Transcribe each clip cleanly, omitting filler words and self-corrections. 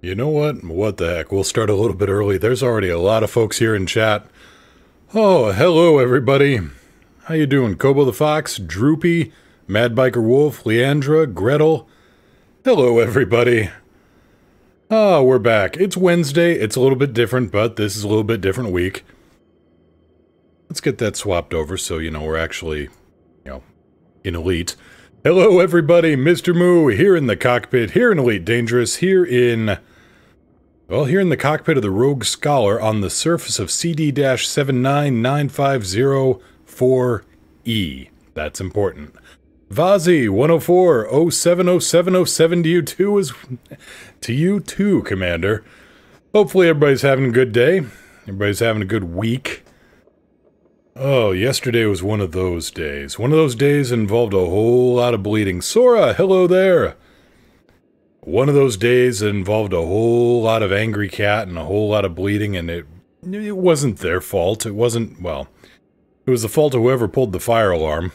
You know what? What the heck? We'll start a little bit early. There's already a lot of folks here in chat. Oh, hello everybody. How you doing? Kobo the Fox, Droopy, Mad Biker Wolf, Leandra, Gretel. Hello everybody. Ah, we're back. It's Wednesday. It's a little bit different, but this is a little bit different week. Let's get that swapped over so, we're actually, in Elite. Hello everybody, Mr. Moo, here in the cockpit, here in Elite Dangerous, here in the cockpit of the Rogue Scholar on the surface of CD-79950-4E. That's important. Vazi 104 070707 to you too, Commander. Hopefully everybody's having a good day. Everybody's having a good week. Oh, yesterday was one of those days. One of those days involved a whole lot of bleeding. Sora, hello there! One of those days that involved a whole lot of angry cat and a whole lot of bleeding, and it wasn't their fault. It wasn't, well, it was the fault of whoever pulled the fire alarm.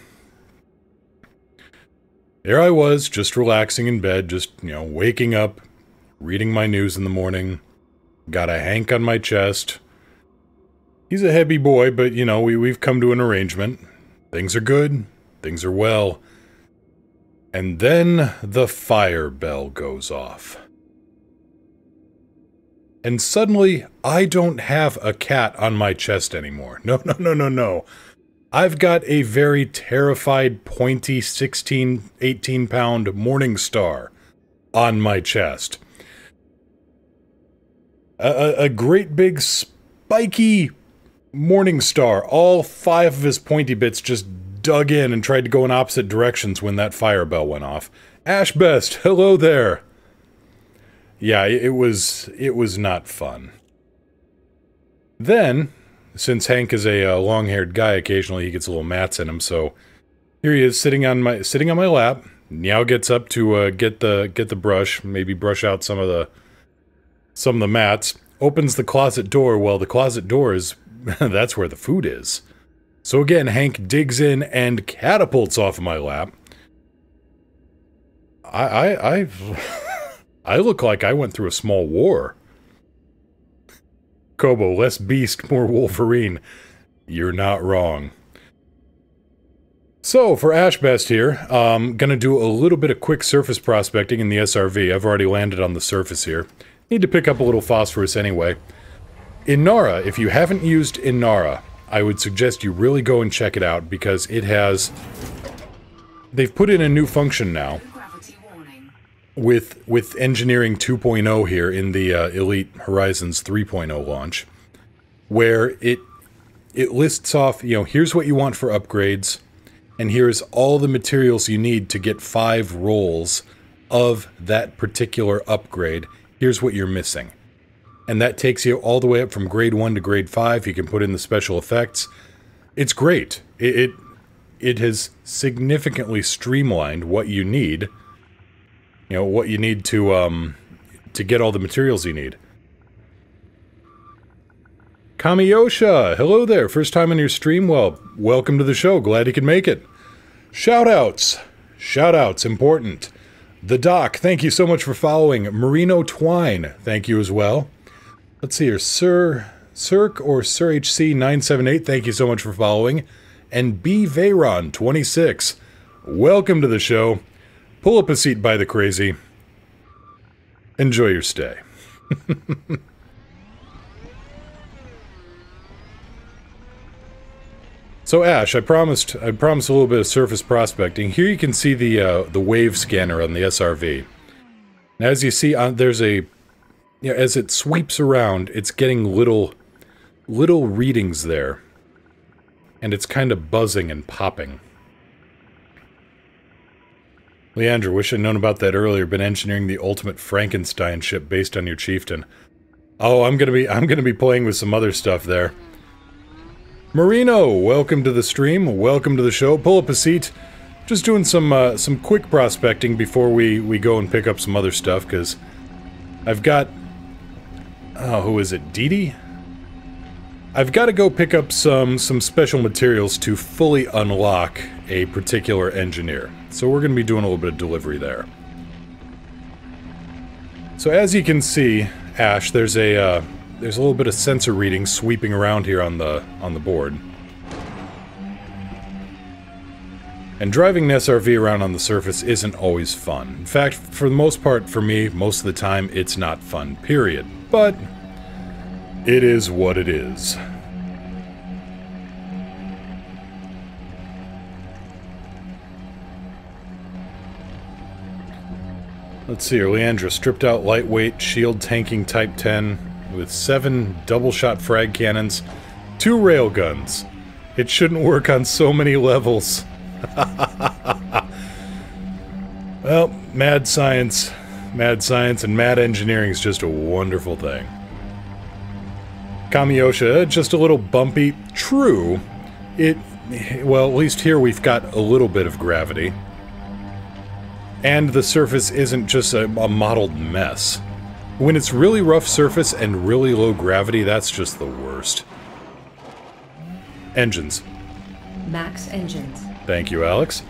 There I was, just relaxing in bed, just, waking up, reading my news in the morning. Got a Hank on my chest. He's a heavy boy, but, we've come to an arrangement. Things are good. Things are well. And then the fire bell goes off. And suddenly, I don't have a cat on my chest anymore. No. I've got a very terrified, pointy 16, 18-pound Morningstar on my chest. A great big spiky Morningstar. All 5 of his pointy bits just dug in and tried to go in opposite directions when that fire bell went off. Ashbest, hello there. Yeah, it was not fun. Then, since Hank is a long-haired guy, occasionally he gets a little mats in him, so here he is sitting on my lap. Meow gets up to get the brush, maybe brush out some of the mats. Opens the closet door. Well, the closet door is that's where the food is. So again, Hank digs in and catapults off of my lap. I look like I went through a small war. Kobo, less beast, more Wolverine. You're not wrong. So, for Ashbest here, gonna do a little bit of quick surface prospecting in the SRV. I've already landed on the surface here. Need to pick up a little phosphorus anyway. Inara, if you haven't used Inara, I would suggest you really go and check it out, because it has... They've put in a new function now with Engineering 2.0 here in the Elite Horizons 3.0 launch, where it lists off, here's what you want for upgrades, and here's all the materials you need to get 5 rolls of that particular upgrade. Here's what you're missing. And that takes you all the way up from grade 1 to grade 5. You can put in the special effects. It's great. It has significantly streamlined what you need. What you need to get all the materials you need. Kamiyosha, hello there. First time on your stream? Well, welcome to the show. Glad you could make it. Shoutouts. Shoutouts, important. The Doc, thank you so much for following. Merino Twine, thank you as well. Let's see here, Circ or Sir HC 978, thank you so much for following. And B Veyron 26, welcome to the show. Pull up a seat by the crazy. Enjoy your stay. So Ash, I promised a little bit of surface prospecting. Here you can see the wave scanner on the SRV. Now, as you see, there's a as it sweeps around, it's getting little readings there, and it's kind of buzzing and popping. Leandra, wish I'd known about that earlier. Been engineering the ultimate Frankenstein ship based on your chieftain. Oh, I'm gonna be playing with some other stuff there. Marino, welcome to the stream. Welcome to the show. Pull up a seat. Just doing some quick prospecting before we go and pick up some other stuff, because I've got... Oh, who is it? Dee? I've got to go pick up some special materials to fully unlock a particular engineer. So we're going to be doing a little bit of delivery there. So as you can see, Ash, there's a little bit of sensor reading sweeping around here on the board. And driving an SRV around on the surface isn't always fun. In fact, for the most part, for me, most of the time, it's not fun, period. But it is what it is. Let's see here, Leandra, stripped out lightweight, shield tanking Type 10 with 7 double-shot frag cannons, 2 railguns. It shouldn't work on so many levels. Well, mad science, and mad engineering is just a wonderful thing. Kamiyosha, just a little bumpy. True. Well, at least here we've got a little bit of gravity. And the surface isn't just a modeled mess. When it's really rough surface and really low gravity, that's just the worst. Engines. Max engines. Thank you, Alex.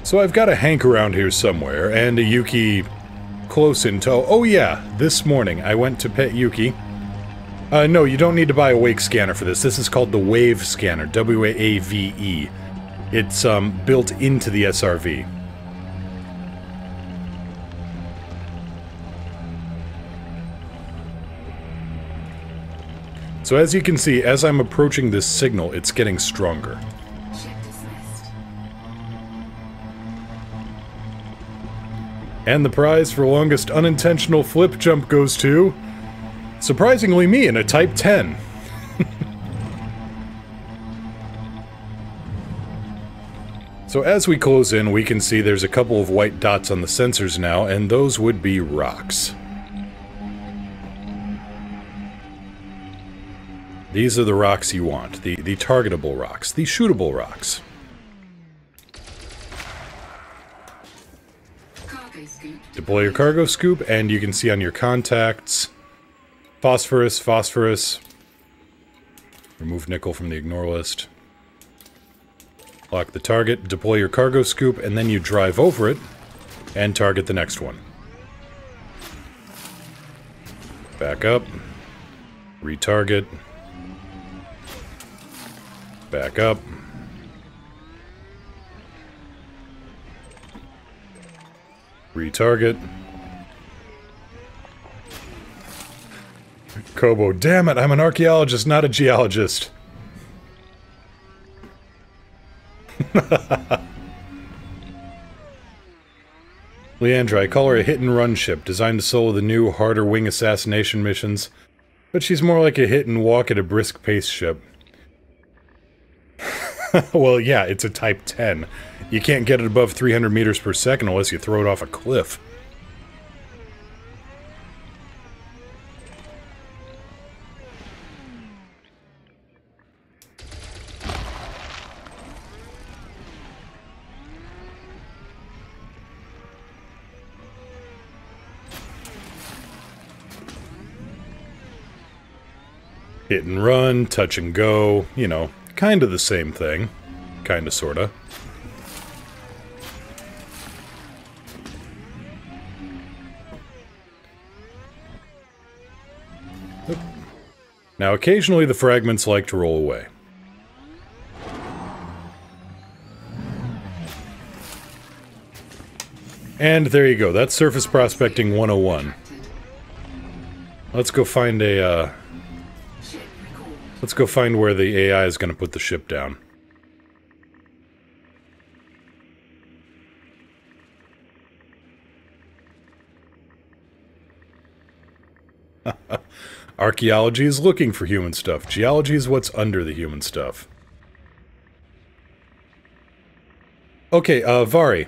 So I've got a Hank around here somewhere, and a Yuki close in tow. Oh yeah, this morning I went to pet Yuki. No, you don't need to buy a wake scanner for this. This is called the Wave Scanner, W-A-V-E. It's built into the SRV. So as you can see, as I'm approaching this signal, it's getting stronger. And the prize for longest unintentional flip jump goes to, surprisingly, me in a Type 10. So as we close in, we can see there's a couple of white dots on the sensors now, and those would be rocks. These are the rocks you want, the targetable rocks, the shootable rocks. Deploy your cargo scoop, and you can see on your contacts, phosphorus, phosphorus. Remove nickel from the ignore list. Lock the target, deploy your cargo scoop, and then you drive over it, and target the next one. Back up. Retarget. Back up. Retarget. Kobo, damn it, I'm an archaeologist, not a geologist. Leandra, I call her a hit-and-run ship, designed to solo the new, harder wing assassination missions, but she's more like a hit-and-walk at a brisk pace ship. Well, yeah, it's a Type 10. You can't get it above 300 meters per second unless you throw it off a cliff. Hit and run, touch and go, you know, kind of the same thing. Kinda, sorta. Oop. Now, occasionally the fragments like to roll away. And there you go, that's Surface Prospecting 101. Let's go find a, let's go find where the AI is going to put the ship down. Archaeology is looking for human stuff. Geology is what's under the human stuff. Okay, Vari.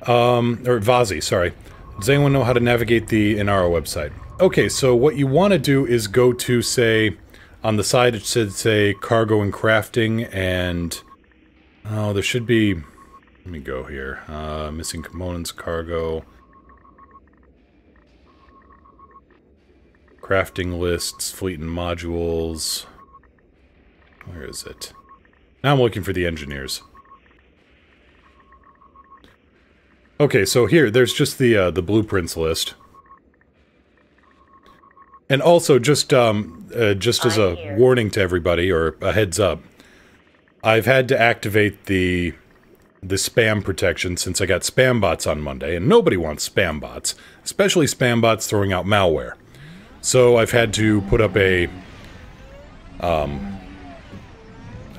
Or Vazi, sorry. Does anyone know how to navigate the Inara website? Okay, so what you want to do is go to, say, on the side it should say cargo and crafting, and oh, there should be, let me go here, missing components, cargo, crafting lists, fleet and modules, where is it? Now I'm looking for the engineers. Okay, so here, there's just the blueprints list. And also, just as a warning to everybody, or a heads up, I've had to activate the spam protection since I got spam bots on Monday, and nobody wants spam bots, especially spam bots throwing out malware. So I've had to put up a...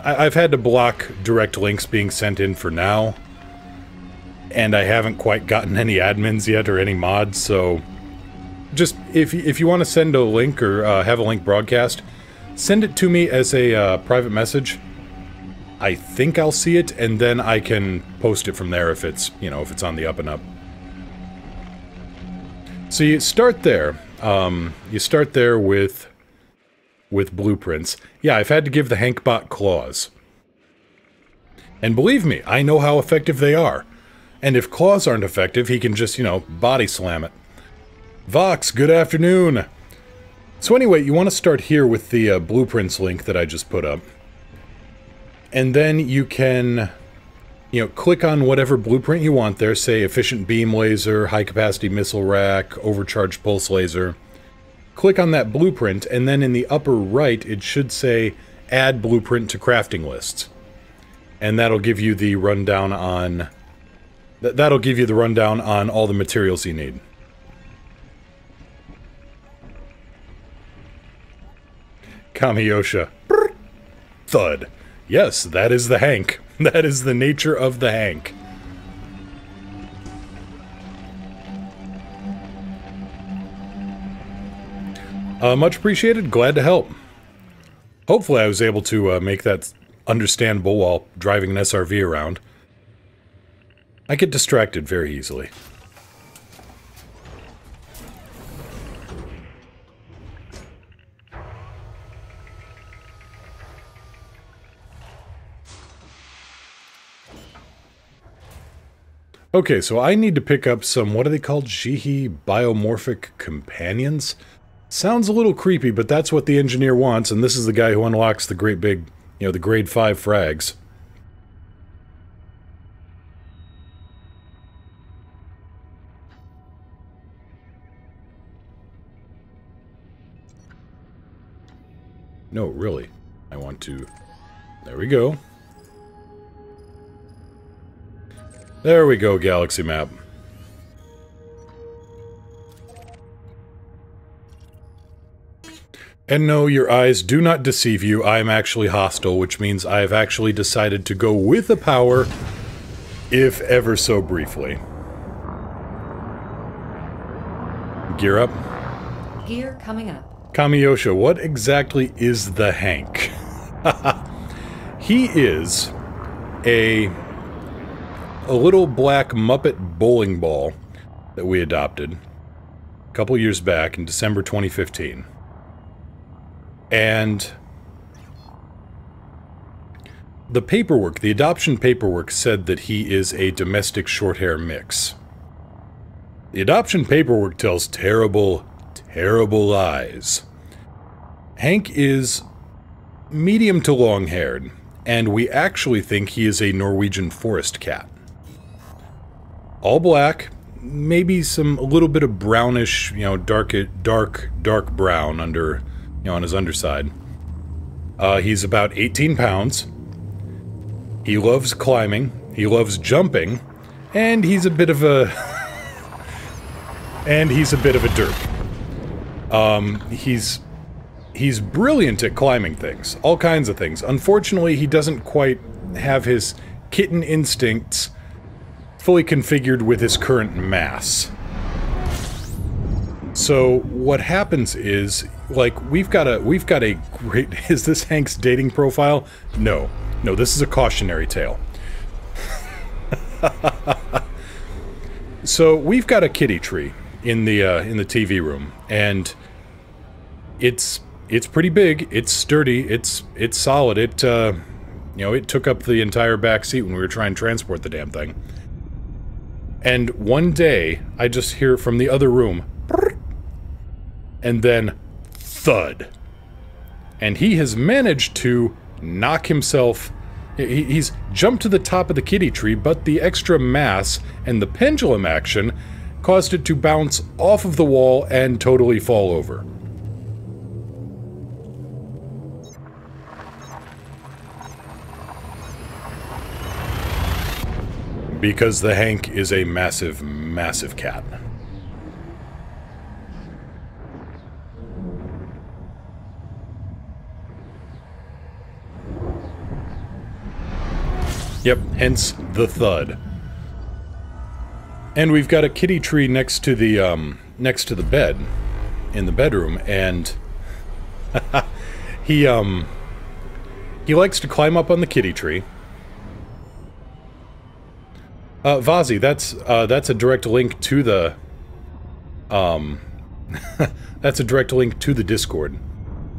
I've had to block direct links being sent in for now, and I haven't quite gotten any admins yet or any mods, so just if you want to send a link or have a link broadcast, send it to me as a private message. I think I'll see it, and then I can post it from there if it's, you know, if it's on the up and up. So you start there. You start there with blueprints. Yeah, I've had to give the Hankbot claws. And believe me, I know how effective they are. And if claws aren't effective, he can just, you know, body slam it. Vox, good afternoon! So anyway, you want to start here with the blueprints link that I just put up. And then you can, you know, click on whatever blueprint you want there, say efficient beam laser, high capacity missile rack, overcharged pulse laser. Click on that blueprint, and then in the upper right, it should say add blueprint to crafting lists. And that'll give you the rundown on... That'll give you the rundown on all the materials you need. Kamiyosha. Brr. Thud. Yes, that is the Hank. That is the nature of the Hank. Much appreciated. Glad to help. Hopefully I was able to make that understandable while driving an SRV around. I get distracted very easily. Okay, so I need to pick up some, what are they called? Jihi biomorphic companions? Sounds a little creepy, but that's what the engineer wants, and this is the guy who unlocks the great big, you know, the grade 5 frags. No, really. I want to... There we go. There we go, galaxy map. And no, your eyes do not deceive you. I am actually hostile, which means I have actually decided to go with the power, if ever so briefly. Gear up. Gear coming up. Kamiyosha, what exactly is the Hank? He is a little black Muppet bowling ball that we adopted a couple years back in December 2015. And the paperwork, the adoption paperwork, said that he is a domestic shorthair mix. The adoption paperwork tells terrible, terrible lies. Hank is medium to long-haired, and we actually think he is a Norwegian forest cat. All black, maybe a little bit of brownish, you know, dark brown under, you know, on his underside. He's about 18 pounds. He loves climbing. He loves jumping, and he's a bit of a derp. He's brilliant at climbing things, all kinds of things. Unfortunately, he doesn't quite have his kitten instincts fully configured with his current mass. So what happens is, like, we've got a great... Is this Hank's dating profile? No, this is a cautionary tale. So we've got a kitty tree in the TV room, and it's pretty big. It's sturdy. It's solid. It you know, it took up the entire back seat when we were trying to transport the damn thing. And one day, I just hear from the other room, and then thud. And he has managed to knock himself... He's jumped to the top of the kitty tree, but the extra mass and the pendulum action caused it to bounce off of the wall and totally fall over. Because the Hank is a massive, massive cat. Yep, hence the thud. And we've got a kitty tree next to the bed, in the bedroom, and he likes to climb up on the kitty tree. Vazi, that's a direct link to the that's a direct link to the Discord,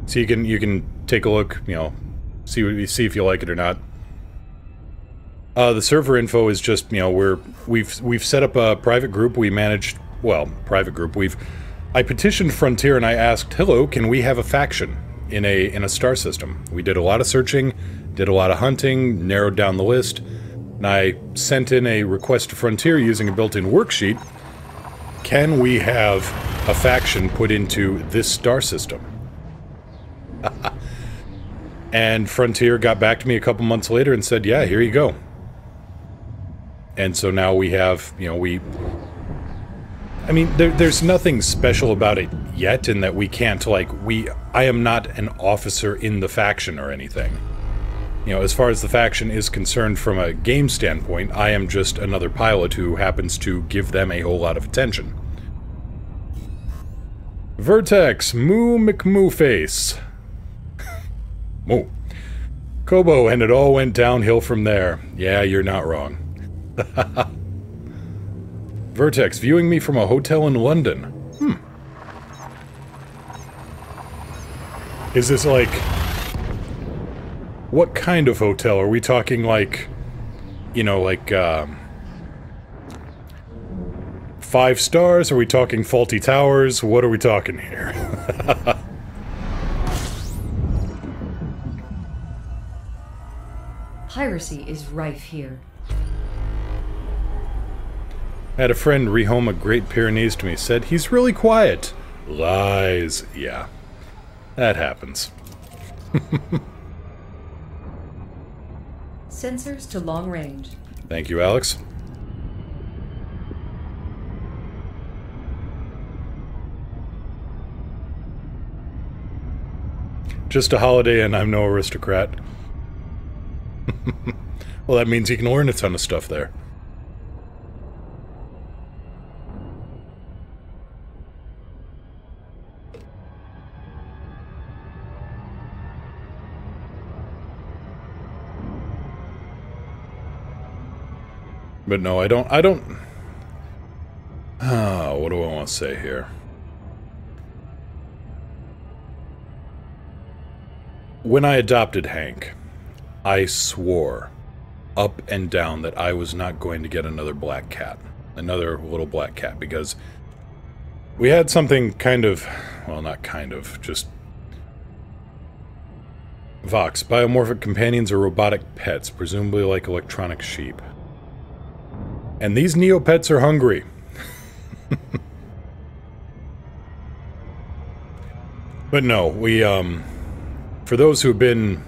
so you can take a look, you know, see if you like it or not. The server info is just, you know, we've set up a private group. We managed, well, private group. I petitioned Frontier and I asked, hello, can we have a faction in a star system? We did a lot of searching, did a lot of hunting, narrowed down the list, and I sent in a request to Frontier using a built-in worksheet. Can we have a faction put into this star system? And Frontier got back to me a couple months later and said, yeah, here you go. And so now we have, you know, I mean, there's nothing special about it yet in that we can't, like, I am not an officer in the faction or anything. You know, as far as the faction is concerned from a game standpoint, I am just another pilot who happens to give them a whole lot of attention. Vertex, Moo McMooface. Moo. Kobo, and it all went downhill from there. Yeah, you're not wrong. Vertex, viewing me from a hotel in London. Is this like... What kind of hotel? Are we talking like... You know, like, 5 stars? Are we talking Faulty Towers? What are we talking here? Piracy is rife here. I had a friend rehome a Great Pyrenees to me, said, he's really quiet. Lies. Yeah. That happens. Sensors to long range. Thank you, Alex. Just a holiday and I'm no aristocrat. Well, that means you can learn a ton of stuff there. But no, I don't... what do I want to say here? When I adopted Hank, I swore up and down that I was not going to get another black cat. Another little black cat, because we had something kind of... Well, not kind of, just... Vox, biomorphic companions are robotic pets, presumably like electronic sheep. And these Neopets are hungry. But no, we, for those who've been...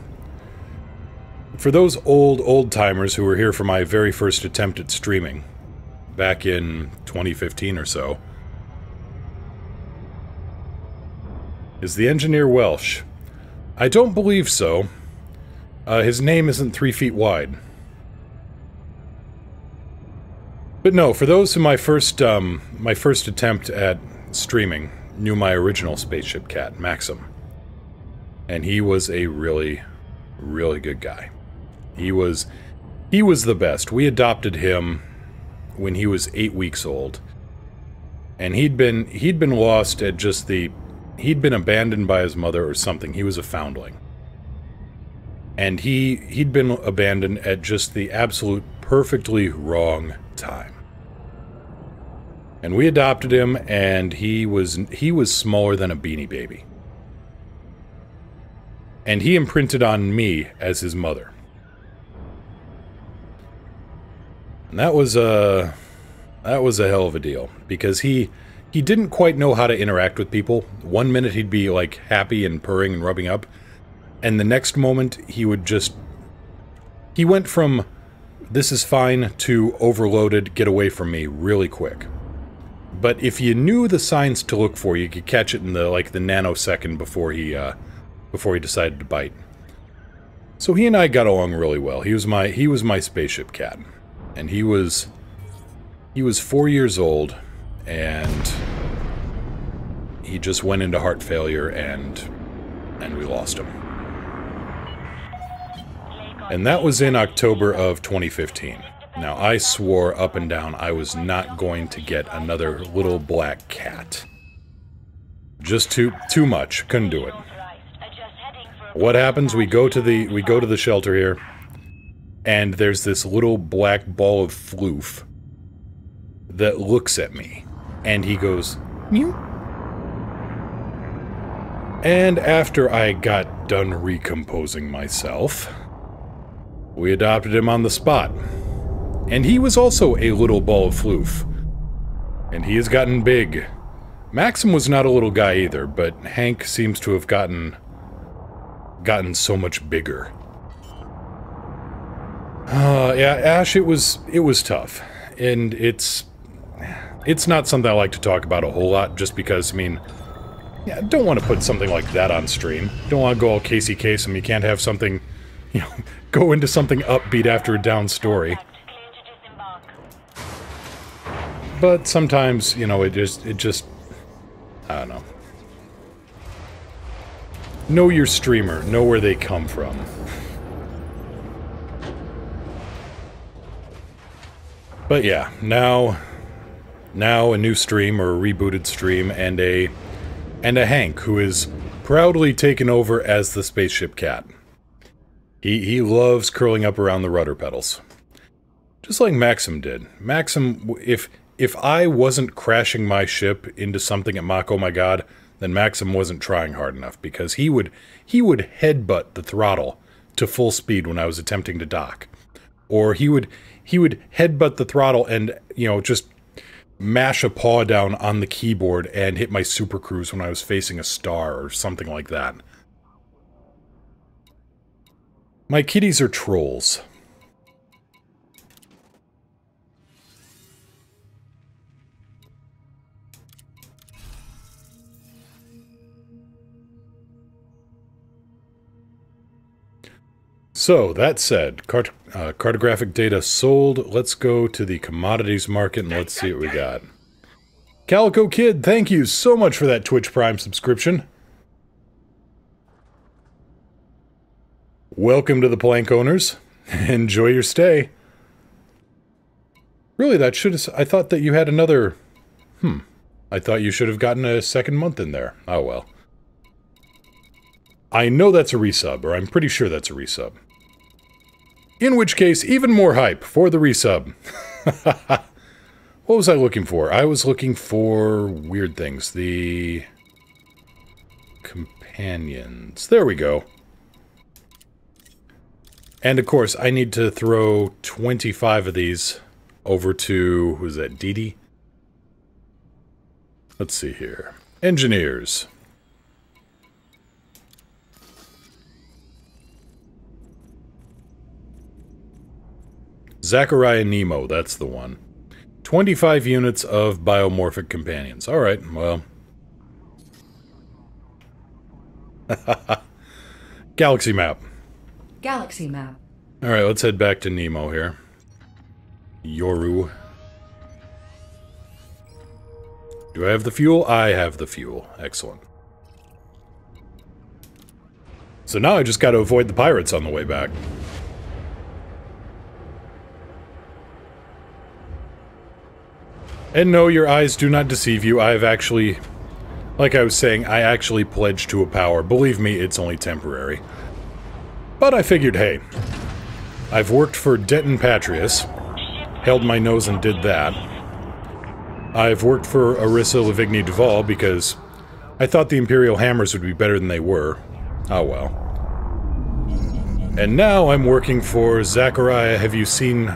For those old-timers who were here for my very first attempt at streaming, back in 2015 or so, is the engineer Welsh? I don't believe so. His name isn't 3 feet wide. But no, for those who my first attempt at streaming knew my original spaceship cat, Maxim. And he was a really, really good guy. He was the best. We adopted him when he was 8 weeks old. And he'd been lost at just the... He'd been abandoned by his mother or something. He was a foundling. And he'd been abandoned at just the absolute perfectly wrong time. And we adopted him, and he was smaller than a Beanie Baby. And he imprinted on me as his mother. And that was a hell of a deal, because he didn't quite know how to interact with people. One minute he'd be like happy and purring and rubbing up, and the next moment he would just... He went from this is fine to overloaded, get away from me really quick. But if you knew the signs to look for, you could catch it in the nanosecond before he decided to bite. So he and I got along really well. He was my spaceship cat, and he was 4 years old, and he just went into heart failure, and we lost him. And that was in October of 2015. Now, I swore up and down I was not going to get another little black cat. Just too much. Couldn't do it. What happens? We go to the shelter here, and there's this little black ball of floof that looks at me, and he goes, meow. And after I got done recomposing myself, we adopted him on the spot. And he was also a little ball of floof. And he has gotten big. Maxim was not a little guy either, but Hank seems to have gotten so much bigger. Yeah, Ash, it was tough. And it's not something I like to talk about a whole lot, just because, I mean, yeah, I don't want to put something like that on stream. Don't want to go all Casey Kasem. You can't have something, you know, go into something upbeat after a down story. But sometimes, you know, it just, I don't know. Know your streamer, know where they come from. But yeah, now a new stream, or a rebooted stream, and a Hank who is proudly taken over as the spaceship cat. He loves curling up around the rudder pedals. Just like Maxim did. Maxim, if I wasn't crashing my ship into something at Mach Oh My God, then Maxim wasn't trying hard enough, because he would headbutt the throttle to full speed when I was attempting to dock. Or he would headbutt the throttle and, you know, just mash a paw down on the keyboard and hit my super cruise when I was facing a star or something like that. My kitties are trolls. So, that said, cartographic data sold. Let's go to the commodities market and let's see what we got. Calico Kid, thank you so much for that Twitch Prime subscription. Welcome to the Plank Owners. Enjoy your stay. Really, that should have... I thought that you had another... I thought you should have gotten a second month in there. Oh well. I know that's a resub, or I'm pretty sure that's a resub. In which case, even more hype for the resub. What was I looking for? I was looking for weird things. The companions. There we go. And of course, I need to throw 25 of these over to, who's that, Dee Dee? Let's see here. Engineers. Zachariah Nemo, that's the one. 25 units of biomorphic companions. Alright, well. Galaxy map. Galaxy map. Alright, let's head back to Nemo here. Yoru. Do I have the fuel? I have the fuel. Excellent. So now I just gotta avoid the pirates on the way back. And no, your eyes do not deceive you. I have actually, like I was saying, I actually pledged to a power. Believe me, it's only temporary. But I figured, hey, I've worked for Denton Patrius, held my nose and did that. I've worked for Arissa Lavigny Duval because I thought the Imperial Hammers would be better than they were. Oh well. And now I'm working for Zachariah, have you seen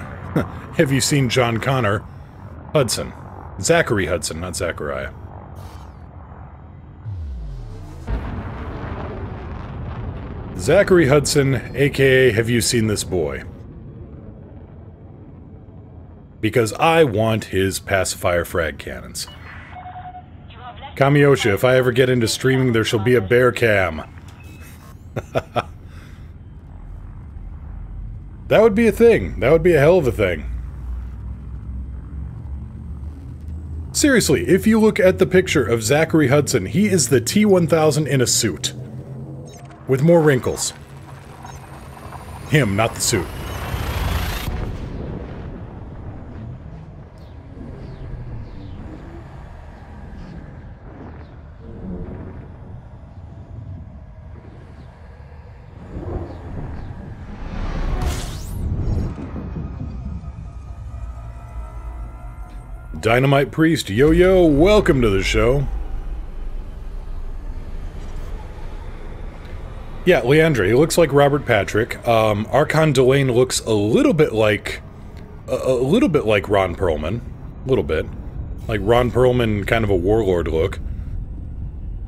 John Connor? Hudson. Zachary Hudson, not Zachariah. Zachary Hudson, aka Have You Seen This Boy? because I want his pacifier frag cannons. Kamiyosha, if I ever get into streaming, there shall be a bear cam. That would be a thing. That would be a hell of a thing. Seriously, if you look at the picture of Zachary Hudson, he is the T-1000 in a suit. With more wrinkles. Him, not the suit. Dynamite Priest, yo, welcome to the show. Yeah, Leandre, he looks like Robert Patrick. Archon Delane looks a little bit like Ron Perlman. A little bit. Like Ron Perlman, kind of a warlord look.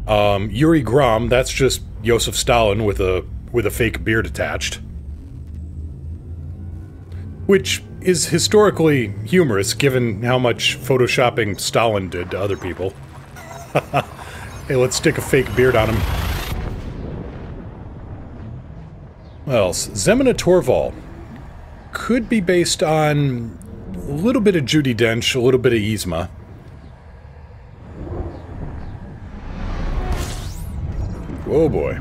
Yuri Grom, that's just Joseph Stalin with a fake beard attached. Which is historically humorous, given how much photoshopping Stalin did to other people. Hey, let's stick a fake beard on him. What else? Zemina Torval could be based on a little bit of Judi Dench, a little bit of Yzma. Whoa, boy.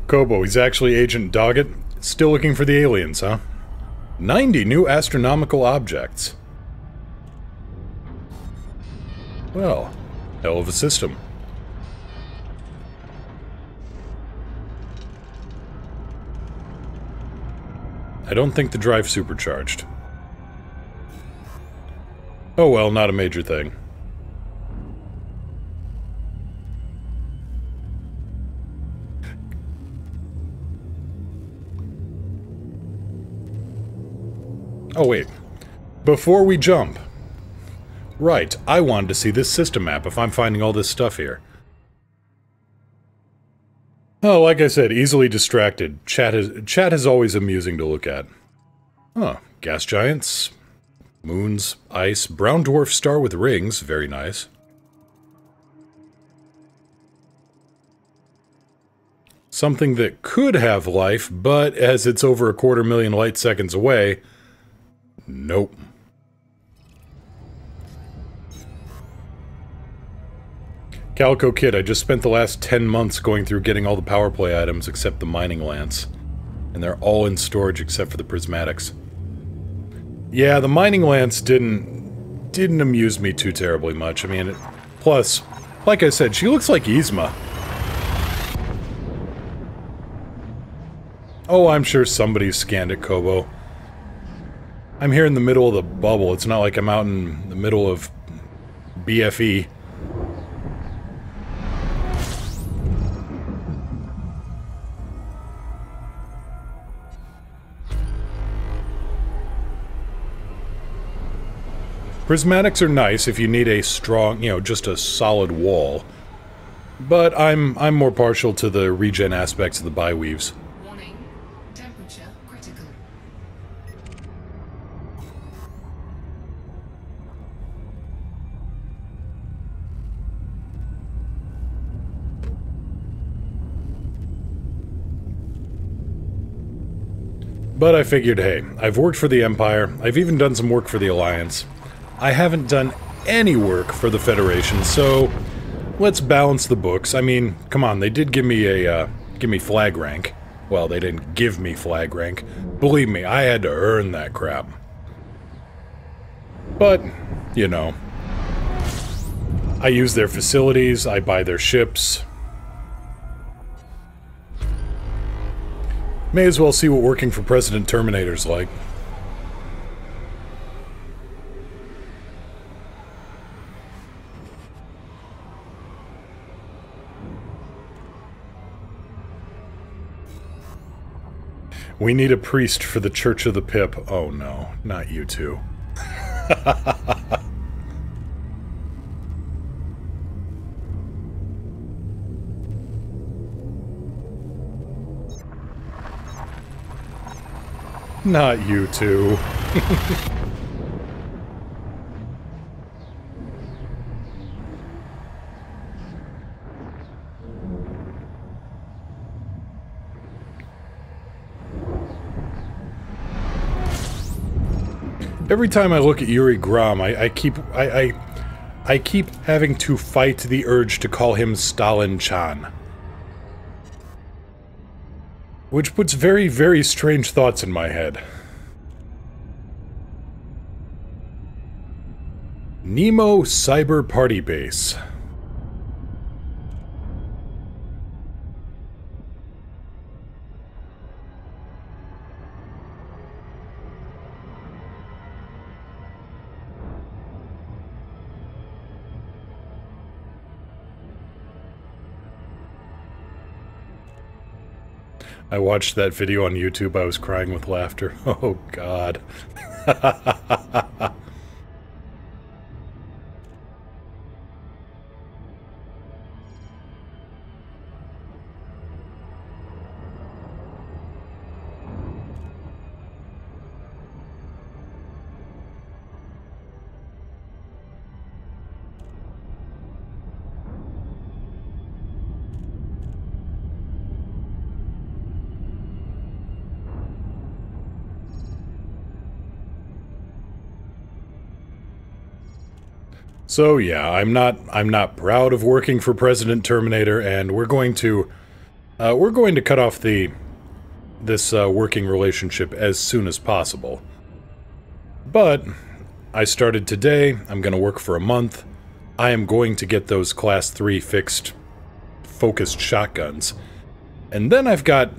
Kobo, he's actually Agent Doggett. Still looking for the aliens, huh? 90 new astronomical objects. Well, hell of a system. I don't think the drive's supercharged. Oh well, not a major thing. Oh wait, before we jump. Right, I wanted to see this system map if I'm finding all this stuff here. Oh, like I said, easily distracted. Chat is always amusing to look at. Huh, gas giants, moons, ice, brown dwarf star with rings, very nice. Something that could have life, but as it's over 250,000 light seconds away, nope. Calico Kid, I just spent the last 10 months going through getting all the power play items except the mining lance. And they're all in storage except for the prismatics. Yeah, the mining lance didn't amuse me too terribly much. I mean, plus, like I said, she looks like Yzma. Oh, I'm sure somebody scanned it, Kobo. I'm here in the middle of the bubble. It's not like I'm out in the middle of BFE. Prismatics are nice if you need a strong, you know, just a solid wall. But I'm more partial to the regen aspects of the biweaves. Warning. Temperature critical. But I figured, hey, I've worked for the Empire, I've even done some work for the Alliance. I haven't done any work for the Federation, so let's balance the books. I mean, come on, they did give me flag rank. Well, they didn't give me flag rank. Believe me, I had to earn that crap. But, you know, I use their facilities, I buy their ships. May as well see what working for President Terminator's like. We need a priest for the Church of the Pip. Oh no, not you two. Not you two. Every time I look at Yuri Grom, I keep having to fight the urge to call him Stalin Chan. Which puts very, very strange thoughts in my head. Nemo Cyber Party Base. I watched that video on YouTube. I was crying with laughter. Oh, God. So yeah, I'm not proud of working for President Terminator, and we're going to cut off this working relationship as soon as possible. But I started today. I'm going to work for a month. I am going to get those Class 3 focused shotguns, and then I've got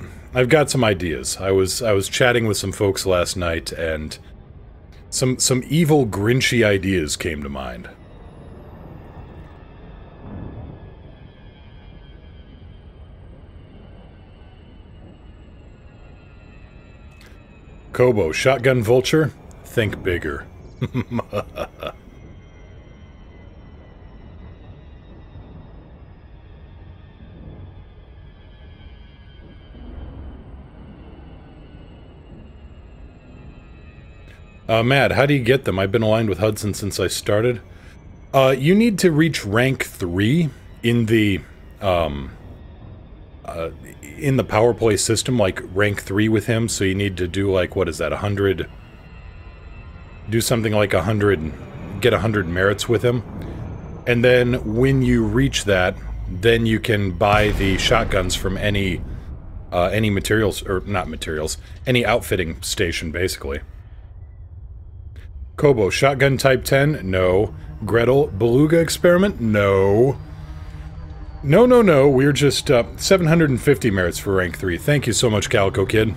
some ideas. I was chatting with some folks last night, and some evil, Grinchy ideas came to mind. Kobo, Shotgun Vulture, think bigger. Matt, how do you get them? I've been aligned with Hudson since I started. You need to reach rank 3 in the power play system, like rank 3 with him, so you need to do like, what is that, 100... Do something like 100, get 100 merits with him. And then when you reach that, then you can buy the shotguns from any materials, or not materials, any outfitting station, basically. Kobo, Shotgun Type 10? No. Gretel, Beluga Experiment? No. No, we're just 750 merits for rank 3. Thank you so much, Calico Kid.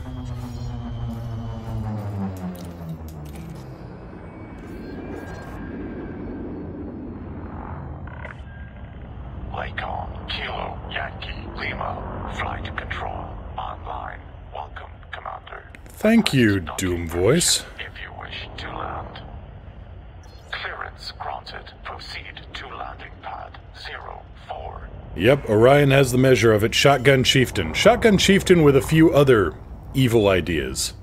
Lycon, Kilo, Yankee, Lima, Flight Control, online. Welcome, Commander. Thank you, Doom Voice. If you wish to land. Clearance granted. Proceed to landing pad 04. Yep, Orion has the measure of it. Shotgun Chieftain. Shotgun Chieftain with a few other evil ideas.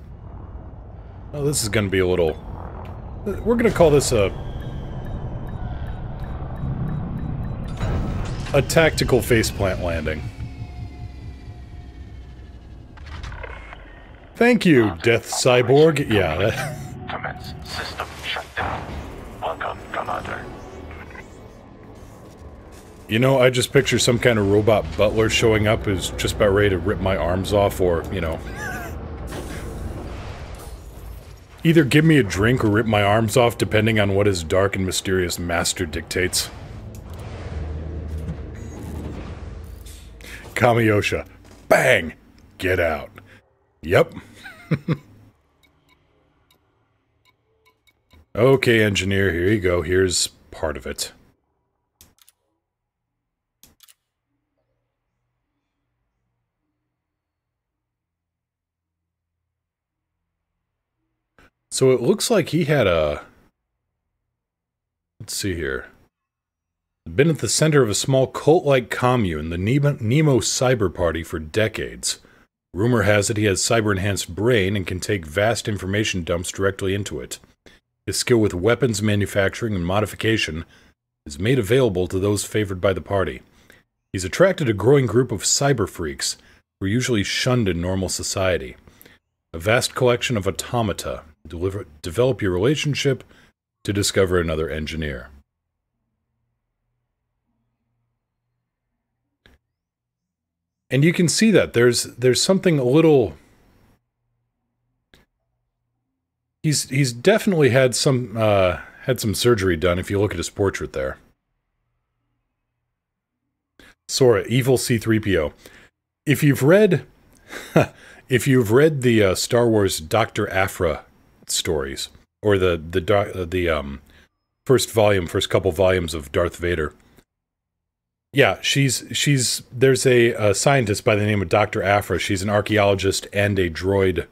Oh, this is gonna be a little... We're gonna call this a tactical faceplant landing. Thank you, Death Cyborg. Yeah, that... Commence system shutdown. Welcome, Commander. You know, I just picture some kind of robot butler showing up who's just about ready to rip my arms off, or, you know... either give me a drink or rip my arms off, depending on what his dark and mysterious master dictates. Kamiyosha. Bang! Get out. Yep. Okay, engineer, here you go. Here's part of it. So it looks like he had a... Let's see here. Been at the center of a small cult-like commune, the Nemo Cyber Party, for decades. Rumor has it he has cyber-enhanced brain and can take vast information dumps directly into it. His skill with weapons manufacturing and modification is made available to those favored by the party. He's attracted a growing group of cyber freaks who are usually shunned in normal society. A vast collection of automata. Develop your relationship to discover another engineer. And you can see that there's something a little. He's definitely had some surgery done. If you look at his portrait there, Sora, evil C-3PO. If you've read the Star Wars Dr. Aphra stories, or the first couple volumes of Darth Vader. Yeah, there's a scientist by the name of Dr. Aphra. She's an archaeologist and a droid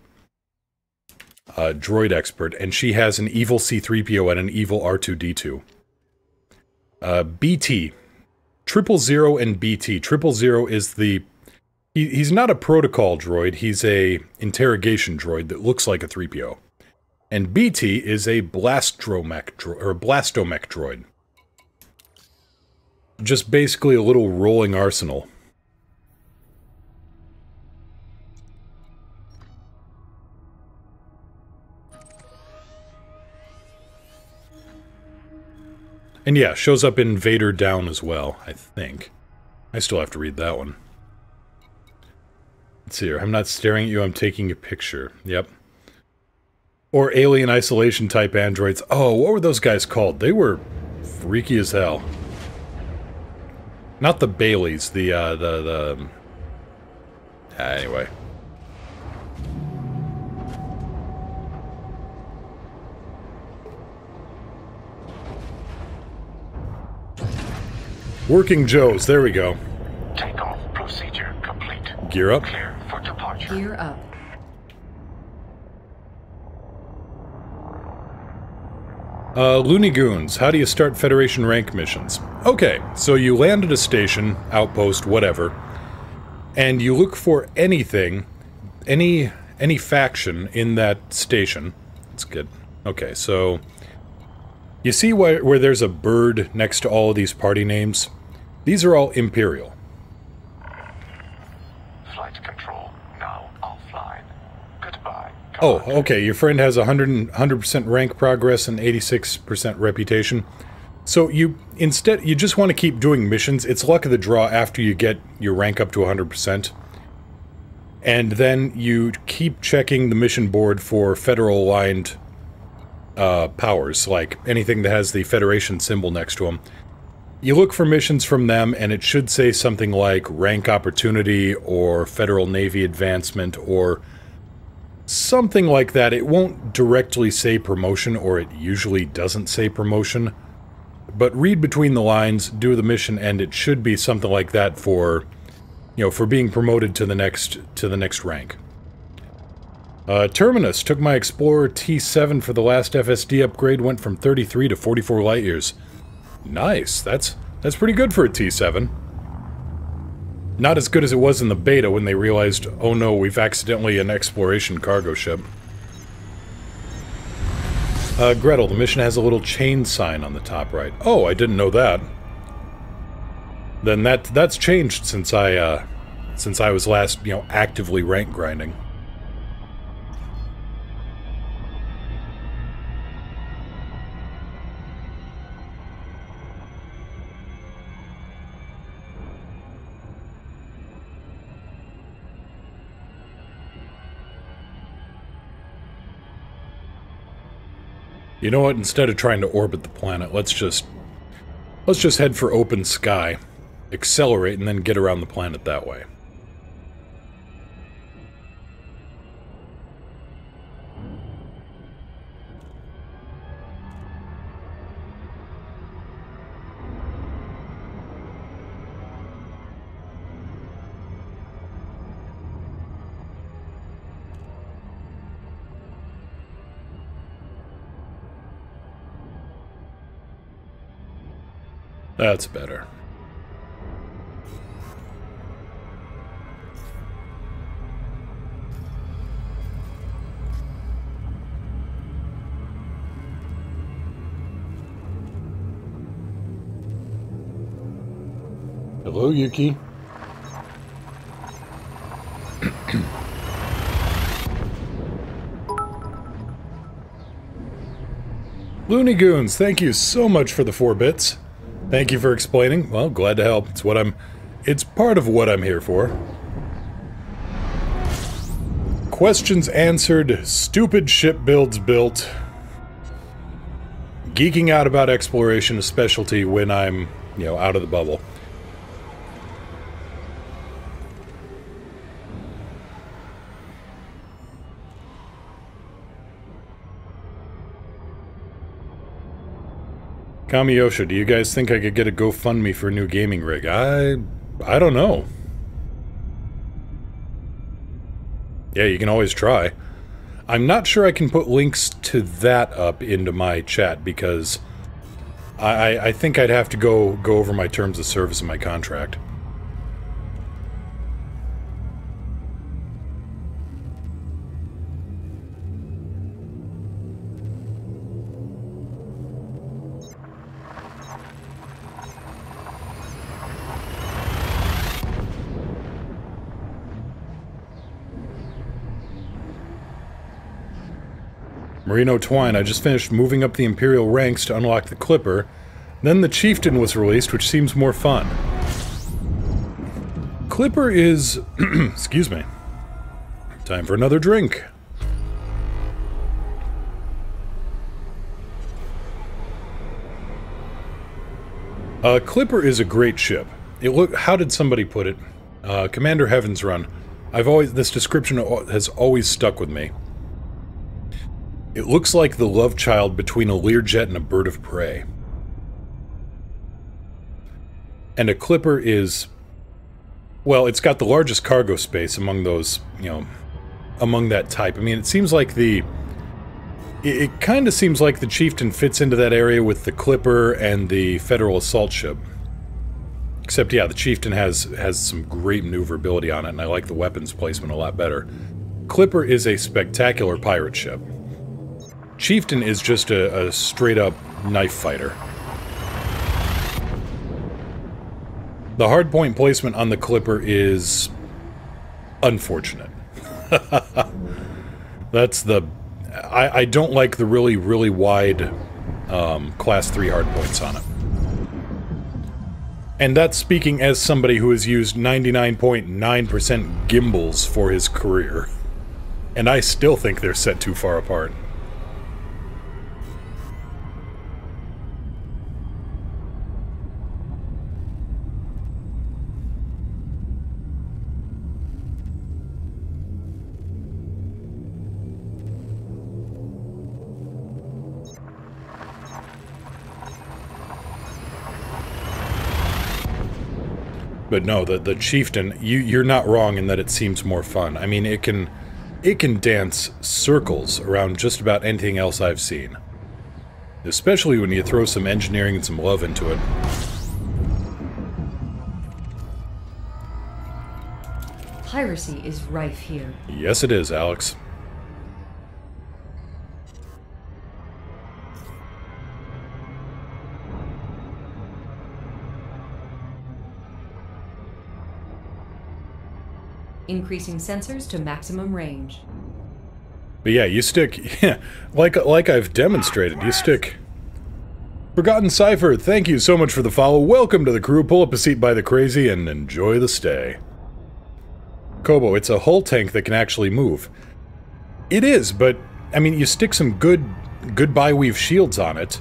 expert, and she has an evil C-3PO and an evil R2-D2. BT. 000 and BT. 000 is he's not a protocol droid, he's a interrogation droid that looks like a 3PO. And BT is a blastomech droid. Just basically a little rolling arsenal. And yeah, shows up in Vader Down as well, I think. I still have to read that one. Let's see here. I'm not staring at you, I'm taking a picture. Yep. Or alien isolation type androids. Oh, what were those guys called? They were freaky as hell. Not the Baileys, anyway. Working Joes, there we go. Takeoff procedure complete. Gear up. Clear for departure. Gear up. Looney Goons, how do you start Federation rank missions? Okay, so you land at a station, outpost, whatever, and you look for anything, any faction in that station. Let's get... Okay, so... You see where there's a bird next to all of these party names? These are all Imperial. Flight control now offline. Goodbye. Oh, okay, your friend has 100% rank progress and 86% reputation. So you just want to keep doing missions. It's luck of the draw after you get your rank up to 100%. And then you keep checking the mission board for Federal-aligned powers, like anything that has the Federation symbol next to them. You look for missions from them, and it should say something like rank opportunity, or Federal Navy advancement, or something like that. It won't directly say promotion, or it usually doesn't say promotion. But read between the lines, do the mission, and it should be something like that for, for being promoted to the next rank. Terminus took my Explorer T7 for the last FSD upgrade, went from 33 to 44 light years. Nice, that's pretty good for a T7. Not as good as it was in the beta when they realized, oh no, we've accidentally an exploration cargo ship. Gretel, the mission has a little chain sign on the top right. Oh, I didn't know that. Then that's changed since I was last, actively rank grinding. You know what? Instead of trying to orbit the planet, let's just head for open sky, accelerate, and then get around the planet that way. That's better. Hello, Yuki. Looney Goons, thank you so much for the 4 bits. Thank you for explaining. Well, glad to help. It's part of what I'm here for. Questions answered, stupid ship builds built. Geeking out about exploration, a specialty when I'm, out of the bubble. Kamiyosha, do you guys think I could get a GoFundMe for a new gaming rig? I don't know. Yeah, you can always try. I'm not sure I can put links to that up into my chat because I think I'd have to go over my terms of service in my contract. Marino Twine, I just finished moving up the Imperial ranks to unlock the Clipper. Then the Chieftain was released, which seems more fun. Clipper is... excuse me. Time for another drink. Clipper is a great ship. How did somebody put it? Commander Heaven's Run. This description has always stuck with me. It looks like the love child between a Learjet and a bird of prey. And a Clipper is... well, it's got the largest cargo space among those, among that type. I mean, it seems like it kind of seems like the Chieftain fits into that area with the Clipper and the Federal assault ship. Except, yeah, the Chieftain has some great maneuverability on it, and I like the weapons placement a lot better. Clipper is a spectacular pirate ship. Chieftain is just a straight-up knife fighter. The hardpoint placement on the Clipper is... unfortunate. That's the... I don't like the really, really wide Class 3 hardpoints on it. And that's speaking as somebody who has used 99.9% gimbals for his career. And I still think they're set too far apart. But no, the Chieftain, you're not wrong in that it seems more fun. I mean, it can dance circles around just about anything else I've seen. Especially when you throw some engineering and some love into it. Piracy is rife here. Yes, it is, Alex. Increasing sensors to maximum range. But yeah, you stick... yeah, like I've demonstrated, you stick... Forgotten Cipher, thank you so much for the follow. Welcome to the crew. Pull up a seat by the crazy and enjoy the stay. Kobo, it's a hull tank that can actually move. It is, but, I mean, you stick some good bi-weave shields on it,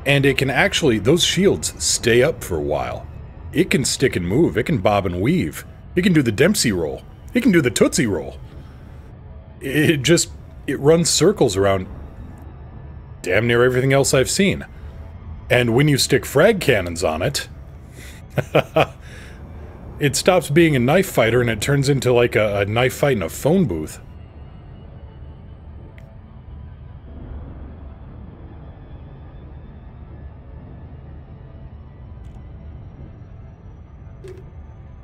and it can actually... those shields stay up for a while. It can stick and move. It can bob and weave. It can do the Dempsey roll. It can do the Tootsie roll. It runs circles around damn near everything else I've seen. And when you stick frag cannons on it, it stops being a knife fighter and it turns into like a knife fight in a phone booth.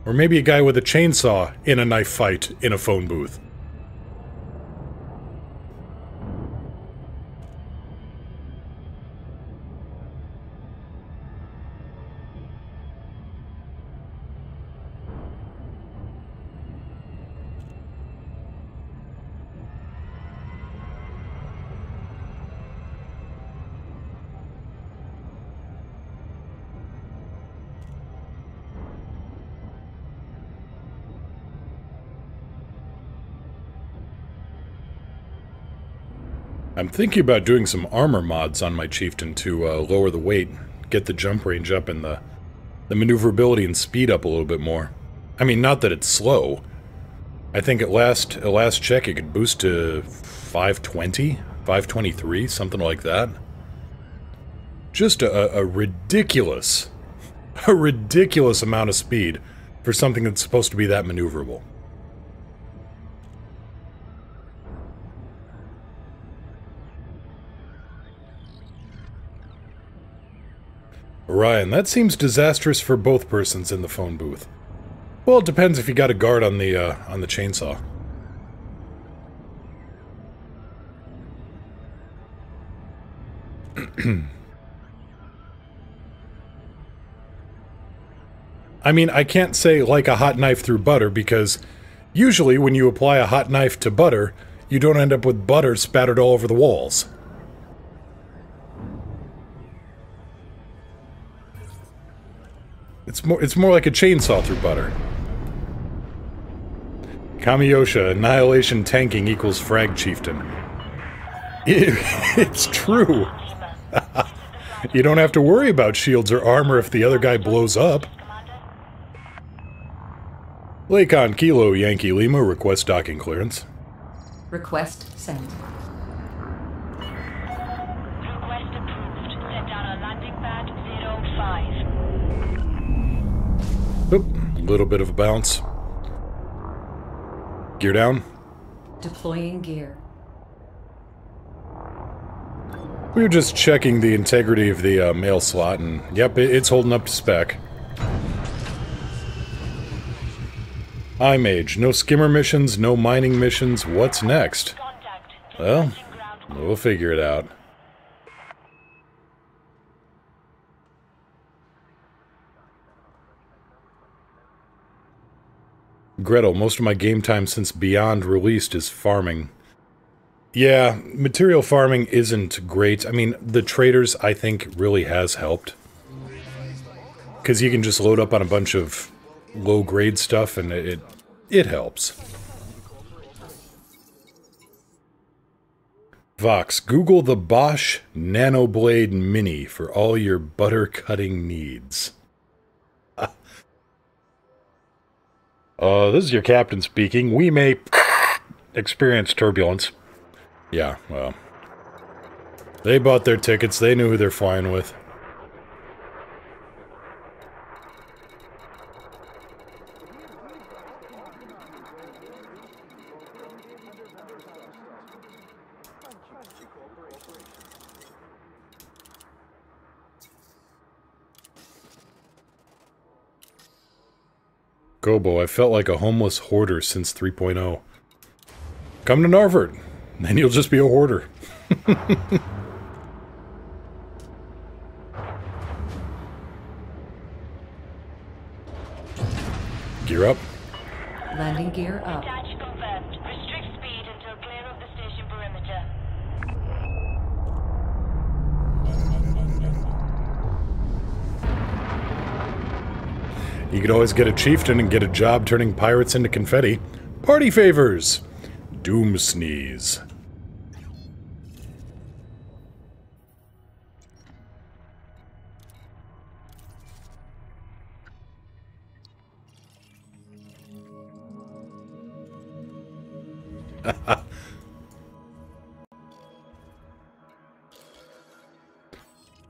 Or maybe a guy with a chainsaw in a knife fight in a phone booth. I'm thinking about doing some armor mods on my Chieftain to lower the weight, get the jump range up and the maneuverability and speed up a little bit more. I mean, not that it's slow. I think at last check it could boost to 520, 523, something like that. Just a ridiculous amount of speed for something that's supposed to be that maneuverable. Ryan, that seems disastrous for both persons in the phone booth. Well, it depends if you got a guard on the chainsaw. I mean, I can't say like a hot knife through butter, because usually when you apply a hot knife to butter, you don't end up with butter spattered all over the walls. It's more like a chainsaw through butter. Kamiyosha, annihilation tanking equals frag chieftain. It's true. You don't have to worry about shields or armor if the other guy blows up. Lakon Kilo Yankee Lima, request docking clearance. Request sent. Request approved. Set down on landing pad 05. Oop, a little bit of a bounce. Gear down. Deploying gear. We were just checking the integrity of the mail slot, and yep, it's holding up to spec. iMage, no skimmer missions, no mining missions. What's next? Well, we'll figure it out. Gretel, most of my game time since Beyond released is farming. Yeah, material farming isn't great. I mean, the traders, I think, really has helped. Because you can just load up on a bunch of low-grade stuff, and it helps. Vox, Google the Bosch Nanoblade Mini for all your butter cutting needs. This is your captain speaking. We may experience turbulence. Yeah, well. They bought their tickets. They knew who they're flying with. Gobo, I felt like a homeless hoarder since 3.0. Come to Narvard, then you'll just be a hoarder. Gear up. Landing gear up. Detach confirmed. Restrict speed until clear of the station perimeter. You could always get a chieftain and get a job turning pirates into confetti. Party favors! Doom sneeze.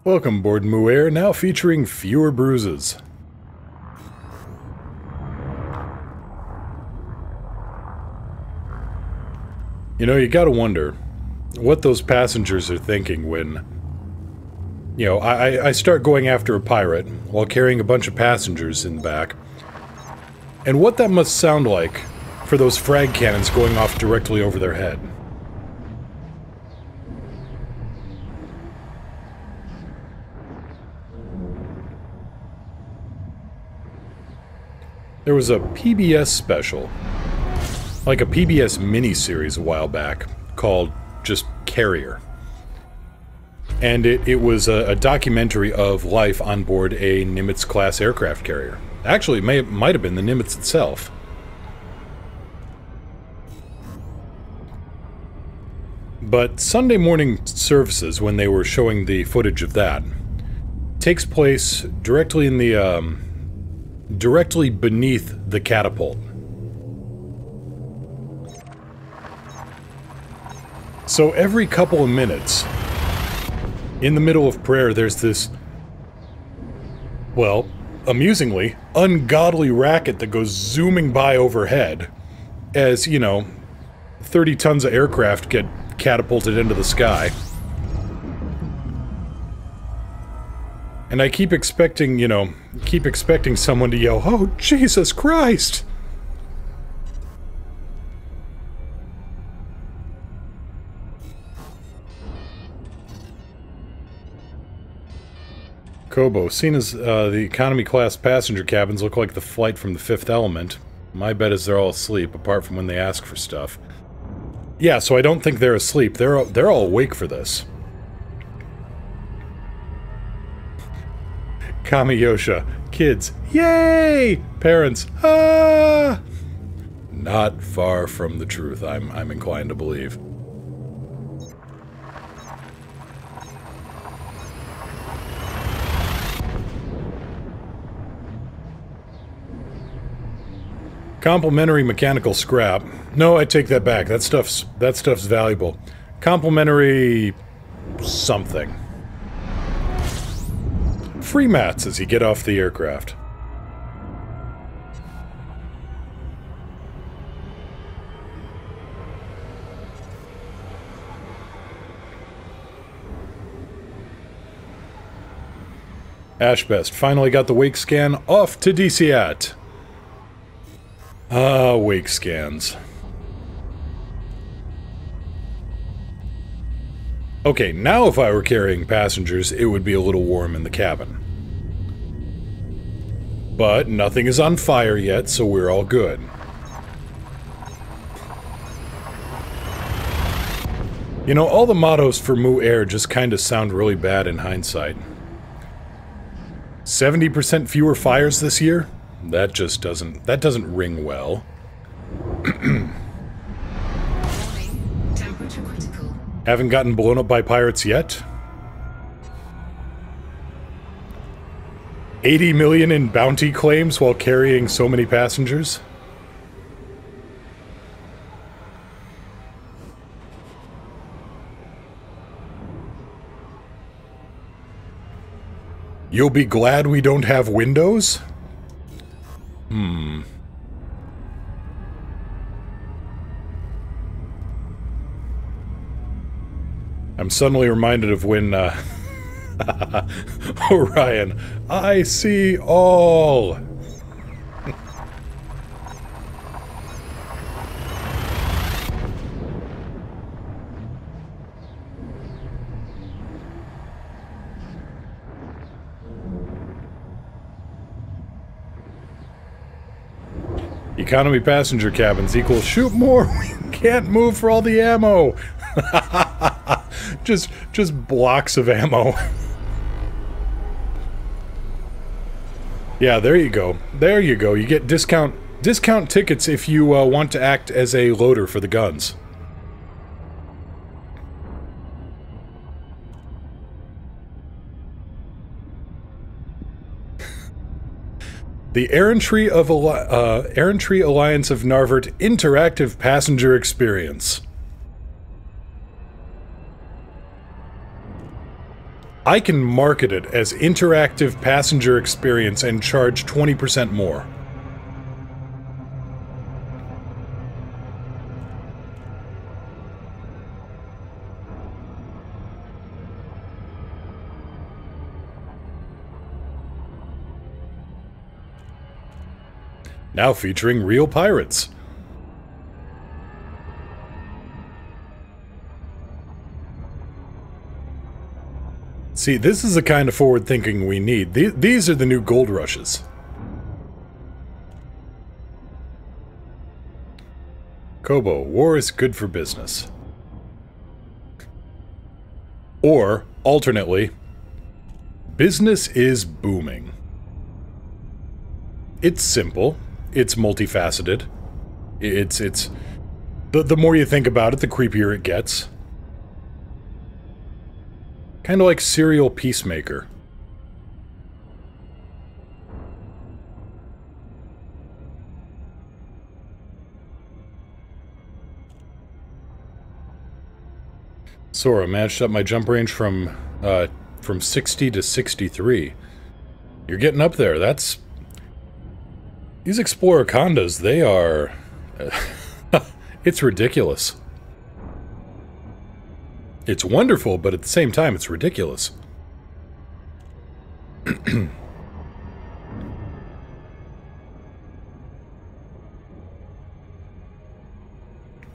Welcome aboard Muir, now featuring fewer bruises. You know, you gotta wonder what those passengers are thinking when, you know, I start going after a pirate while carrying a bunch of passengers in the back. And what that must sound like for those frag cannons going off directly over their head. There was a PBS special, like a PBS miniseries a while back, called just Carrier. And it was a documentary of life on board a Nimitz-class aircraft carrier. Actually, it might have been the Nimitz itself. But Sunday morning services, when they were showing the footage of that, takes place directly in the, directly beneath the catapult. So every couple of minutes, in the middle of prayer, there's this, well, amusingly, ungodly racket that goes zooming by overhead as, you know, 30 tons of aircraft get catapulted into the sky. And I keep expecting, you know, someone to yell, "Oh, Jesus Christ!" Kobo, seen as the economy class passenger cabins look like the flight from The Fifth Element. My bet is they're all asleep, apart from when they ask for stuff. Yeah, so I don't think they're asleep. They're all awake for this. Kamiyosha, kids, yay! Parents, ah! Not far from the truth, I'm inclined to believe. Complementary mechanical scrap. No, I take that back. That stuff's valuable. Complementary something. Free mats as you get off the aircraft. Ashbest finally got the wake scan off to DCAT. Ah, wake scans. Okay, now if I were carrying passengers, it would be a little warm in the cabin. But nothing is on fire yet, so we're all good. You know, all the mottos for Mu Air just kind of sound really bad in hindsight. 70% fewer fires this year? That just doesn't ring well. Warning. Temperature critical. Haven't gotten blown up by pirates yet? 80 million in bounty claims while carrying so many passengers? You'll be glad we don't have windows? I'm suddenly reminded of when, Orion, I see all! Economy passenger cabins equals shoot more, we can't move for all the ammo! just blocks of ammo. Yeah, there you go. There you go. You get discount tickets if you want to act as a loader for the guns. The Errantry Alliance of Narvert Interactive Passenger Experience. I can market it as interactive passenger experience and charge 20% more. Now featuring real pirates. See, this is the kind of forward thinking we need. These are the new gold rushes. Kobo, war is good for business. Or, alternately, business is booming. It's simple. It's multifaceted. The more you think about it, the creepier it gets. Kind of like Serial Peacemaker. Sora, matched up my jump range from 60 to 63. You're getting up there. That's... These Explorer Condas, they are... it's ridiculous. It's wonderful, but at the same time, it's ridiculous.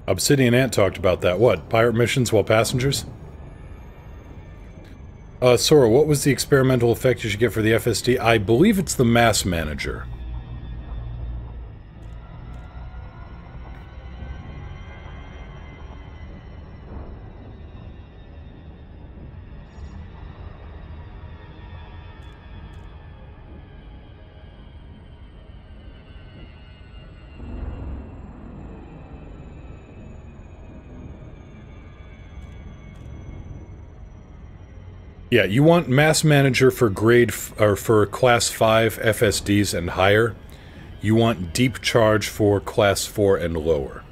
Obsidian Ant talked about that. What? Pirate missions while passengers? Sora, what was the experimental effect you should get for the FSD? I believe it's the Mass Manager. Yeah, you want Mass Manager for for Class 5 FSDs and higher. You want Deep Charge for Class 4 and lower.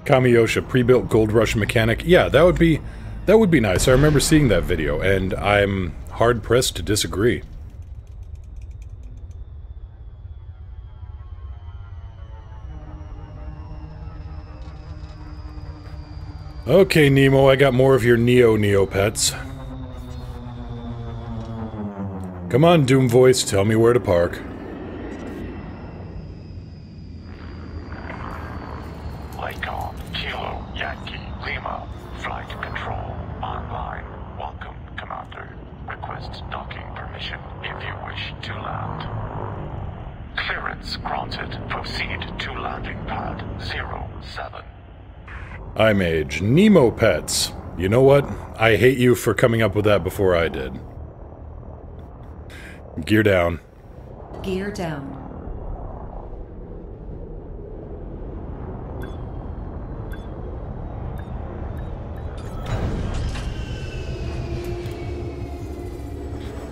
Kamiyosha, pre-built Gold Rush mechanic. Yeah, that would be nice. I remember seeing that video, and I'm hard-pressed to disagree. Okay, Nemo, I got more of your Neopets. Come on, Doom Voice, tell me where to park. Lycon, Kilo, Yankee, Lima, flight control, online. Welcome, Commander. Request docking permission if you wish to land. Clearance granted. Proceed to landing pad 07. iMage, Neopets. You know what? I hate you for coming up with that before I did. Gear down. Gear down.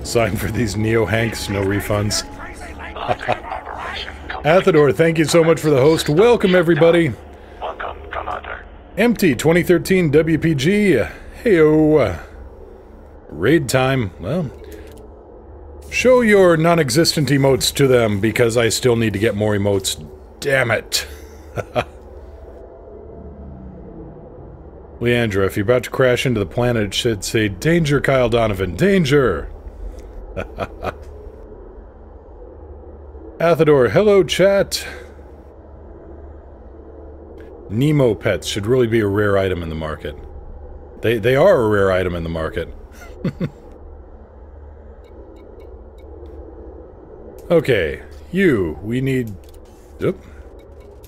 Sign for these Neo-Hanks, no refunds. Athador, thank you so much for the host. Welcome, everybody. Welcome, Commander. Empty 2013 WPG. Heyo. Raid time. Well, show your non-existent emotes to them because I still need to get more emotes. Damn it. Leandra, if you're about to crash into the planet, it should say, "Danger, Kyle Donovan, danger!" Athador, hello, chat. Neopets should really be a rare item in the market. They are a rare item in the market. Okay, we need... Oop.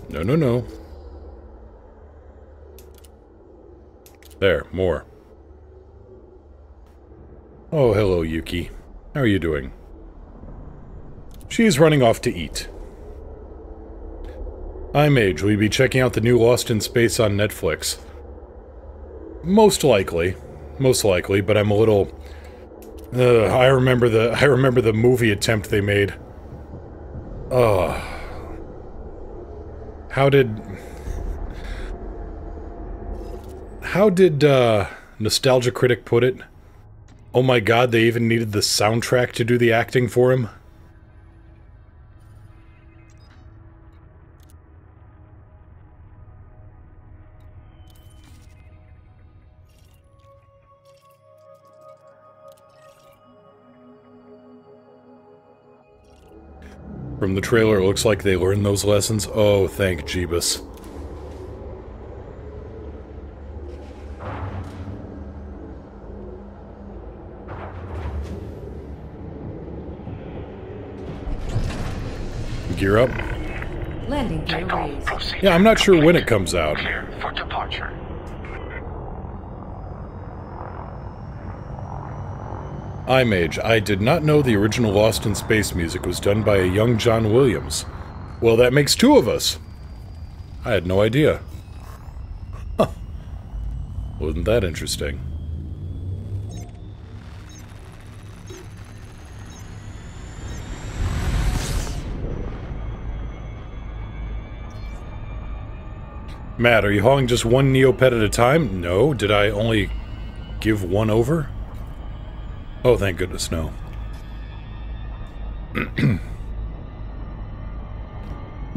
No. There, more. Oh, hello, Yuki. How are you doing? She's running off to eat. iMage, will you be checking out the new Lost in Space on Netflix? Most likely, but I'm a little... I remember the movie attempt they made. How did Nostalgia Critic put it? Oh my god, they even needed the soundtrack to do the acting for him? From the trailer, it looks like they learned those lessons. Oh, thank Jeebus. Gear up. Landing gear raised. Yeah, I'm not sure when it comes out. Clear for departure. iMage, I did not know the original Lost in Space music was done by a young John Williams. Well, that makes two of us. I had no idea. Huh. Wasn't that interesting? Matt, are you hauling just one Neopet at a time? No. Did I only give one over? Oh, thank goodness, no.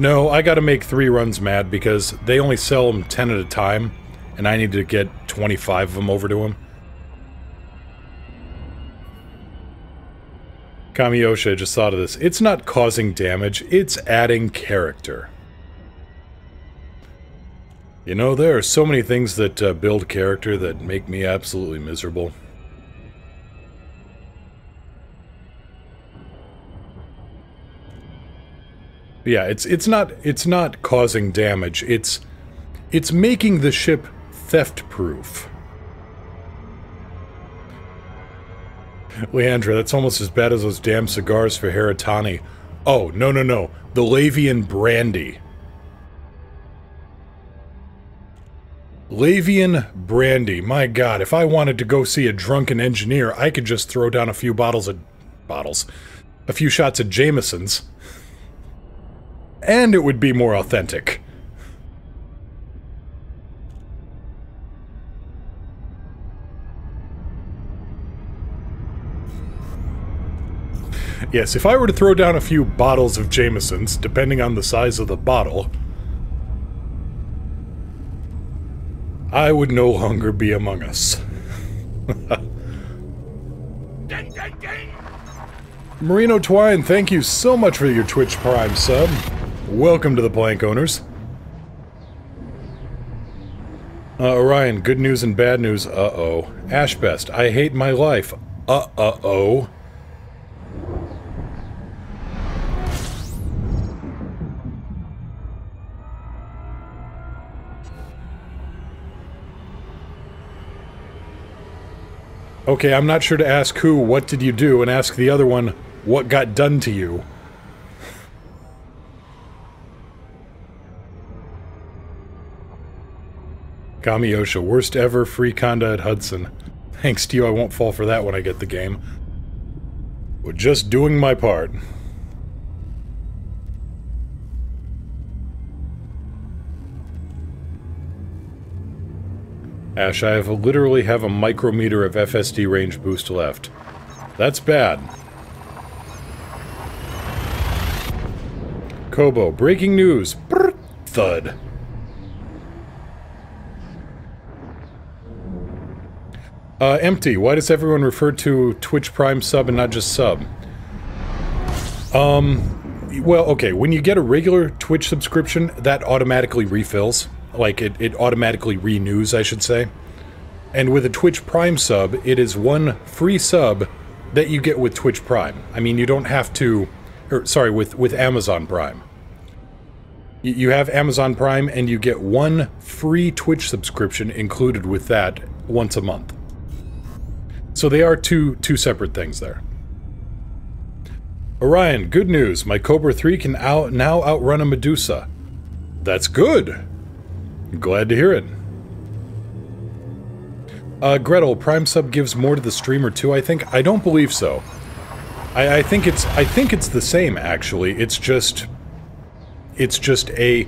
No, I gotta make 3 runs, Matt, because they only sell them 10 at a time, and I need to get 25 of them over to him. Kamiyosha just thought of this. It's not causing damage, it's adding character. You know, there are so many things that build character that make me absolutely miserable. Yeah, it's not causing damage. It's making the ship theft-proof. Leandra, that's almost as bad as those damn cigars for Haratani. Oh, no. The Lavian Brandy. Lavian Brandy. My god, if I wanted to go see a drunken engineer, I could just throw down a few a few shots of Jameson's. And it would be more authentic. Yes, if I were to throw down a few bottles of Jameson's, depending on the size of the bottle, I would no longer be among us. Marino Twine, thank you so much for your Twitch Prime sub. Welcome to the Plank Owners. Orion, good news and bad news. Uh-oh. Ashbest, I hate my life. Uh-oh. Okay, I'm not sure to ask who, what did you do, and ask the other one, what got done to you? Kamiyosha, worst ever free conda at Hudson. Thanks to you, I won't fall for that when I get the game. We're just doing my part. Ash, I literally have a micrometer of FSD range boost left. That's bad. Kobo, breaking news. Brr, thud. Empty, why does everyone refer to Twitch Prime sub and not just sub? Well, okay, when you get a regular Twitch subscription, that automatically refills. Like, it automatically renews, I should say. And with a Twitch Prime sub, it is one free sub that you get with Twitch Prime. I mean, you don't have to... Or, sorry, with Amazon Prime. You have Amazon Prime, and you get one free Twitch subscription included with that once a month. So they are two separate things there. Orion, good news. My Cobra 3 can now outrun a Medusa. That's good. Glad to hear it. Gretel, Prime sub gives more to the streamer too, I think. I don't believe so. I think it's the same, actually. It's just a...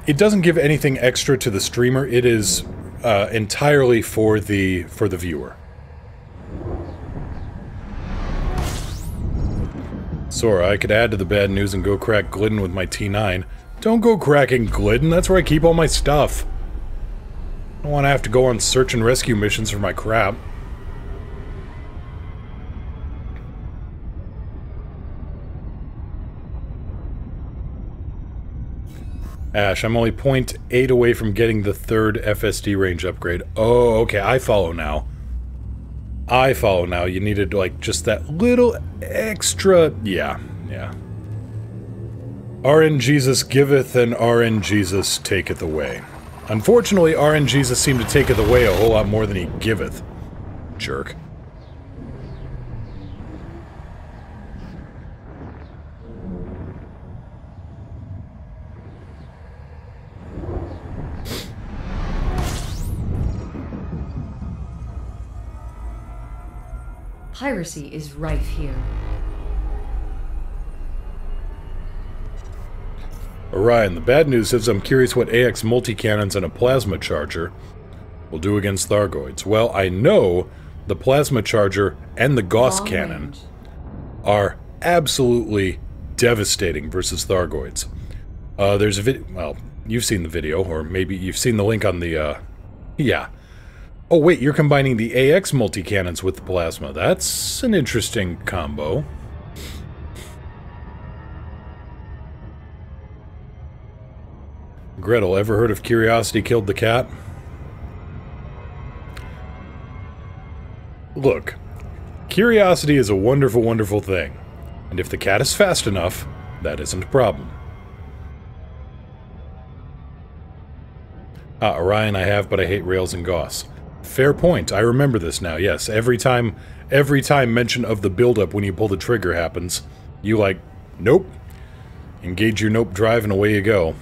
It doesn't give anything extra to the streamer. It is entirely for the viewer. Sora, I could add to the bad news and go crack Glidden with my T9. Don't go cracking Glidden, that's where I keep all my stuff. I don't want to have to go on search and rescue missions for my crap. Ash, I'm only 0.8 away from getting the 3rd FSD range upgrade. Oh, okay, I follow now. I follow now. You needed, like, just that little extra... Yeah. RN Jesus giveth and RN Jesus taketh away. Unfortunately, RN Jesus seemed to taketh away a whole lot more than he giveth. Jerk. Piracy is rife here. Orion, the bad news is I'm curious what AX multi-cannons and a plasma charger will do against Thargoids. Well, I know the plasma charger and the Gauss Long cannon range. are absolutely devastating versus Thargoids. There's a video, well, you've seen the video, or maybe you've seen the link on the, yeah. Oh wait, you're combining the AX multi-cannons with the plasma. That's an interesting combo. Gretel, ever heard of Curiosity Killed the Cat? Look, curiosity is a wonderful, wonderful thing. And if the cat is fast enough, that isn't a problem. Ah, Orion I have, but I hate Rails and Gauss. Fair point. I remember this now, yes. Every time mention of the buildup when you pull the trigger happens, you like, nope. Engage your nope drive and away you go.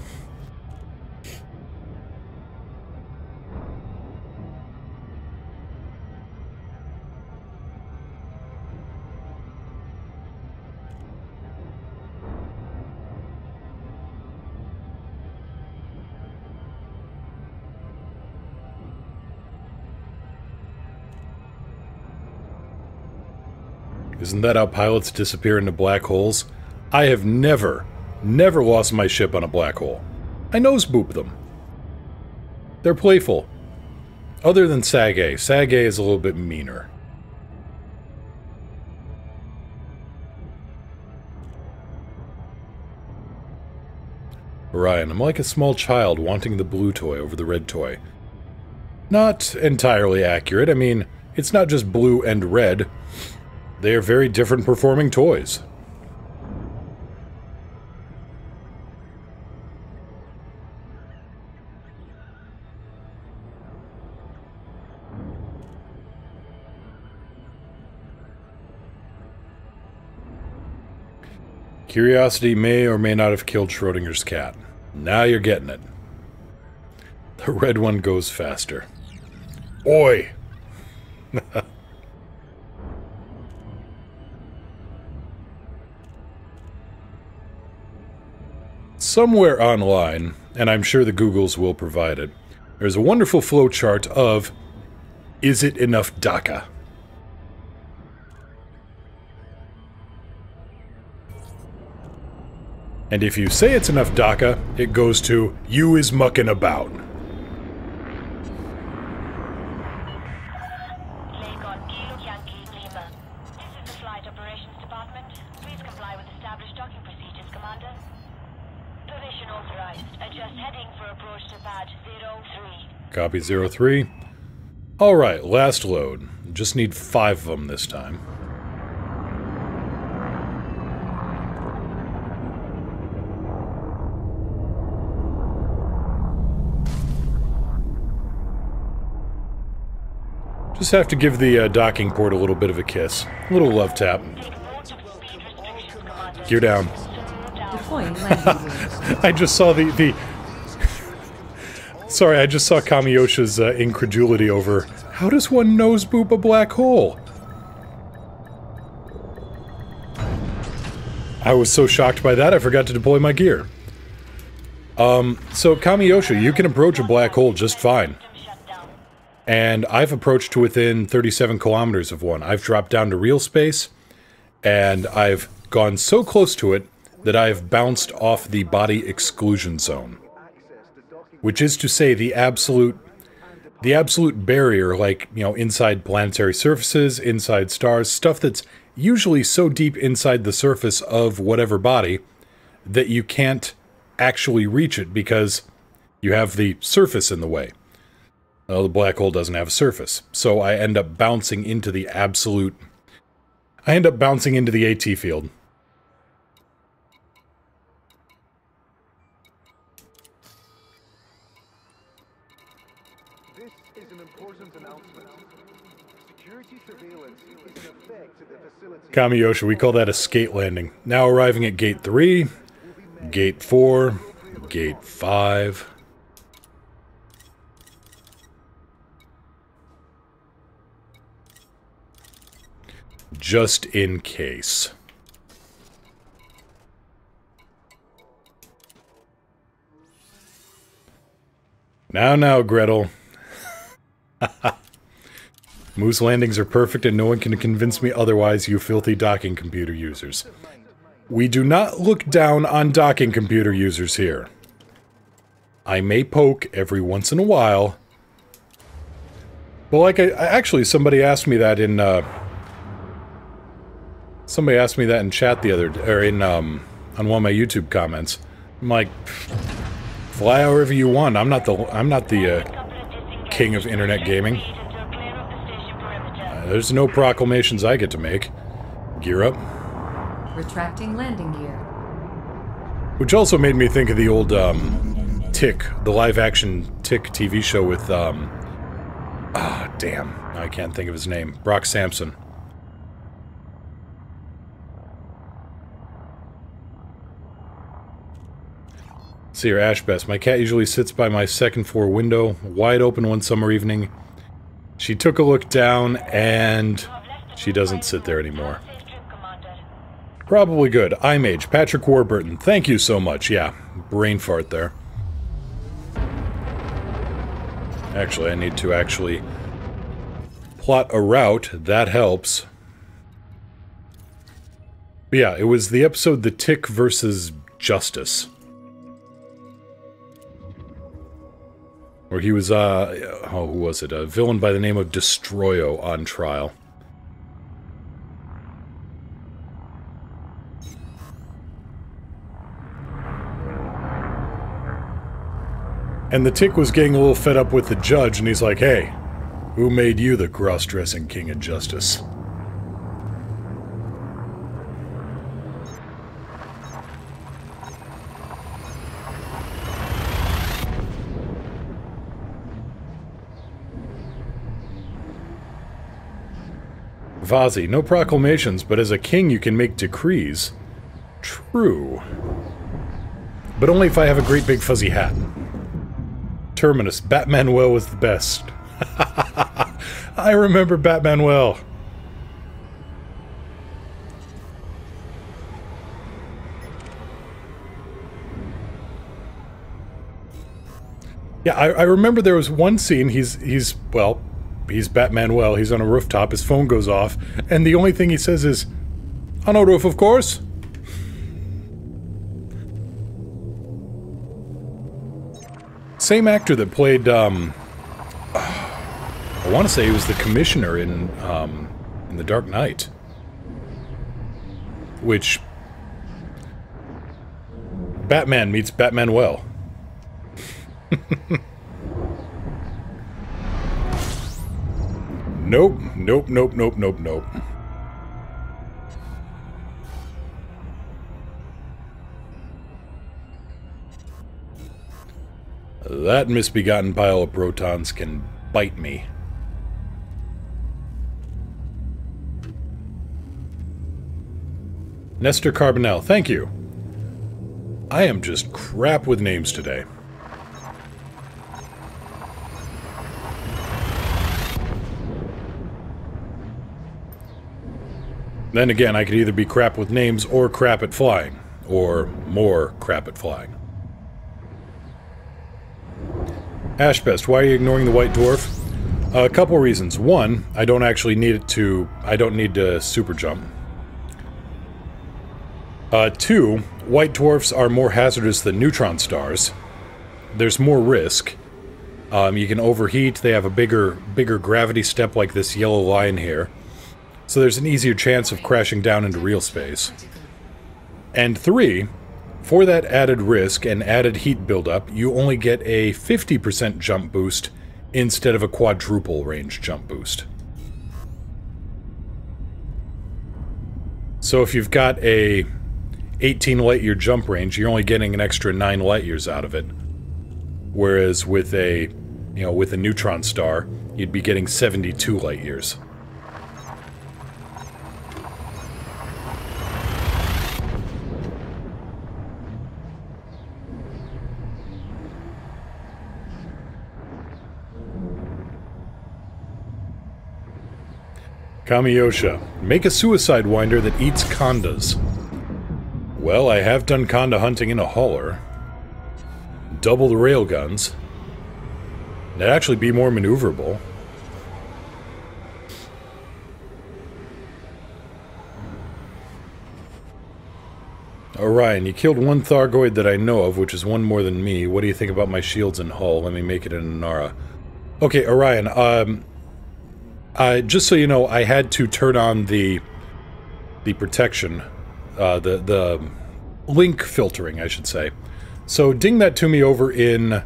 Isn't that how pilots disappear into black holes? I have never lost my ship on a black hole. I nose boop them. They're playful. Other than Sag-A. Sag-A is a little bit meaner. Orion, I'm like a small child wanting the blue toy over the red toy. Not entirely accurate. I mean, it's not just blue and red. They are very different performing toys. Curiosity may or may not have killed Schrodinger's cat. Now you're getting it. The red one goes faster. Oi! Somewhere online, and I'm sure the Googles will provide it, there's a wonderful flowchart of, is it enough DACA? And if you say it's enough DACA, it goes to, you is mucking about. Lagos Kilo Yankee Lima. This is the Flight Operations Department. Please comply with established docking procedures, Commander. Position authorized. Adjust heading for approach to pad 03. Copy 03. Alright, last load. Just need 5 of them this time. Just have to give the docking port a little bit of a kiss. A little love tap. Take note of speed restrictions, Commander. Gear down. Deploying landing gear. I just saw the Sorry, I just saw Kamiyosha's incredulity over, how does one nose boop a black hole? I was so shocked by that, I forgot to deploy my gear. So Kamiyosha, you can approach a black hole just fine. Shut down. And I've approached to within 37 kilometers of one. I've dropped down to real space, and I've gone so close to it that I've bounced off the body exclusion zone. Which is to say the absolute barrier, like, you know, inside planetary surfaces, inside stars, stuff that's usually so deep inside the surface of whatever body that you can't actually reach it because you have the surface in the way. Well, the black hole doesn't have a surface, so I end up bouncing into the absolute... I end up bouncing into the AT field. This is an important announcement. Security surveillance is in effect at the facility. Kamiyosha, we call that a skate landing. Now arriving at Gate 3, Gate 4, Gate 5... just in case. Now, Gretel. Moose landings are perfect and no one can convince me otherwise, you filthy docking computer users. We do not look down on docking computer users here. I may poke every once in a while. Well, like, actually, somebody asked me that in, somebody asked me that in chat the other day, or in, on one of my YouTube comments. I'm like, fly however you want. I'm not the king of internet gaming. There's no proclamations I get to make. Gear up. Retracting landing gear. Which also made me think of the old, Tick, the live-action Tick TV show with, damn, I can't think of his name. Brock Sampson. See here, Ashbest. My cat usually sits by my second floor window, wide open one summer evening. She took a look down, and she doesn't sit there anymore. Probably good. iMage, Patrick Warburton. Thank you so much. Yeah, brain fart there. Actually, I need to actually plot a route. That helps. But yeah, it was the episode The Tick versus Justice. Where he was, who was it? A villain by the name of Destroyo on trial. And the Tick was getting a little fed up with the judge, and he's like, hey, who made you the cross-dressing king of justice? Vazi, no proclamations, but as a king you can make decrees. True. But only if I have a great big fuzzy hat. Terminus, Batmanuel was the best. I remember Batmanuel. Yeah, I remember there was one scene, he's Batmanuel, he's on a rooftop, his phone goes off, and the only thing he says is, on a roof, of course. Same actor that played, I want to say he was the commissioner in The Dark Knight. Which... Batman meets Batmanuel. Nope, nope, nope, nope, nope, nope. That misbegotten pile of protons can bite me. Nestor Carbonell, thank you. I am just crap with names today. Then again, I could either be crap with names or crap at flying. Or more crap at flying. Ashbest, why are you ignoring the White Dwarf? A couple reasons. One, I don't actually need it to... I don't need to super jump. Two, White Dwarfs are more hazardous than neutron stars. There's more risk. You can overheat, they have a bigger gravity step like this yellow line here. So there's an easier chance of crashing down into real space. And three, for that added risk and added heat buildup, you only get a 50% jump boost instead of a quadruple range jump boost. So if you've got a 18 light-year jump range, you're only getting an extra 9 light-years out of it. Whereas with a, with a neutron star, you'd be getting 72 light-years. Kamiyosha, make a suicide winder that eats condas. Well, I have done conda hunting in a hauler. Double the railguns. That'd actually be more maneuverable. Orion, you killed one Thargoid that I know of, which is one more than me. What do you think about my shields and hull? Let me make it in Inara. Okay, Orion, just so you know, I had to turn on the protection, the link filtering, I should say. So ding that to me over in...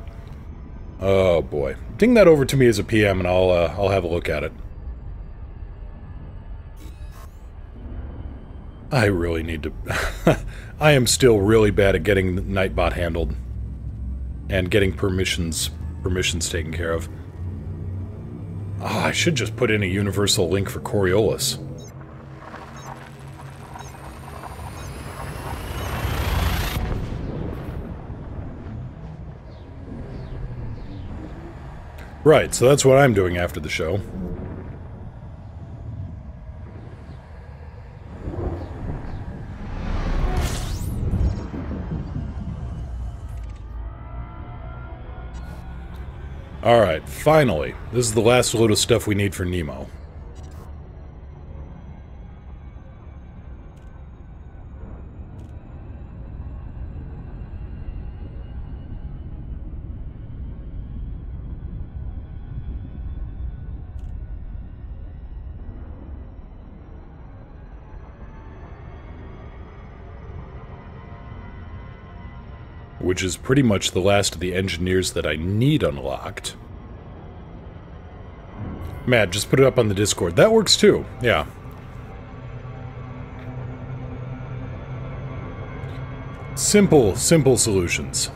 Oh boy. Ding that over to me as a PM and I'll have a look at it. I really need to... I am still really bad at getting Nightbot handled. And getting permissions taken care of. Oh, I should just put in a universal link for Coriolis. Right, so that's what I'm doing after the show. Alright, finally. This is the last load of stuff we need for Nemo. Which is pretty much the last of the engineers that I need unlocked. Matt, just put it up on the Discord. That works too, yeah. Simple solutions.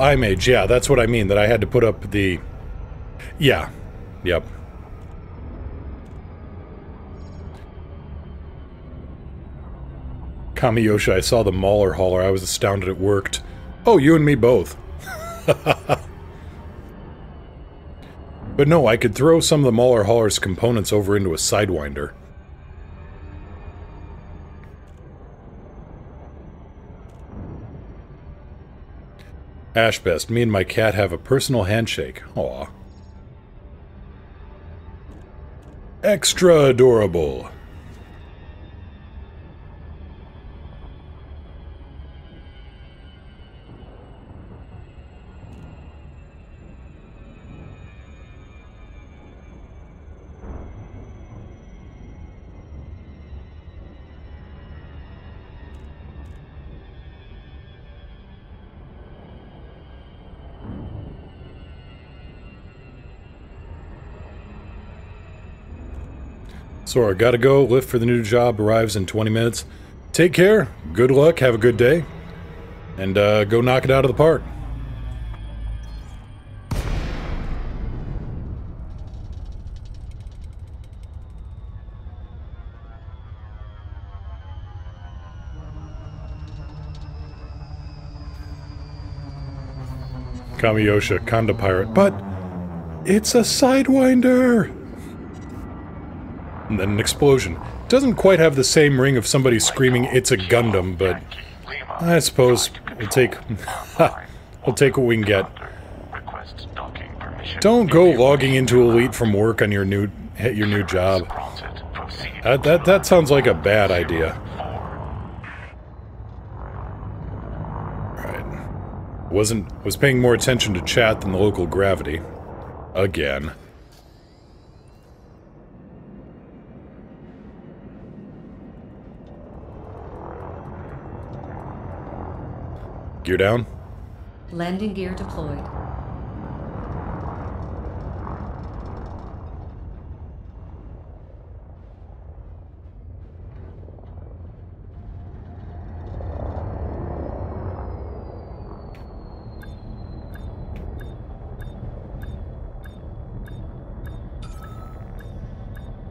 iMage, yeah, that's what I mean, that I had to put up the... Yeah, yep. Kamiyosha, I saw the Mauler hauler, I was astounded it worked. Oh, you and me both. But no, I could throw some of the Mauler hauler's components over into a Sidewinder. Ashbest, me and my cat have a personal handshake. Aw. Extra adorable. Sora, gotta go. Lift for the new job arrives in 20 minutes. Take care, good luck, have a good day, and go knock it out of the park. Kamiyosha, Conda Pirate, but it's a Sidewinder! And then an explosion. Doesn't quite have the same ring of somebody screaming, "It's a Gundam," but I suppose we'll take we'll take what we can get. Don't go logging into Elite from work on your new job. That sounds like a bad idea. Right. Was paying more attention to chat than the local gravity. Again. Gear down. Landing gear deployed.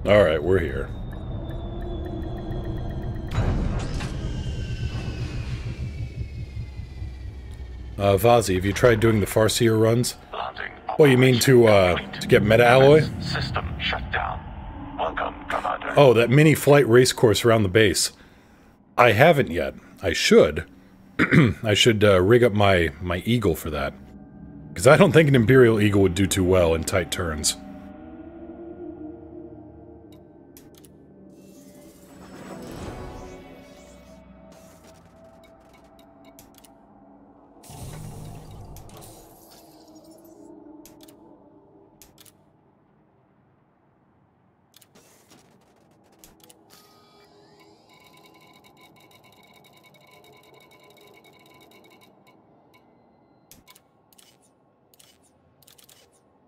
Alright, we're here. Vazi, have you tried doing the Farseer runs? Landing. Oh, you mean to get meta-alloy? System shut down. Welcome, Commander. Oh, that mini flight race course around the base. I haven't yet. I should. I should rig up my Eagle for that. Because I don't think an Imperial Eagle would do too well in tight turns.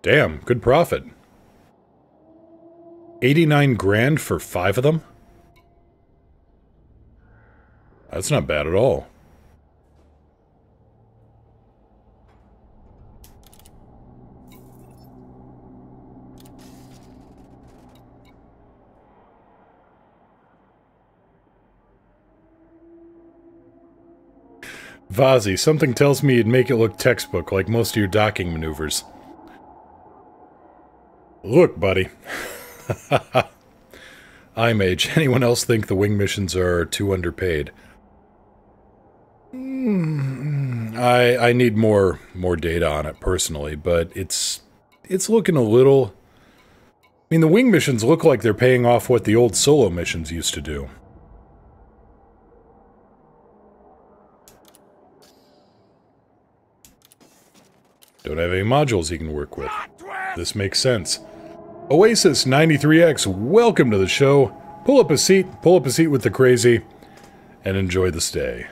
Damn, good profit. 89 grand for 5 of them? That's not bad at all. Vazi, something tells me you'd make it look textbook like most of your docking maneuvers. Look, buddy. iMage, anyone else think the wing missions are too underpaid? I need more data on it personally, but it's looking a little... I mean, the wing missions look like they're paying off what the old solo missions used to do. Don't have any modules you can work with. This makes sense. Oasis 93X, welcome to the show. Pull up a seat with the crazy, and enjoy the stay.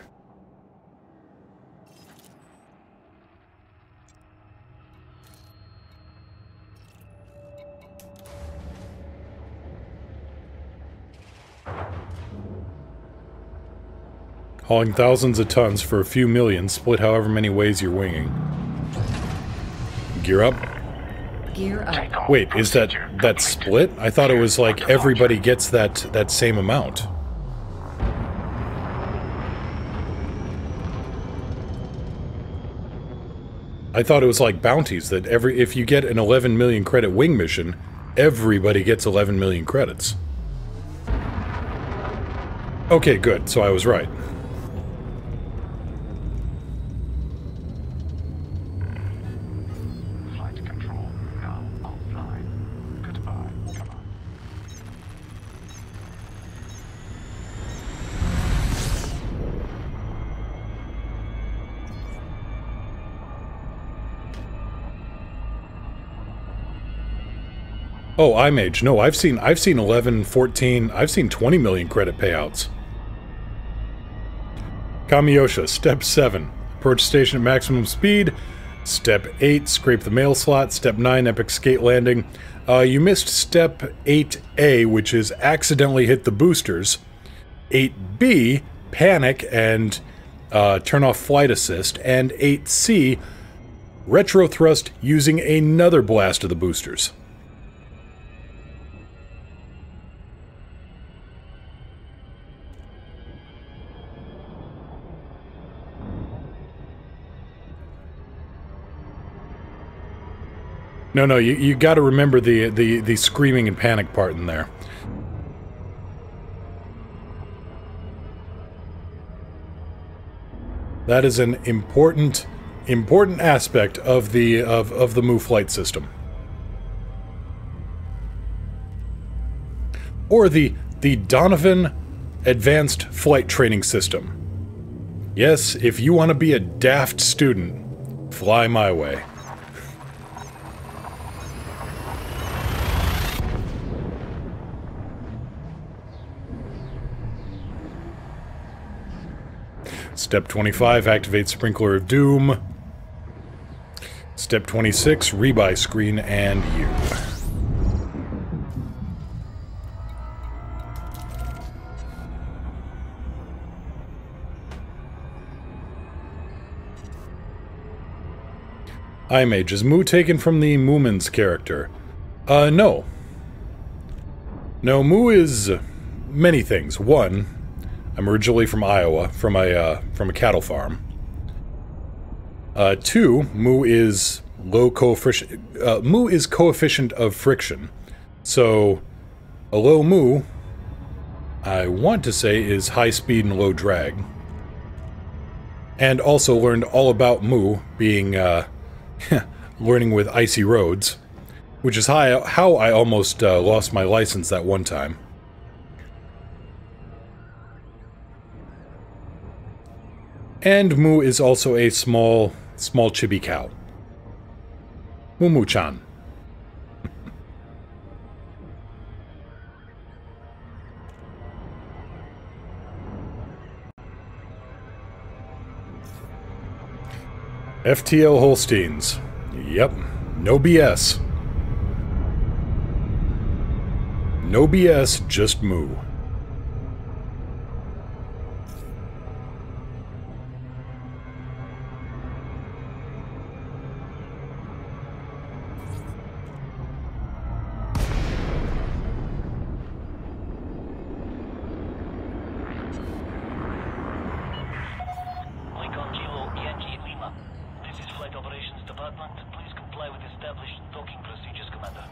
Hauling thousands of tons for a few million, split however many ways you're winging. Gear up. Gear up. Wait, is that split? I thought it was like everybody gets that same amount. I thought it was like bounties, that if you get an 11 million credit wing mission, everybody gets 11 million credits. Okay, good, so I was right. Flight control now offline. Goodbye, Commander. Oh, iMage. No, I've seen 11, 14, I've seen 20 million credit payouts. Kamiyosha, Step 7. Approach station at maximum speed. Step 8, scrape the mail slot. Step 9, epic skate landing. You missed Step 8A, which is accidentally hit the boosters. 8B, panic and turn off flight assist. And 8C, retro thrust using another blast of the boosters. No, you got to remember the screaming and panic part in there. That is an important aspect of the Mu flight system. Or the Donovan Advanced Flight Training System. Yes, if you want to be a daft student, fly my way. Step 25, activate Sprinkler of Doom. Step 26, rebuy screen and you. iMage, is Mu taken from the Moomin's character? No. No, Mu is many things. One, I'm originally from Iowa, from a cattle farm. 2, mu is low coefficient. Mu is coefficient of friction. So, a low mu, I want to say, is high speed and low drag. And also learned all about mu being learning with icy roads, which is how I almost lost my license that one time. And mu is also a small chibi cow. Mumu-chan. FTL Holsteins. Yep, no BS. No BS, just mu. Lincoln Kilo Yankee Lima. This is Flight Operations Department. Please comply with established docking procedures, Commander.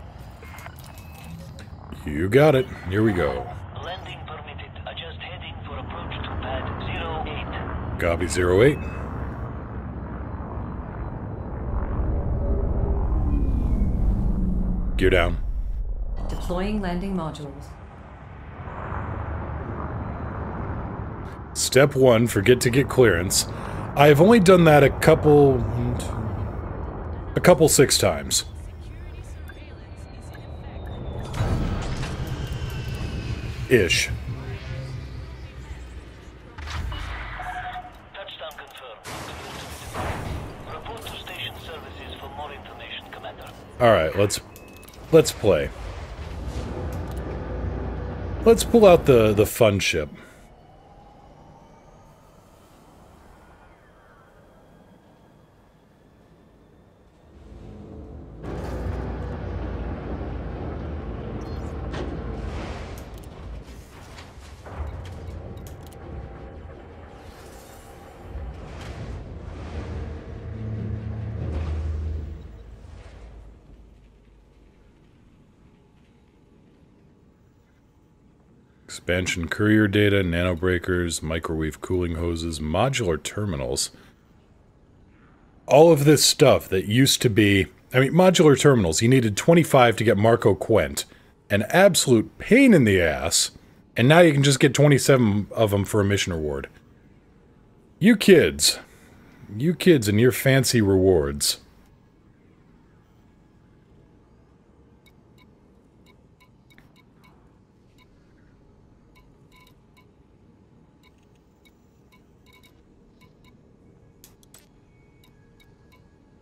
You got it. Here we go. Landing permitted. Adjust heading for approach to pad 08. Copy 08. Gear down. Deploying landing modules. Step 1, forget to get clearance. I've only done that a couple 6 times. Ish. Touchdown confirmed. Report to station services for more information, Commander. Alright, let's play. Let's pull out the fun ship. Expansion courier data, nanobreakers, microwave cooling hoses, modular terminals. All of this stuff that used to be... I mean, modular terminals, you needed 25 to get Marco Quent. An absolute pain in the ass. And now you can just get 27 of them for a mission reward. You kids and your fancy rewards.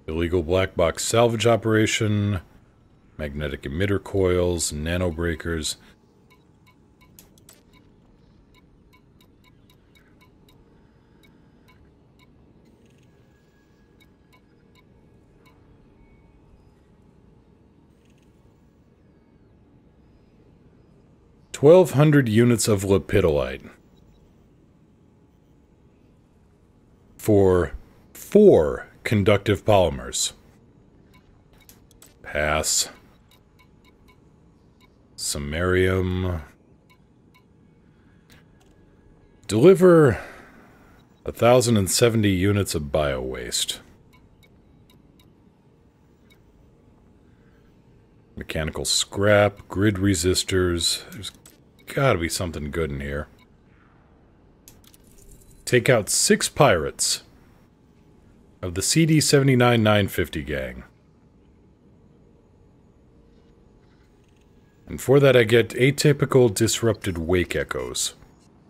Illegal black box salvage operation, magnetic emitter coils, nanobreakers. $1,200 units of lepidolite for 4 conductive polymers. Pass. Samarium. Deliver 1,070 units of bio-waste. Mechanical scrap, grid resistors. There's gotta be something good in here. Take out 6 pirates of the CD-79-950 gang. And for that I get atypical disrupted wake echoes.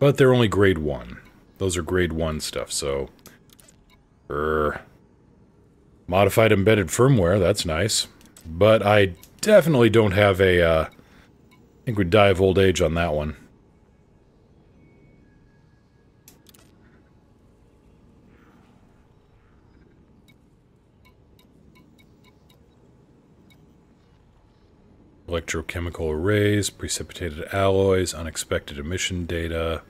But they're only grade 1. Those are grade 1 stuff, so... Modified embedded firmware, that's nice. But I definitely don't have a, I think we'd die of old age on that one. Electrochemical arrays, precipitated alloys, unexpected emission data.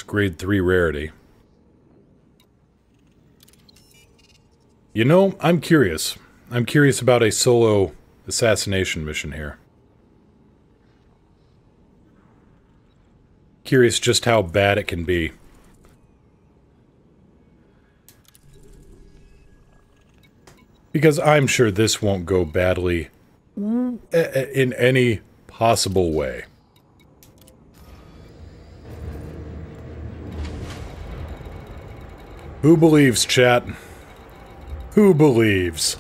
grade 3 rarity. You know, I'm curious. I'm curious about a solo assassination mission here. Curious just how bad it can be. Because I'm sure this won't go badly in any possible way. Who believes, chat? Who believes?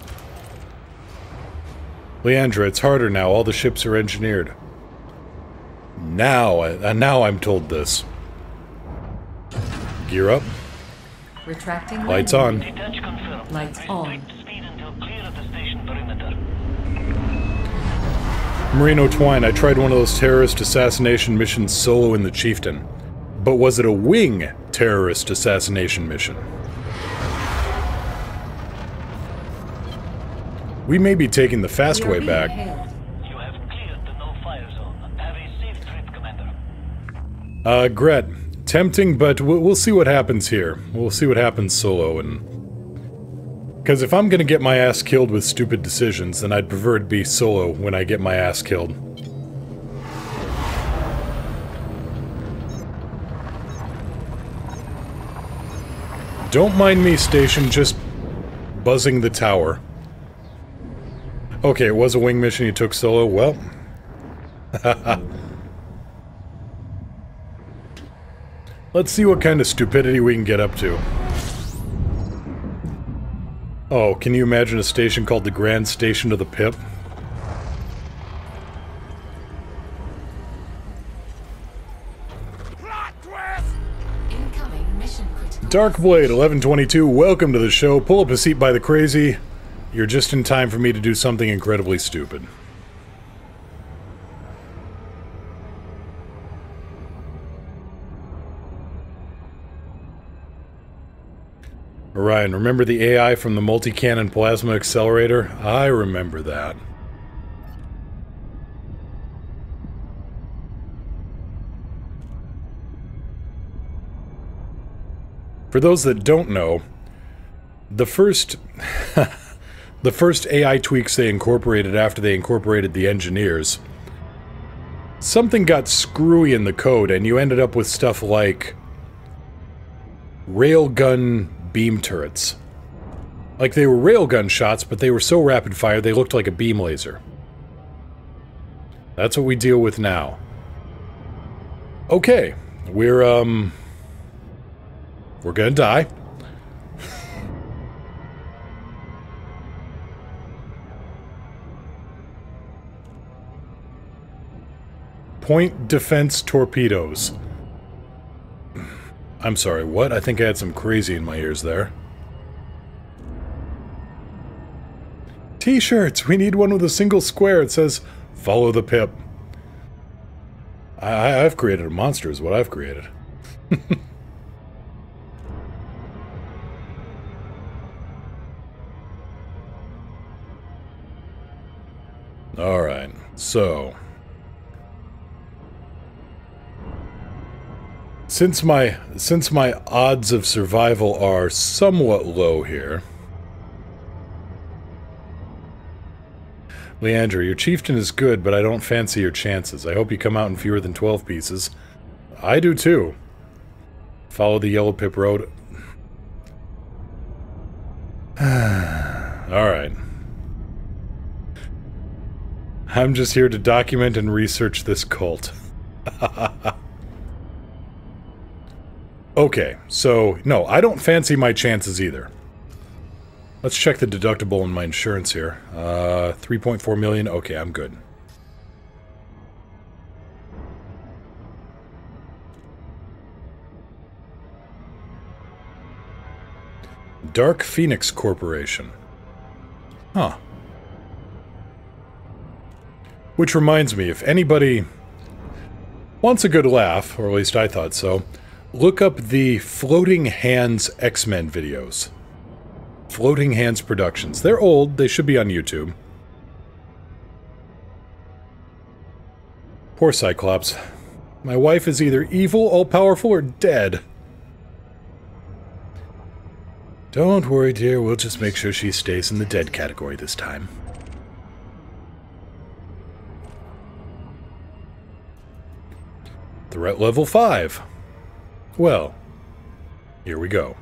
Leandra, it's harder now. All the ships are engineered. Now I'm told this. Gear up. Retracting Lights landing. on. Detach confirmed. Lights on. Restrict speed until clear of the station perimeter. Marino Twine, I tried one of those terrorist assassination missions solo in the Chieftain. But was it a wing terrorist assassination mission? We may be taking the fast We are way being back. hailed. You have cleared the no-fire zone. Have a safe trip, Commander. Gret, tempting, but we'll see what happens here. We'll see what happens solo, and... Because if I'm gonna get my ass killed with stupid decisions, then I'd prefer it be solo when I get my ass killed. Don't mind me, Station, just buzzing the tower. Okay, it was a wing mission you took solo. Well... Let's see what kind of stupidity we can get up to. Oh, can you imagine a station called the Grand Station of the Pip? Incoming mission critical. Darkblade 1122, welcome to the show. Pull up a seat by the crazy. You're just in time for me to do something incredibly stupid. Orion, remember the AI from the multi-cannon plasma accelerator? I remember that. For those that don't know, the first AI tweaks they incorporated after they incorporated the engineers, something got screwy in the code and you ended up with stuff like railgun beam turrets. Like they were railgun shots, but they were so rapid fire they looked like a beam laser. That's what we deal with now. Okay, we're gonna die. Point defense torpedoes. I'm sorry, what? I think I had some crazy in my ears there. T-shirts! We need one with a single square. It says, follow the pip. I've created a monster is what I've created. Alright, so... Since my odds of survival are somewhat low here... Leandra, your chieftain is good, but I don't fancy your chances. I hope you come out in fewer than 12 pieces. I do too. Follow the yellow pip road. Alright. I'm just here to document and research this cult. Okay, so, no, I don't fancy my chances either. Let's check the deductible in my insurance here. 3.4 million. Okay, I'm good. Dark Phoenix Corporation. Huh. Which reminds me, if anybody wants a good laugh, or at least I thought so, look up the Floating Hands X-Men videos. Floating Hands Productions. They're old, they should be on YouTube. Poor Cyclops. My wife is either evil, all-powerful, or dead. Don't worry, dear. We'll just make sure she stays in the dead category this time. Threat level 5. Well, here we go.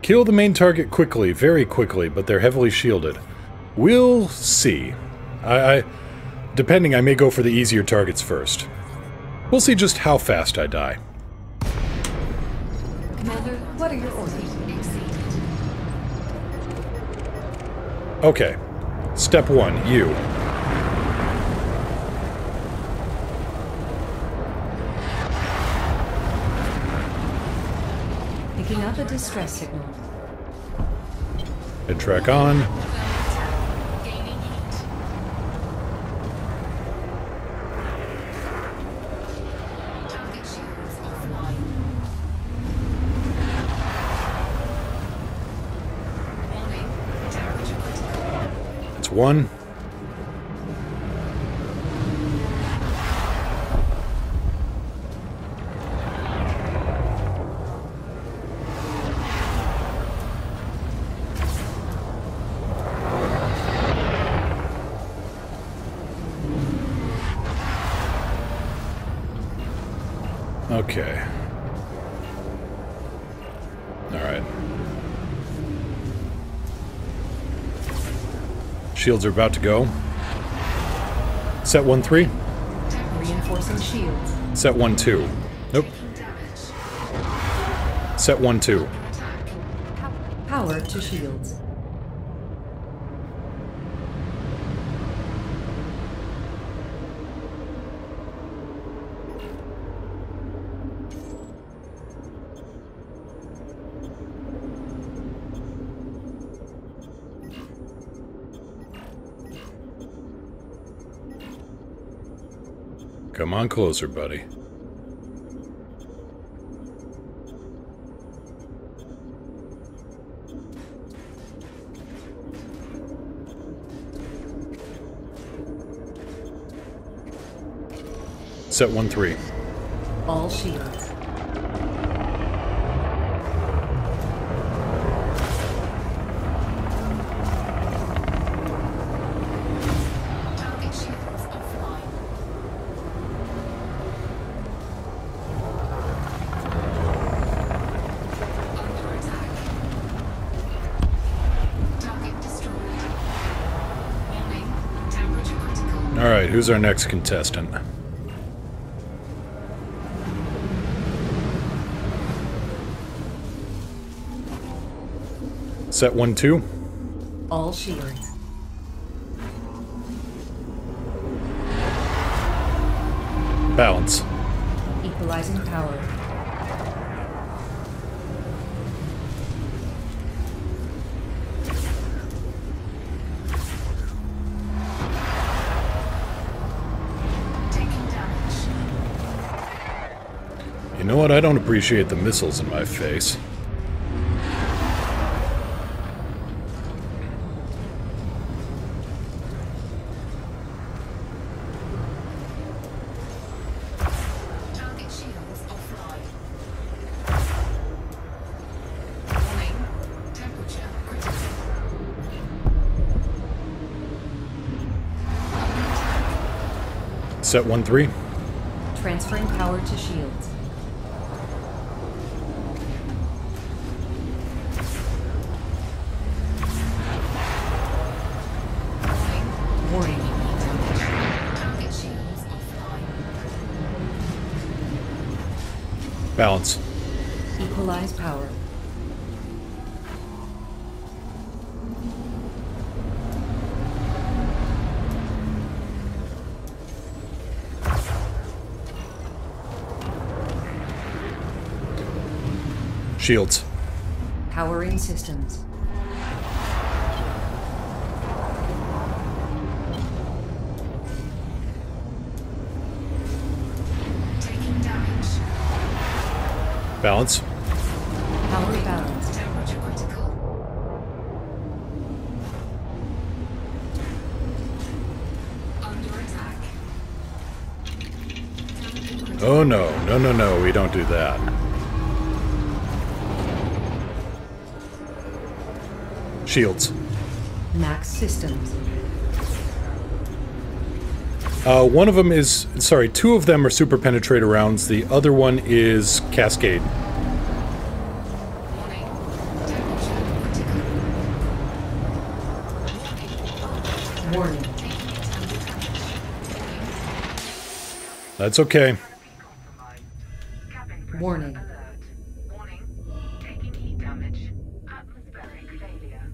Kill the main target quickly, very quickly, but they're heavily shielded. We'll see. Depending, I may go for the easier targets first. We'll see just how fast I die. Commander, what are your orders? Okay. Step 1, you. Picking up a distress signal. Head track on. Gaining heat. Target shields offline. Warning. Temperature critical. That's 1. Okay. Alright. Shields are about to go. Set 1-3. Reinforcing shields. Set 1-2. Nope. Set 1-2. Power to shields. Come on closer, buddy. Set 1-3. All shields. Target shields offline. Under attack. Target destroyed. Warning. Temperature critical. Alright, who's our next contestant? Set 1-2. All shields. Balance. Equalizing power. Taking damage. You know what? I don't appreciate the missiles in my face. Target shields offline. Warning. Temperature critical. Under attack. Set 1-3. Transferring power to shields. Warning. Target shields offline. Balance. Equalize power. Shields. Powering systems. Taking damage. Balance. Power balanced. Temperature critical. Oh no, no, no, no, we don't do that. Shields. Max systems. One of them is... Sorry, two of them are super penetrator rounds. The other one is Cascade. Warning. Temperature critical. Warning. Taking it under damage. That's okay. Warning. Warning. Taking heat damage. Atmospheric failure.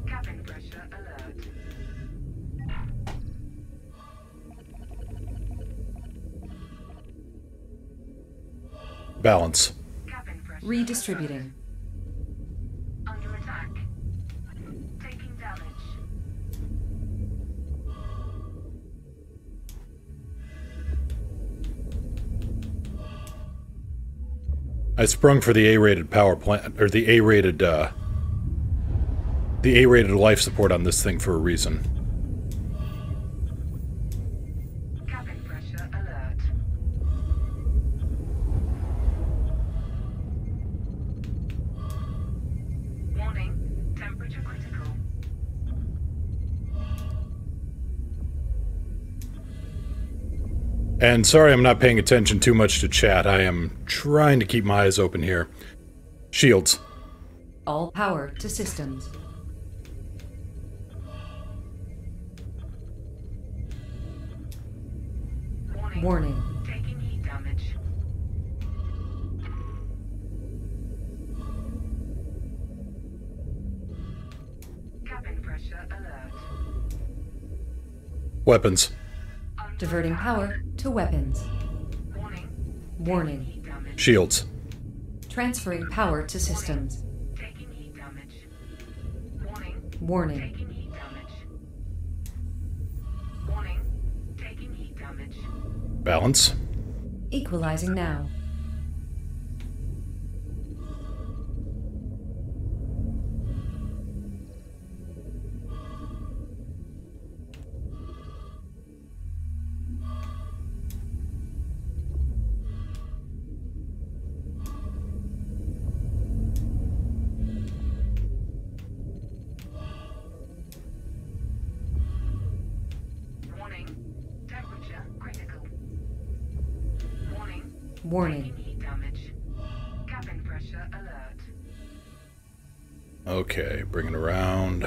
Cabin pressure alert. Balance. Cabin pressure Redistributing. under attack. Taking damage. I sprung for the A-rated power plant, or the A-rated life support on this thing for a reason. Cabin pressure alert. Warning. Temperature critical. And sorry I'm not paying attention too much to chat. I am trying to keep my eyes open here. Shields. All power to systems. Warning. Taking heat damage. Cabin pressure alert. Weapons. Diverting power to weapons. Warning. Warning. Heat damage. Shields. Transferring power to systems. Taking heat damage. Warning. Warning. Taking heat damage. Warning. Taking heat damage. Balance. Equalizing now. Warning. Temperature critical. Warning. Warning. Taking heat damage. Cabin pressure alert. Okay, bring it around.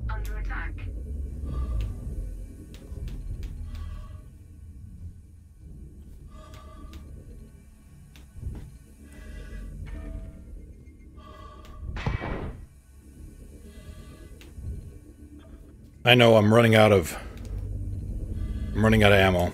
Under attack. I know I'm running out of ammo.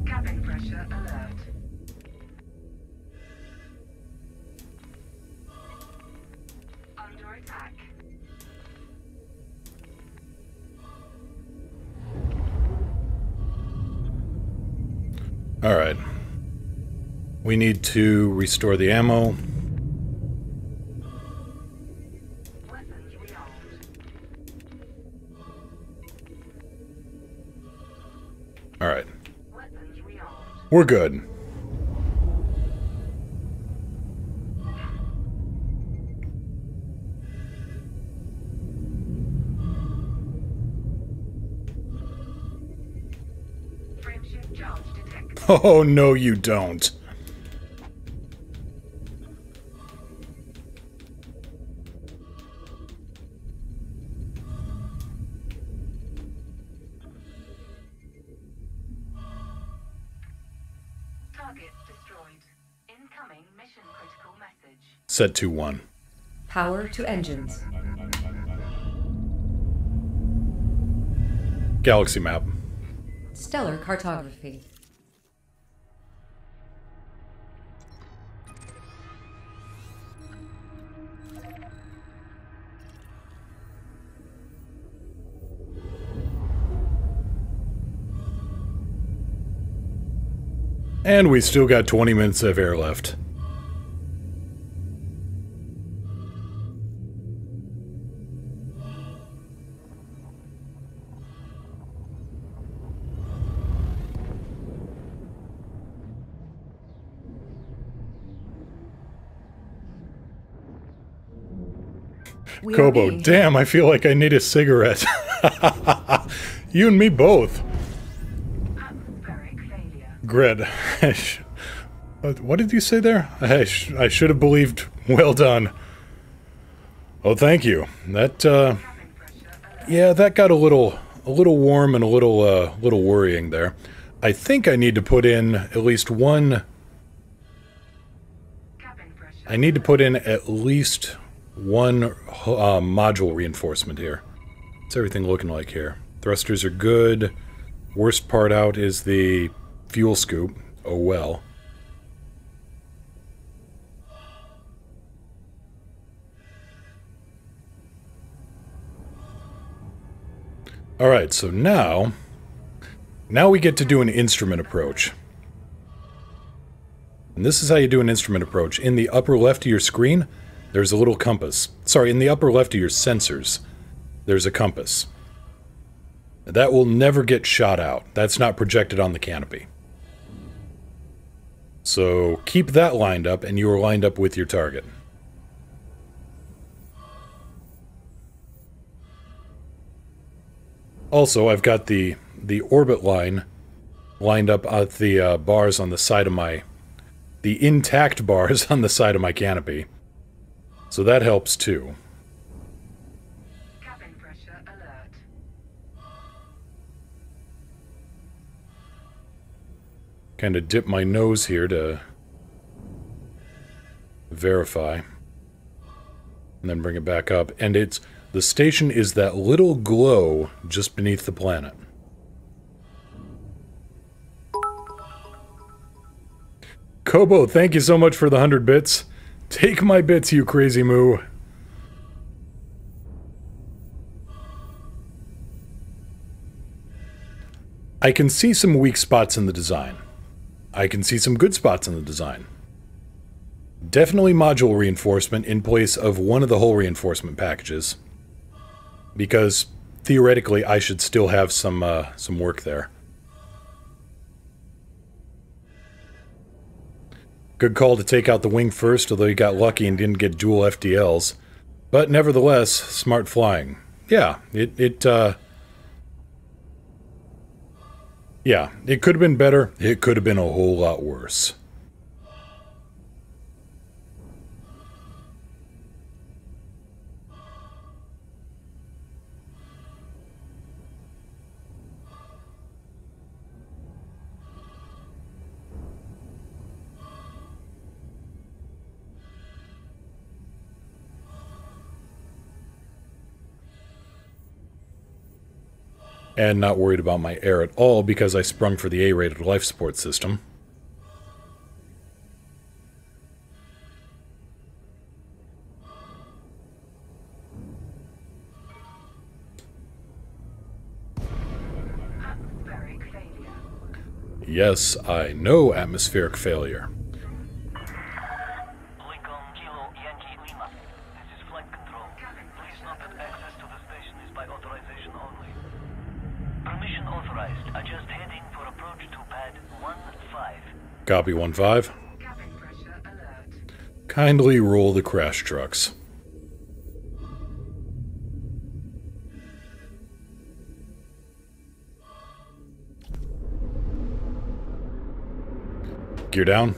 Cabin pressure alert. Under attack. All right. We need to restore the ammo. Weapons rearmed. All right. Weapons rearmed. We're good. Frameshift charge detected. Oh, no, you don't. Target destroyed. Incoming mission critical message. Set to 1. Power to engines. Galaxy map. Stellar cartography. And we still got 20 minutes of air left. We are Kobo, being- damn, I feel like I need a cigarette. You and me both. Atmospheric failure. Grid. What did you say there? I should have believed. Well done. Oh, thank you. That, Cabin pressure alert. yeah, that got a little warm and a little worrying there. I think I need to put in at least one. Cabin pressure. I need to put in at least one module reinforcement here. What's everything looking like here? Thrusters are good. Worst part out is the fuel scoop. Oh well. Alright, so now we get to do an instrument approach. And this is how you do an instrument approach. In the upper left of your screen, there's a little compass. Sorry, in the upper left of your sensors, there's a compass. That will never get shot out. That's not projected on the canopy. So keep that lined up, and you are lined up with your target. Also, I've got the orbit line lined up at the bars on the side of my... the intact bars on the side of my canopy. So that helps too. Cabin pressure alert. Kind of dip my nose here to verify. And then bring it back up. And it's... the station is that little glow just beneath the planet. Kobo, thank you so much for the 100 bits. Take my bits, you crazy moo. I can see some weak spots in the design. I can see some good spots in the design. Definitely module reinforcement in place of one of the hull reinforcement packages. Because, theoretically, I should still have some work there. Good call to take out the wing first, although you got lucky and didn't get dual FDLs. But nevertheless, smart flying. Yeah, yeah, it could have been better. It could have been a whole lot worse. And not worried about my air at all because I sprung for the A-rated life support system. Atmospheric failure. Yes, I know atmospheric failure. Lincoln Kilo Yankee Lima. This is flight control. Please note that access to the station is by authorization only. Permission authorized. Adjust heading for approach to pad 15. Copy 1-5. Cabin pressure alert. Kindly roll the crash trucks. Gear down.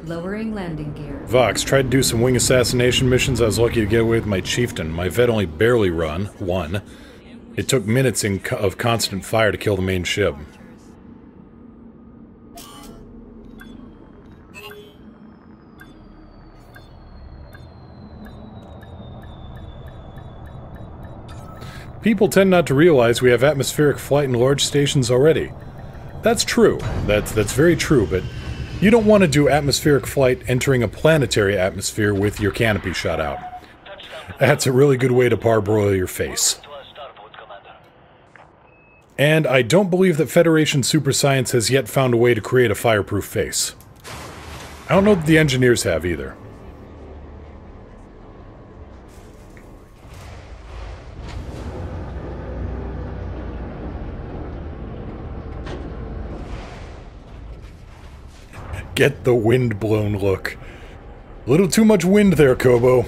Lowering landing gear. Vox, tried to do some wing assassination missions. I was lucky to get away with my chieftain. My vet only barely won. It took minutes of constant fire to kill the main ship. People tend not to realize we have atmospheric flight in large stations already. That's true. That's very true, but you don't want to do atmospheric flight entering a planetary atmosphere with your canopy shut out. That's a really good way to parboil your face. To our starboard, Commander. And I don't believe that Federation super science has yet found a way to create a fireproof face. I don't know that the engineers have either. Get the wind-blown look. A little too much wind there, Kobo.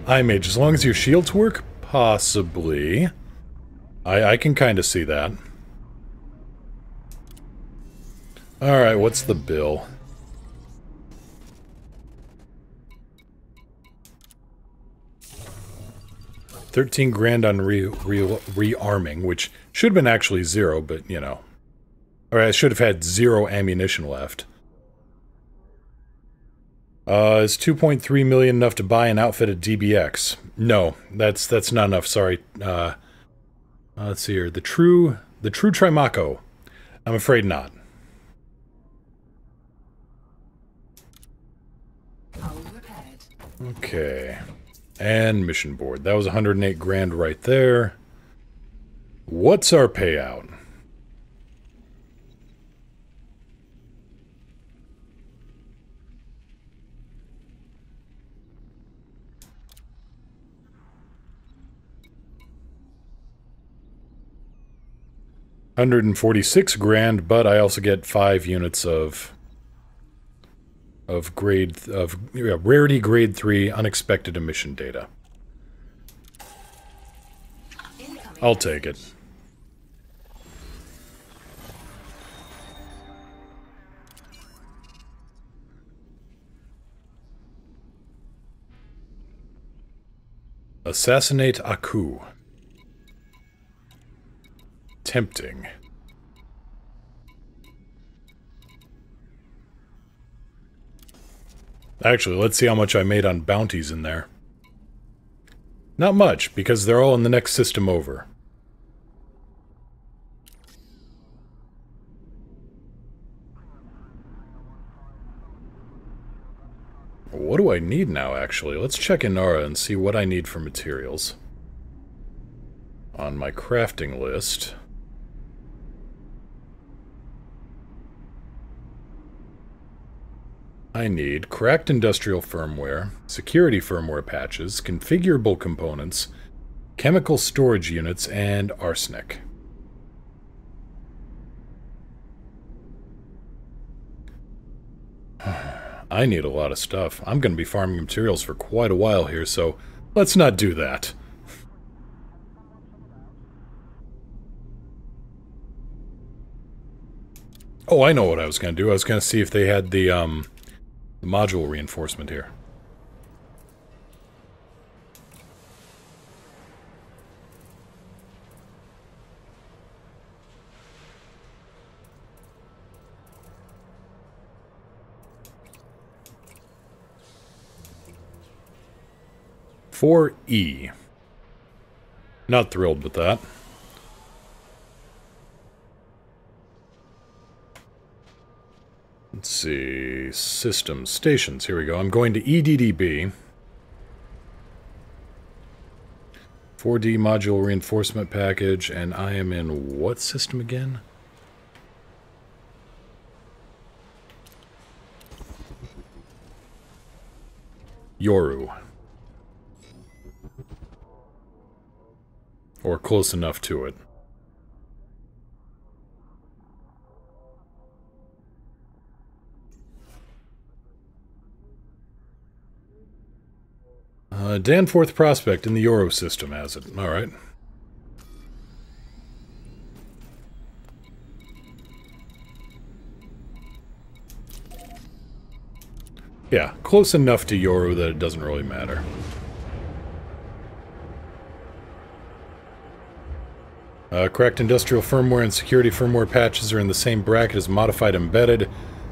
iMage, as long as your shields work? Possibly. I can kind of see that. Alright, what's the bill? $13,000 on rearming, which should have been actually 0, but, you know. Or I should have had 0 ammunition left. Is 2.3 million enough to buy an outfit at DBX? No, that's not enough, sorry. Let's see here. The true Trimaco. I'm afraid not. Okay. And mission board. That was 108 grand right there. What's our payout? $146 grand, but I also get 5 units of rarity grade 3 unexpected emission data. I'll take it. Assassinate Aku. Tempting. Actually, let's see how much I made on bounties in there. Not much, because they're all in the next system over. What do I need now, actually? Let's check Inara and see what I need for materials. On my crafting list... I need cracked industrial firmware, security firmware patches, configurable components, chemical storage units, and arsenic. I need a lot of stuff. I'm going to be farming materials for quite a while here, so let's not do that. Oh, I know what I was going to do. I was going to see if they had the module reinforcement here. For E. Not thrilled with that. Let's see, systems, stations, here we go. I'm going to EDDB. 4D module reinforcement package, and I am in what system again? Yoru. Or close enough to it. Danforth Prospect in the Yoru system has it. Alright. Yeah, close enough to Yoru that it doesn't really matter. Cracked industrial firmware and security firmware patches are in the same bracket as modified embedded.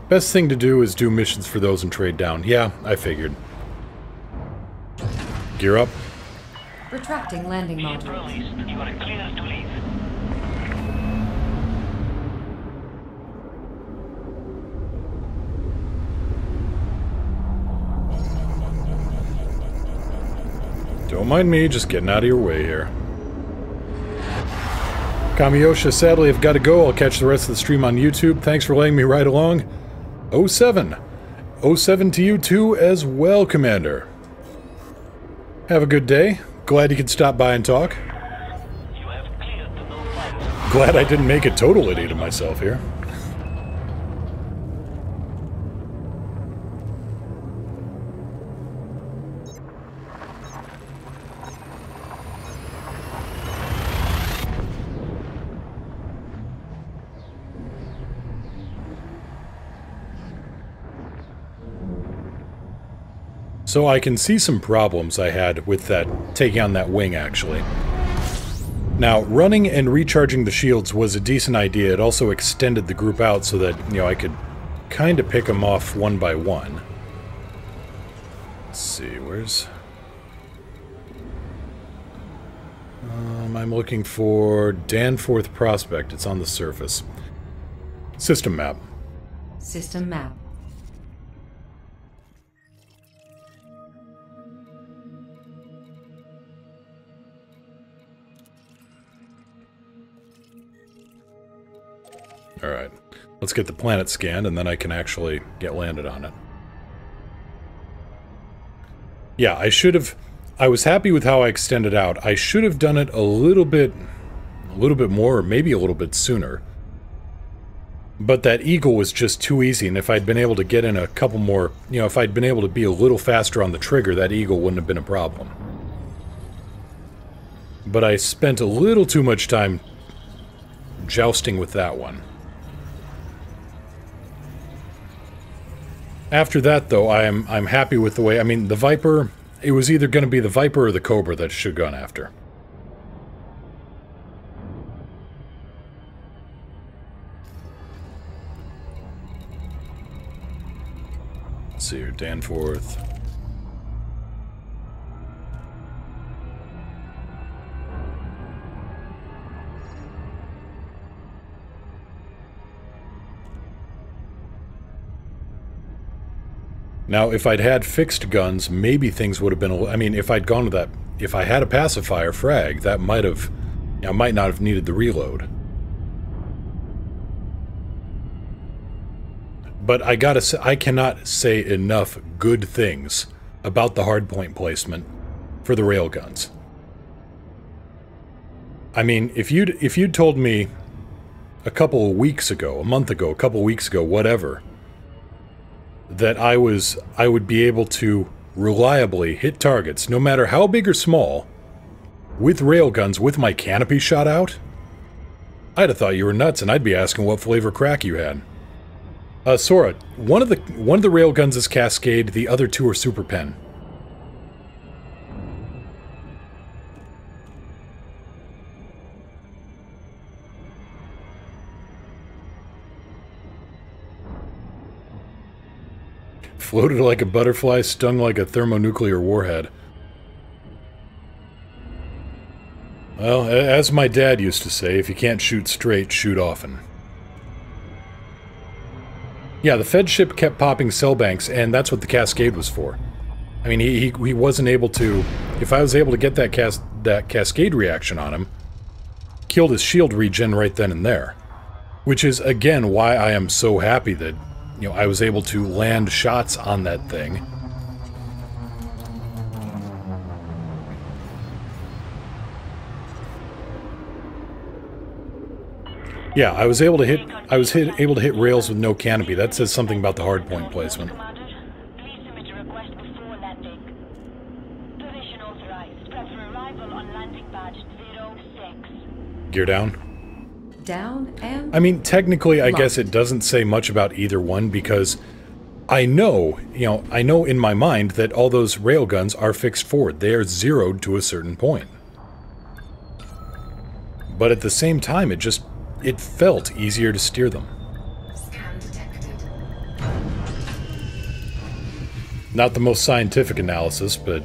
Best thing to do is do missions for those and trade down. Yeah, I figured. Gear up. Retracting landing Ship module. released. You are clear to leave. Don't mind me, just getting out of your way here. Kamiyosha, sadly, I've got to go. I'll catch the rest of the stream on YouTube. Thanks for letting me ride along. 07. 07 to you too as well, Commander. Have a good day. Glad you could stop by and talk. You have cleared the no-fly. Glad I didn't make a total idiot of myself here. So I can see some problems I had with that, taking on that wing, actually. Now, running and recharging the shields was a decent idea. It also extended the group out so that, you know, I could kind of pick them off one by one. Let's see, where's... I'm looking for Danforth Prospect. It's on the surface. System map. System map. Alright, let's get the planet scanned and then I can actually get landed on it. Yeah, I was happy with how I extended out. I should have done it a little bit more, or maybe a little bit sooner. But that eagle was just too easy, and if I'd been able to get in a couple more, you know, if I'd been able to be a little faster on the trigger, that eagle wouldn't have been a problem. But I spent a little too much time jousting with that one. After that, though, I'm happy with the way... I mean, the Viper... It was either going to be the Viper or the Cobra that I should have gone after. Let's see here, Danforth. Now, if I'd had fixed guns, maybe things would have been I mean, if I'd gone to that... If I had a pacifier frag, that might have... I might not have needed the reload. But I gotta say, I cannot say enough good things about the hardpoint placement for the railguns. I mean, if you'd told me a couple of weeks ago, a month ago, a couple of weeks ago, whatever... that I would be able to reliably hit targets, no matter how big or small, with railguns with my canopy shot out, I'd have thought you were nuts, and I'd be asking what flavor crack you had. Sora, one of the railguns is Cascade, the other two are Super Pen. Floated like a butterfly, stung like a thermonuclear warhead. Well, as my dad used to say, if you can't shoot straight, shoot often. Yeah, the Fed ship kept popping cell banks, and that's what the Cascade was for. I mean, he wasn't able to... If I was able to get that Cascade reaction on him, killed his shield regen right then and there. Which is, again, why I am so happy that... You know, I was able to land shots on that thing. Yeah, I was able to hit rails with no canopy. That says something about the hardpoint placement. Commander, please submit a request before landing. Permission authorized. Prep for arrival on landing badge 06. Gear down. Down and... I mean, technically, I guess locked. it doesn't say much about either one because I know, I know in my mind that all those railguns are fixed forward. They are zeroed to a certain point. But at the same time, it felt easier to steer them. Scan detected. Not the most scientific analysis, but...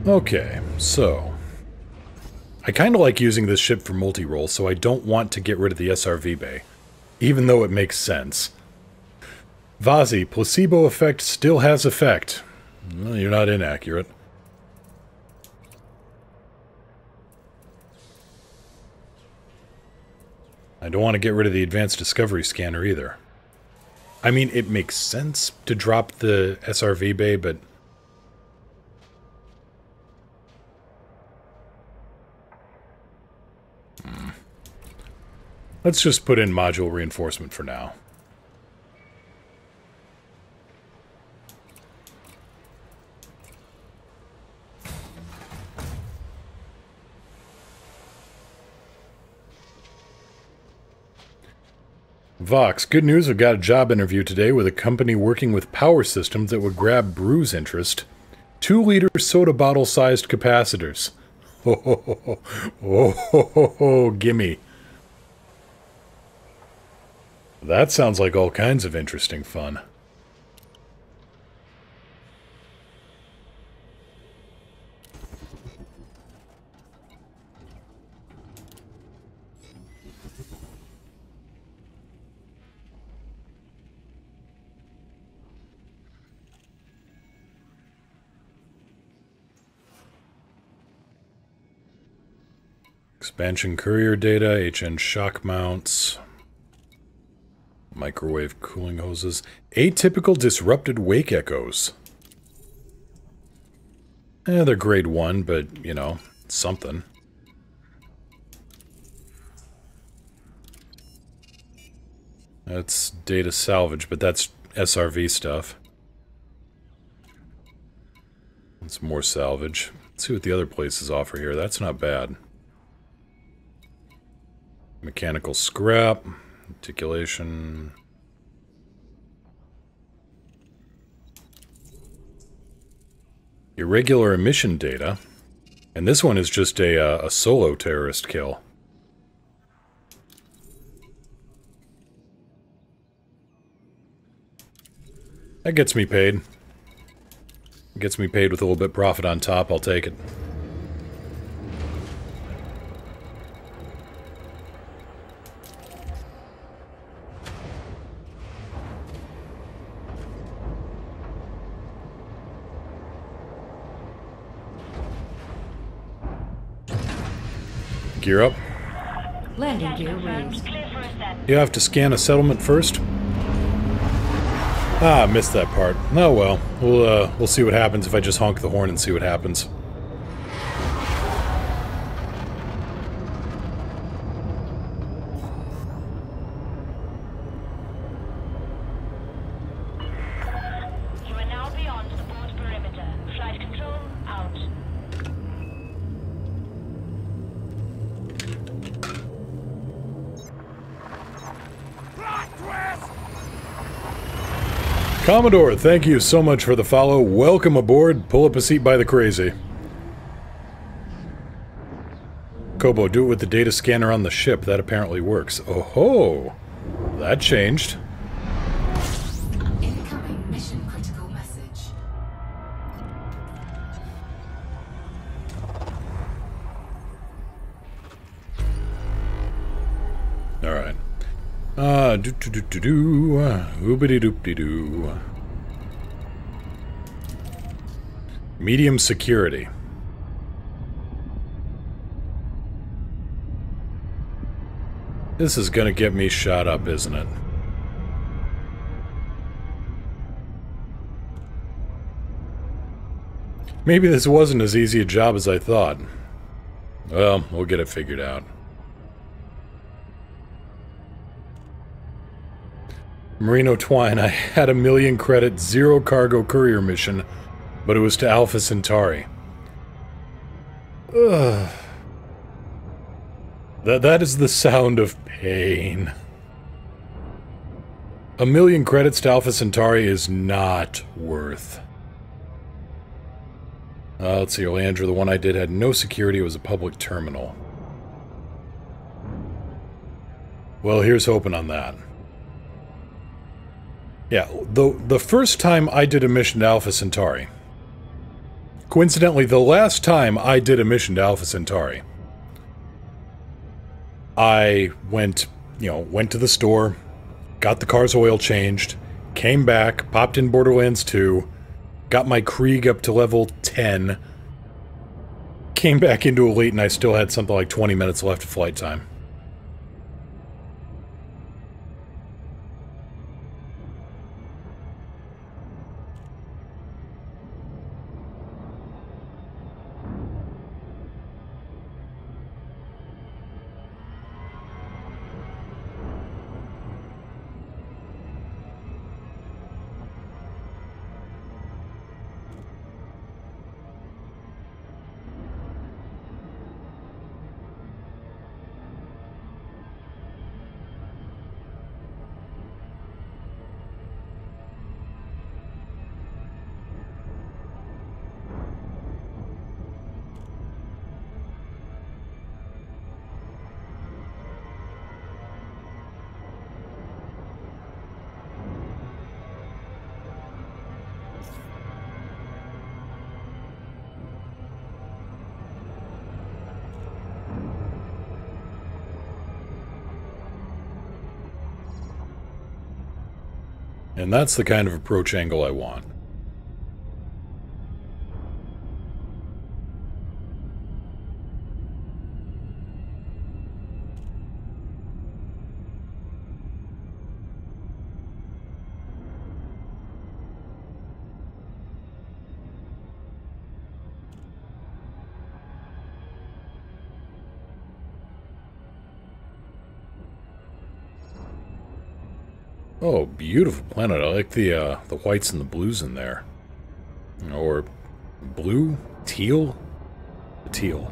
Okay, so... I kind of like using this ship for multi-role, so I don't want to get rid of the SRV bay, even though it makes sense. Vazi, placebo effect still has effect. Well, you're not inaccurate. I don't want to get rid of the advanced discovery scanner either. I mean, it makes sense to drop the SRV bay, but... Let's just put in module reinforcement for now. Vox, good news, I've got a job interview today with a company working with power systems that would grab Brew's interest. 2-liter soda bottle-sized capacitors. Oh, gimme. That sounds like all kinds of interesting fun. Expansion courier data, HN shock mounts, microwave cooling hoses, atypical disrupted wake echoes. They're grade 1, but, you know, something. That's data salvage, but that's SRV stuff. That's more salvage. Let's see what the other places offer here. That's not bad. Mechanical scrap, articulation. Irregular emission data. And this one is just a solo terrorist kill. That gets me paid. Gets me paid with a little bit profit on top, I'll take it. Gear up. Landing gear raised. Clear for ascent. You have to scan a settlement first? Ah, I missed that part. Oh well. We'll see what happens if I just honk the horn and see what happens. You are now beyond the board perimeter. Flight control out. Commodore, thank you so much for the follow. Welcome aboard. Pull up a seat by the crazy. Kobo, do it with the data scanner on the ship. That apparently works. Oh ho! That changed. Incoming mission critical message. Alright. Oobity-doopty-doo. Medium security. This is gonna get me shot up, isn't it? Maybe this wasn't as easy a job as I thought. Well, we'll get it figured out. Marino Twine, I had a 1,000,000 credit, 0 cargo courier mission, but it was to Alpha Centauri. Ugh. That is the sound of pain. 1,000,000 credits to Alpha Centauri is not worth. Let's see, Oleandra, the one I did had no security, it was a public terminal. Well, here's hoping on that. Yeah, the first time I did a mission to Alpha Centauri, Coincidentally, the last time I did a mission to Alpha Centauri, I went to the store, got the car's oil changed, came back, popped in Borderlands 2, got my Krieg up to level 10, came back into Elite, and I still had something like 20 minutes left of flight time. And that's the kind of approach angle I want. Oh, beautiful planet. I like the whites and the blues in there. Or blue? Teal? Teal.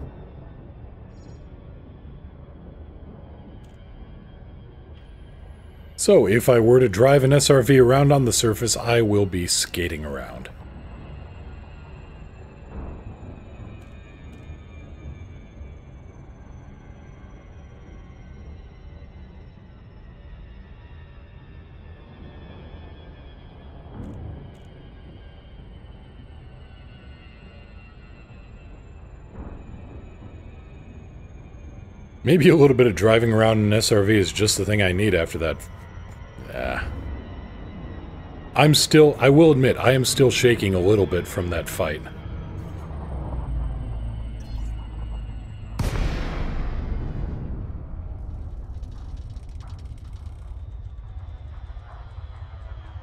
So, if I were to drive an SRV around on the surface, I will be skating around. Maybe a little bit of driving around in an SRV is just the thing I need after that. I will admit, I am still shaking a little bit from that fight.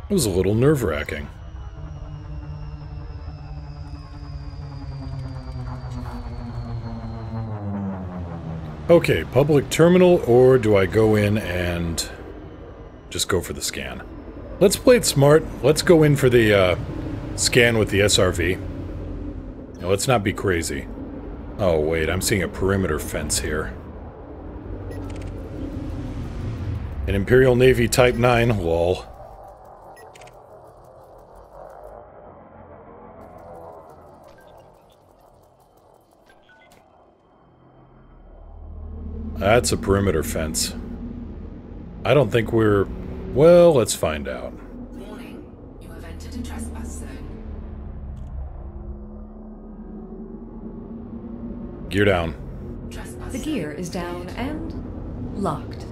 It was a little nerve-wracking. Okay, public terminal, or do I go in and just go for the scan? Let's play it smart. Let's go in for the scan with the SRV. Now, let's not be crazy. Oh, wait, I'm seeing a perimeter fence here. An Imperial Navy Type 9, lol. That's a perimeter fence. I don't think we're... Well, let's find out. Warning. You have entered a trespass zone. Gear down. Trespass The gear is down and locked.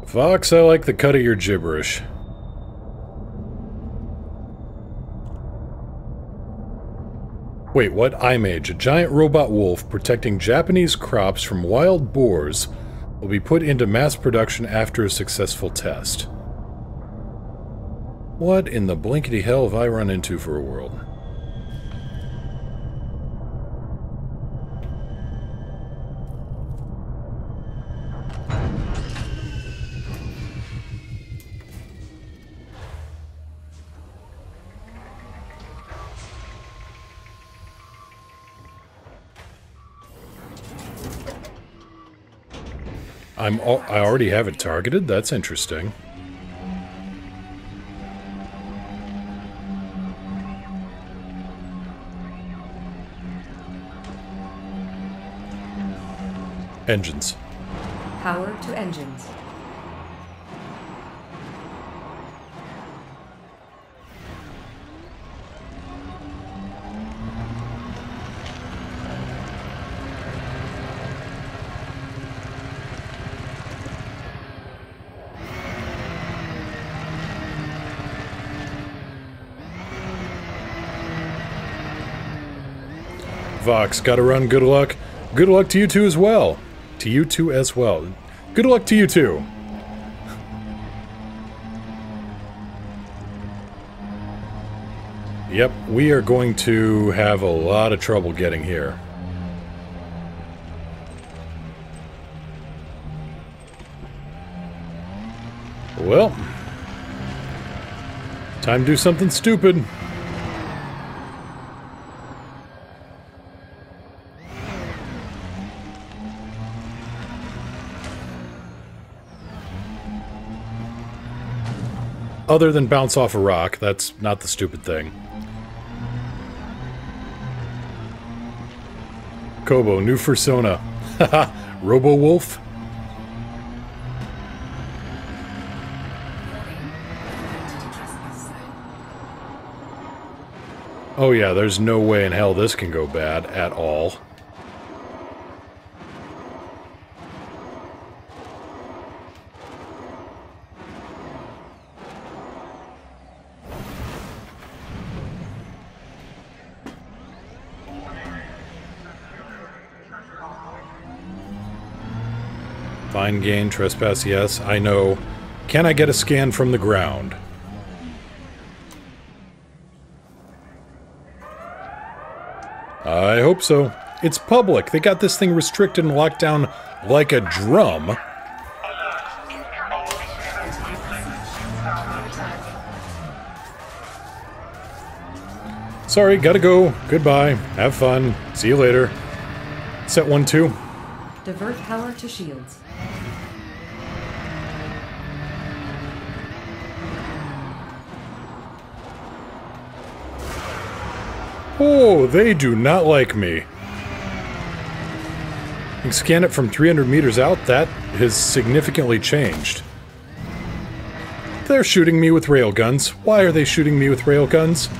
Fox, I like the cut of your gibberish. Wait, what? Image. A giant robot wolf protecting Japanese crops from wild boars will be put into mass production after a successful test. What in the blinkety hell have I run into for a world? I already have it targeted? That's interesting. Engines. Power to engines. Vox, gotta run. Good luck. Good luck to you two as well. To you two as well. Good luck to you too. Yep, we are going to have a lot of trouble getting here. Well, time to do something stupid. Other than bounce off a rock, that's not the stupid thing. Kobo, new persona. Haha, Robo-Wolf? Oh yeah, there's no way in hell this can go bad at all. Fine gain, trespass, yes, I know. Can I get a scan from the ground? I hope so. It's public. They got this thing restricted and locked down like a drum. Sorry, gotta go. Goodbye. Have fun. See you later. Set 1-2. Divert power to shields. Oh, they do not like me. You can scan it from 300 meters out. That has significantly changed. They're shooting me with railguns. Why are they shooting me with railguns?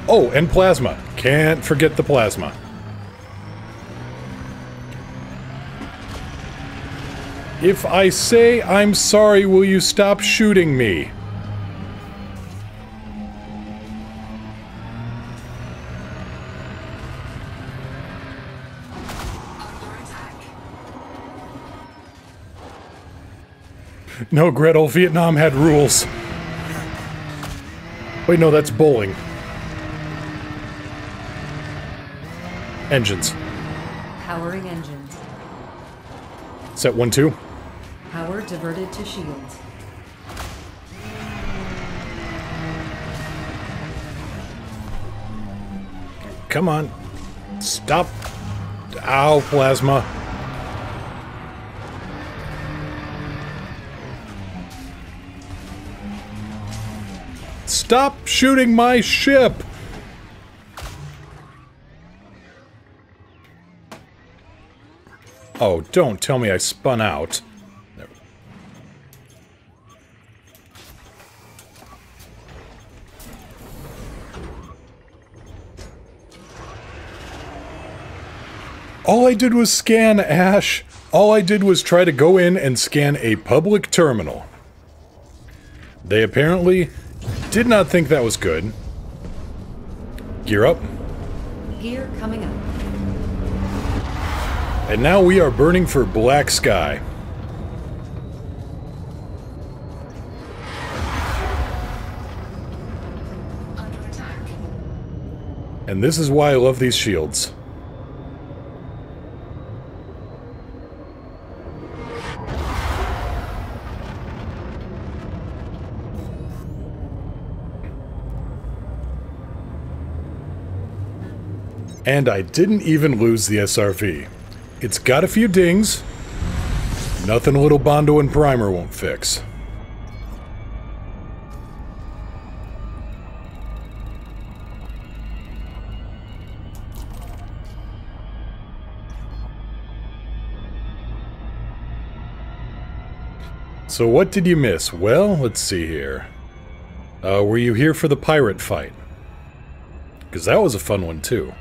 Oh, and plasma. Can't forget the plasma. If I say I'm sorry, will you stop shooting me? No, Gretel, Vietnam had rules. Wait, no, that's bowling. Engines. Powering engines. Set 1-2. Power diverted to shields. Come on. Stop. Ow, plasma. Stop shooting my ship! Oh, don't tell me I spun out. There. All I did was scan, Ash. All I did was try to go in and scan a public terminal. They apparently did not think that was good. Gear up. Gear coming up. And now we are burning for black sky. Under attack. And this is why I love these shields. And I didn't even lose the SRV. It's got a few dings. Nothing a little Bondo and Primer won't fix. So what did you miss? Well, let's see here. Were you here for the pirate fight? Because that was a fun one, too.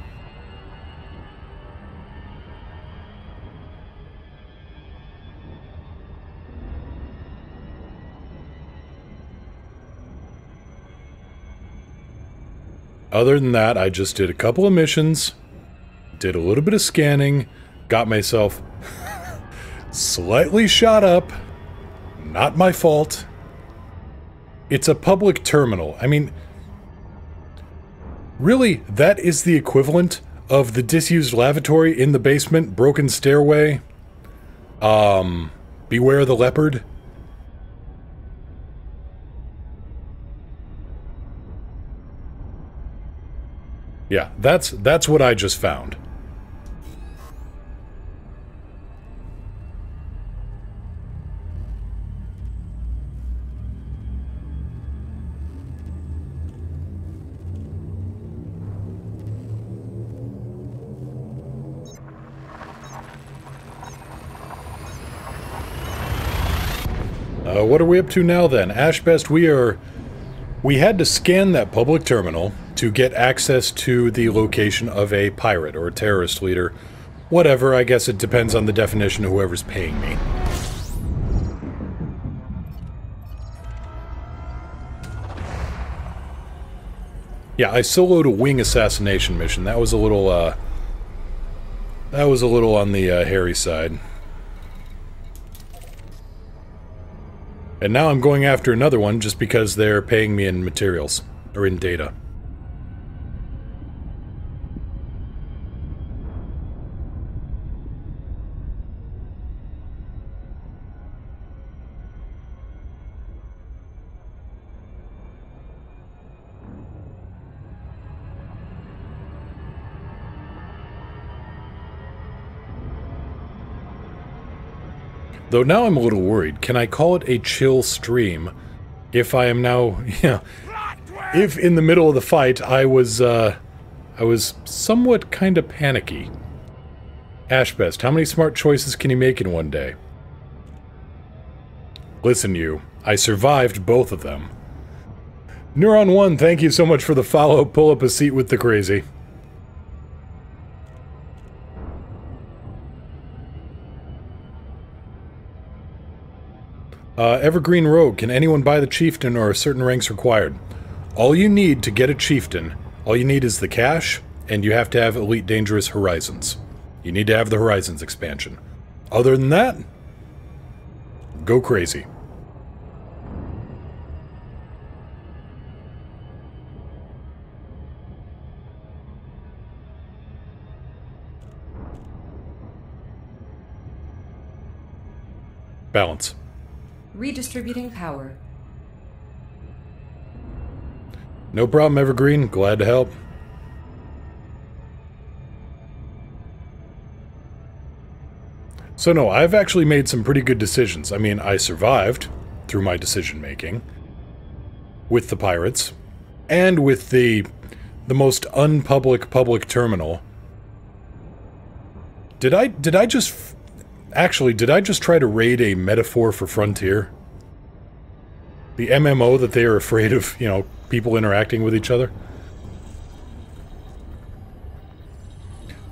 Other than that, I just did a couple of missions, did a little bit of scanning, got myself slightly shot up. Not my fault. It's a public terminal. I mean, really, that is the equivalent of the disused lavatory in the basement, broken stairway, beware the leopard. Yeah, that's what I just found. What are we up to now then? Ashbest, we had to scan that public terminal to get access to the location of a pirate or a terrorist leader. Whatever, I guess it depends on the definition of whoever's paying me. Yeah, I soloed a wing assassination mission. That was a little on the hairy side. And now I'm going after another one just because they're paying me in materials, or in data. Though now I'm a little worried. Can I call it a chill stream if I am now, if in the middle of the fight I was somewhat kinda panicky. Ashbest, how many smart choices can you make in one day? Listen, you. I survived both of them. Neuron 1, thank you so much for the follow. Pull up a seat with the crazy. Evergreen Rogue, can anyone buy the chieftain or are certain ranks required? All you need to get a chieftain, all you need is the cash, and you have to have Elite Dangerous Horizons. You need to have the Horizons expansion. Other than that, go crazy. Balance. Redistributing power. No problem, Evergreen. Glad to help. So no, I've actually made some pretty good decisions. I mean, I survived through my decision-making with the pirates and with the most unpublic public terminal. Did I just... Actually, did I just try to raid a metaphor for Frontier? The MMO that they are afraid of, you know, people interacting with each other?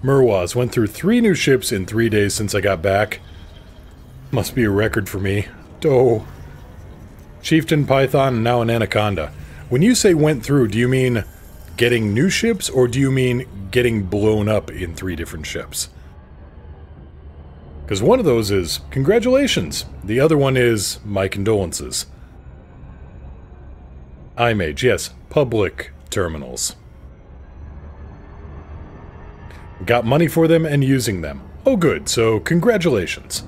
Murwaz went through 3 new ships in 3 days since I got back. Must be a record for me. Doh. Chieftain, Python, and now an Anaconda. When you say went through, do you mean getting new ships, or do you mean getting blown up in 3 different ships? Because one of those is, congratulations. The other one is, my condolences. iMage, yes, public terminals. Got money for them and using them. Oh good, so congratulations.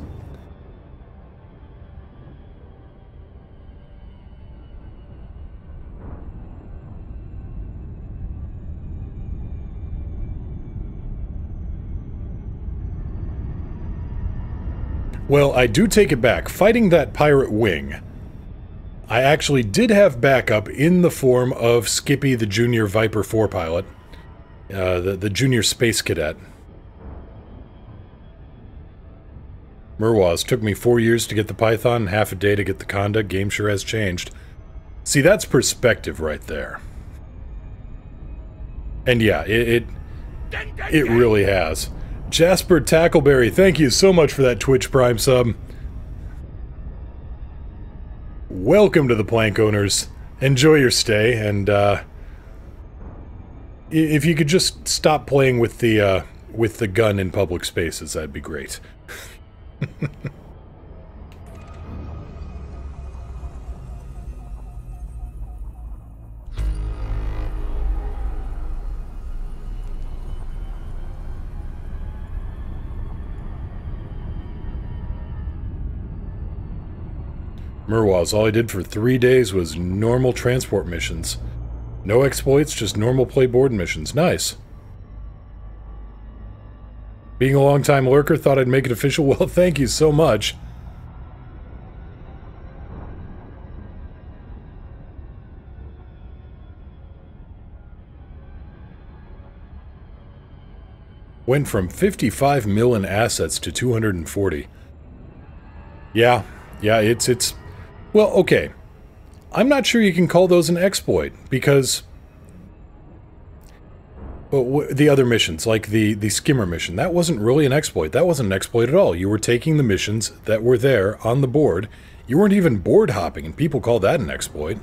Well, I do take it back. Fighting that pirate wing, I actually did have backup in the form of Skippy, the junior Viper 4 pilot. The junior space cadet. Merwaz, took me 4 years to get the Python and half a day to get the Conda. Game sure has changed. See, that's perspective right there. And yeah, it really has. Jasper Tackleberry, thank you so much for that Twitch Prime sub. Welcome to the Plank Owners. Enjoy your stay, and if you could just stop playing with the gun in public spaces, that'd be great. Merwaz, all I did for 3 days was normal transport missions. No exploits, just normal playboard missions. Nice. Being a long-time lurker, thought I'd make it official. Well, thank you so much. Went from 55 mil in assets to 240. Yeah, it's... Well, okay. I'm not sure you can call those an exploit, because... Well, the other missions, like the skimmer mission, that wasn't really an exploit. That wasn't an exploit at all. You were taking the missions that were there on the board. You weren't even board hopping, and people call that an exploit.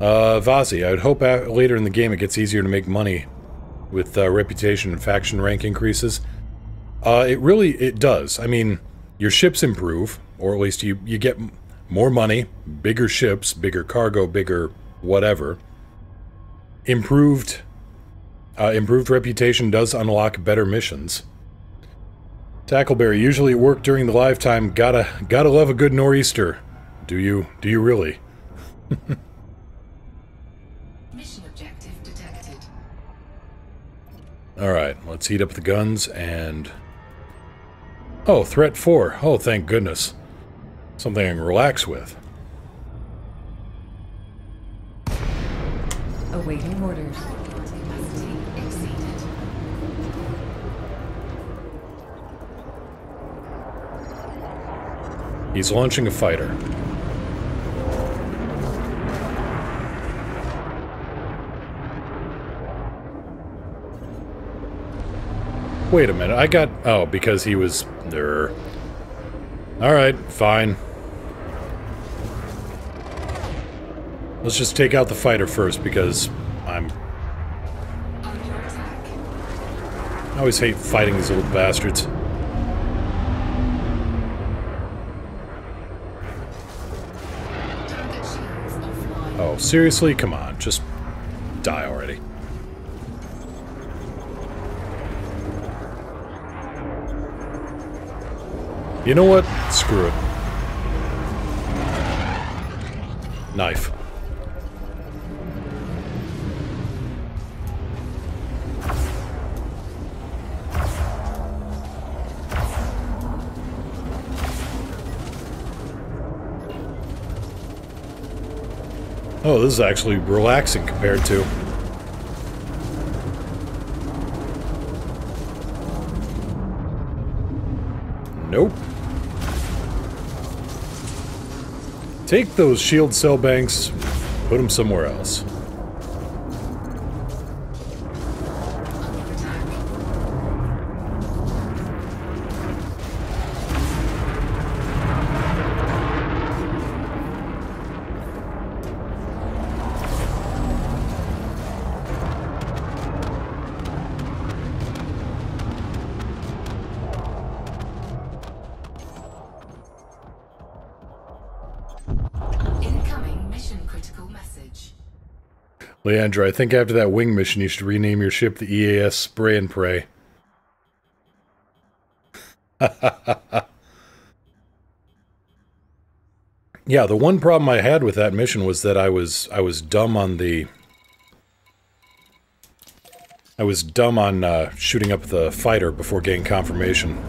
Vazi, I would hope later in the game it gets easier to make money with reputation and faction rank increases. It does. I mean, your ships improve, or at least you get more money, bigger ships, bigger cargo, bigger whatever. Improved reputation does unlock better missions. Tackleberry, usually at work during the live time, gotta love a good nor'easter. Do you really? Mission objective detected. Alright, let's heat up the guns and... Oh, threat 4. Oh, thank goodness. Something I can relax with. Awaiting orders. Capacity exceeded. He's launching a fighter. Wait a minute, I got... Oh, because he was... Alright, fine. Let's just take out the fighter first, because I'm... Under attack. I always hate fighting these little bastards. Target shields offline. Oh, seriously? Come on, just die already. You know what? Screw it. Knife. Oh, this is actually relaxing compared to... Nope. Take those shield cell banks, put them somewhere else. Under attack. Incoming mission critical message. Leandra, I think after that wing mission you should rename your ship the EAS Spray and Pray. Yeah, the one problem I had with that mission was that I was dumb on the... I was dumb on shooting up the fighter before getting confirmation.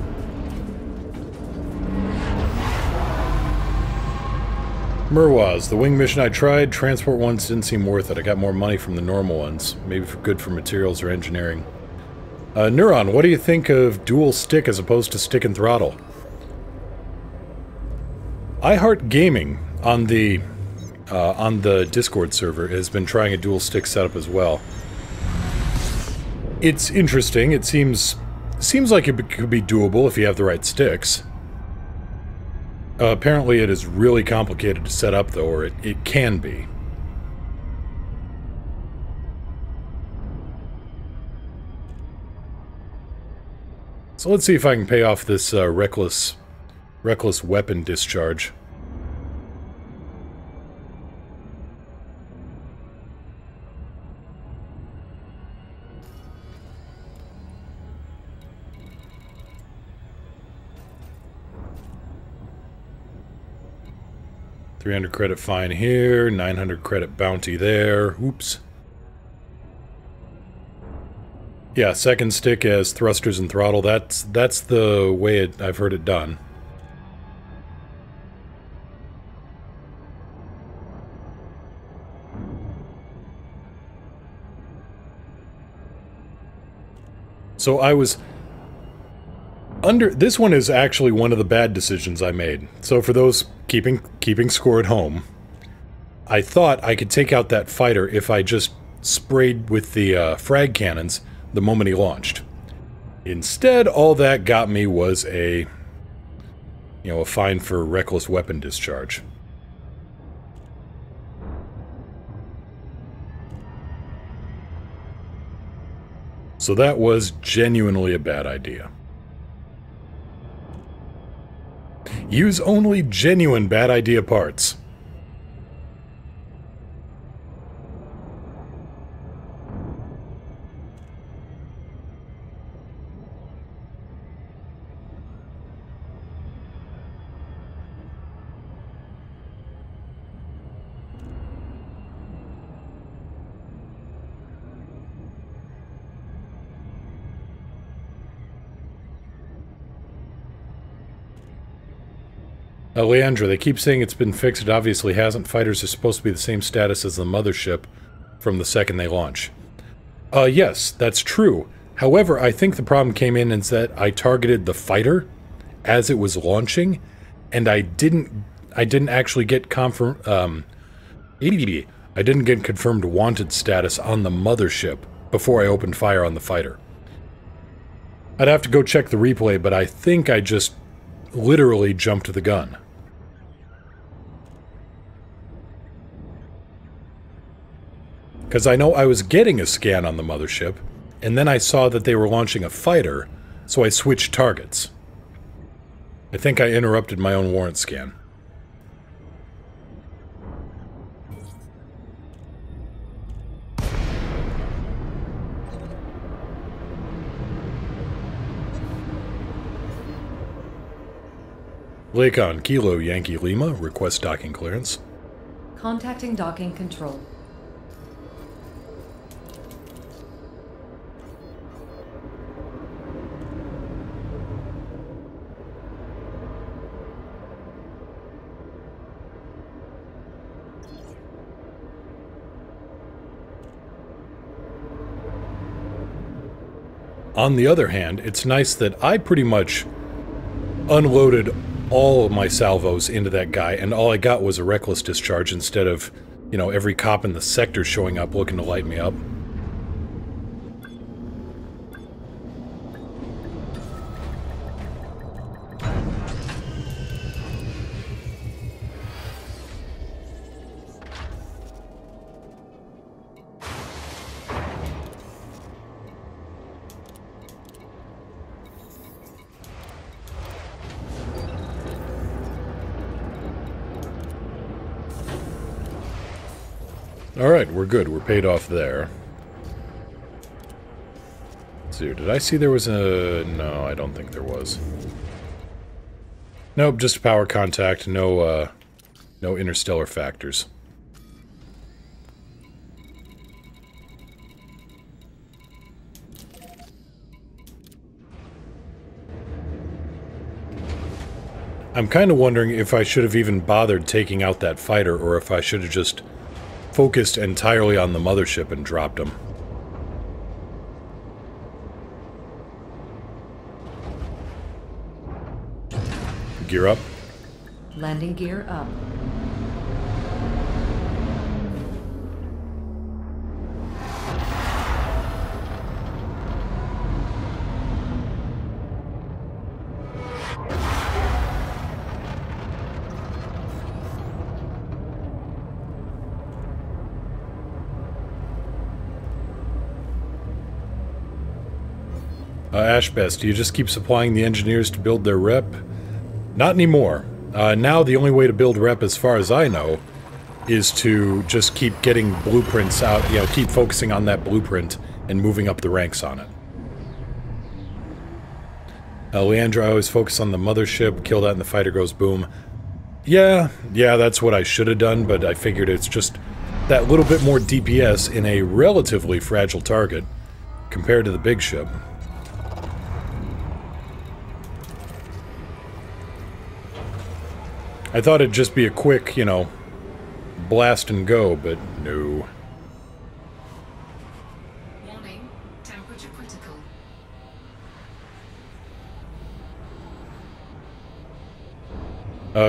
Merwaz, the wing mission I tried, transport ones didn't seem worth it. I got more money from the normal ones. Maybe good for materials or engineering. Neuron, what do you think of dual stick as opposed to stick and throttle? iHeart Gaming on the Discord server has been trying a dual stick setup as well. It's interesting. It seems like it could be doable if you have the right sticks. Apparently it is really complicated to set up, though, or it can be. So let's see if I can pay off this reckless weapon discharge. $300 credit fine here, 900 credit bounty there. Oops. Yeah, second stick as thrusters and throttle. That's the way I've heard it done. So I was this one is actually one of the bad decisions I made. So for those keeping score at home, I thought I could take out that fighter if I just sprayed with the frag cannons the moment he launched. Instead, all that got me was a fine for reckless weapon discharge. So that was genuinely a bad idea. Use only genuine bad idea parts. Leandra, they keep saying it's been fixed. It obviously hasn't. Fighters are supposed to be the same status as the mothership from the second they launch. Yes, that's true. However, I think the problem came in is that I targeted the fighter as it was launching, and I didn't actually get confirmed wanted status on the mothership before I opened fire on the fighter. I'd have to go check the replay, but I think I just literally jumped the gun. Because I know I was getting a scan on the mothership, and then I saw that they were launching a fighter, so I switched targets. I think I interrupted my own warrant scan. Lakon, Kilo Yankee Lima, request docking clearance. Contacting docking control. On the other hand, it's nice that I pretty much unloaded all of my salvos into that guy, and all I got was a reckless discharge instead of, every cop in the sector showing up looking to light me up. Alright, we're good. We're paid off there. Let's see, did I see there was a... No, I don't think there was. Nope, just a power contact. No interstellar factors. I'm kind of wondering if I should have even bothered taking out that fighter, or if I should have just focused entirely on the mothership and dropped him. Gear up. Landing gear up. Ashbest, do you just keep supplying the engineers to build their rep? Not anymore. Now the only way to build rep, as far as I know, is to just keep getting blueprints out, you know, keep focusing on that blueprint and moving up the ranks on it. Leandra, I always focus on the mothership, kill that and the fighter goes boom. Yeah, that's what I should have done, but I figured it's just that little bit more DPS in a relatively fragile target compared to the big ship. I thought it'd just be a quick, you know, blast and go, but no. Warning, temperature critical.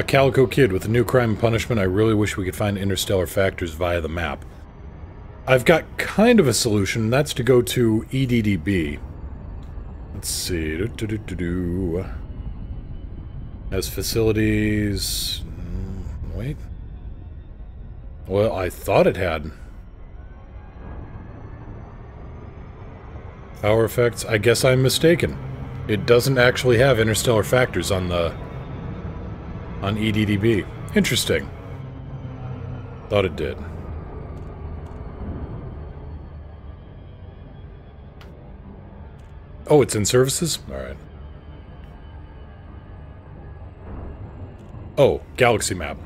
Calico Kid, with the new Crime and Punishment, I really wish we could find interstellar factors via the map. I've got kind of a solution, that's to go to EDDB. Let's see. Has facilities... wait. Well, I thought it had. Power effects? I guess I'm mistaken. It doesn't actually have interstellar factors on the... on EDDB. Interesting. Thought it did. Oh, it's in services? Alright. Oh, galaxy map.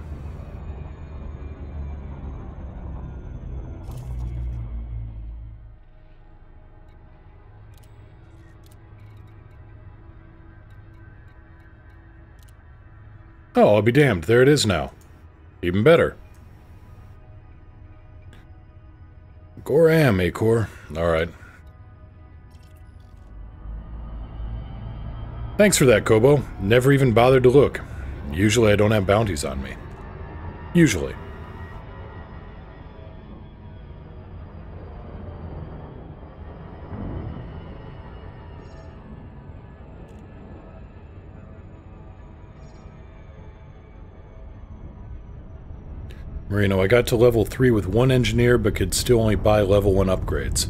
Oh, I'll be damned. There it is now. Even better. Goram, Acor. Alright. Thanks for that, Kobo. Never even bothered to look. Usually I don't have bounties on me. Usually. Marino, I got to level 3 with one engineer, but could still only buy level 1 upgrades.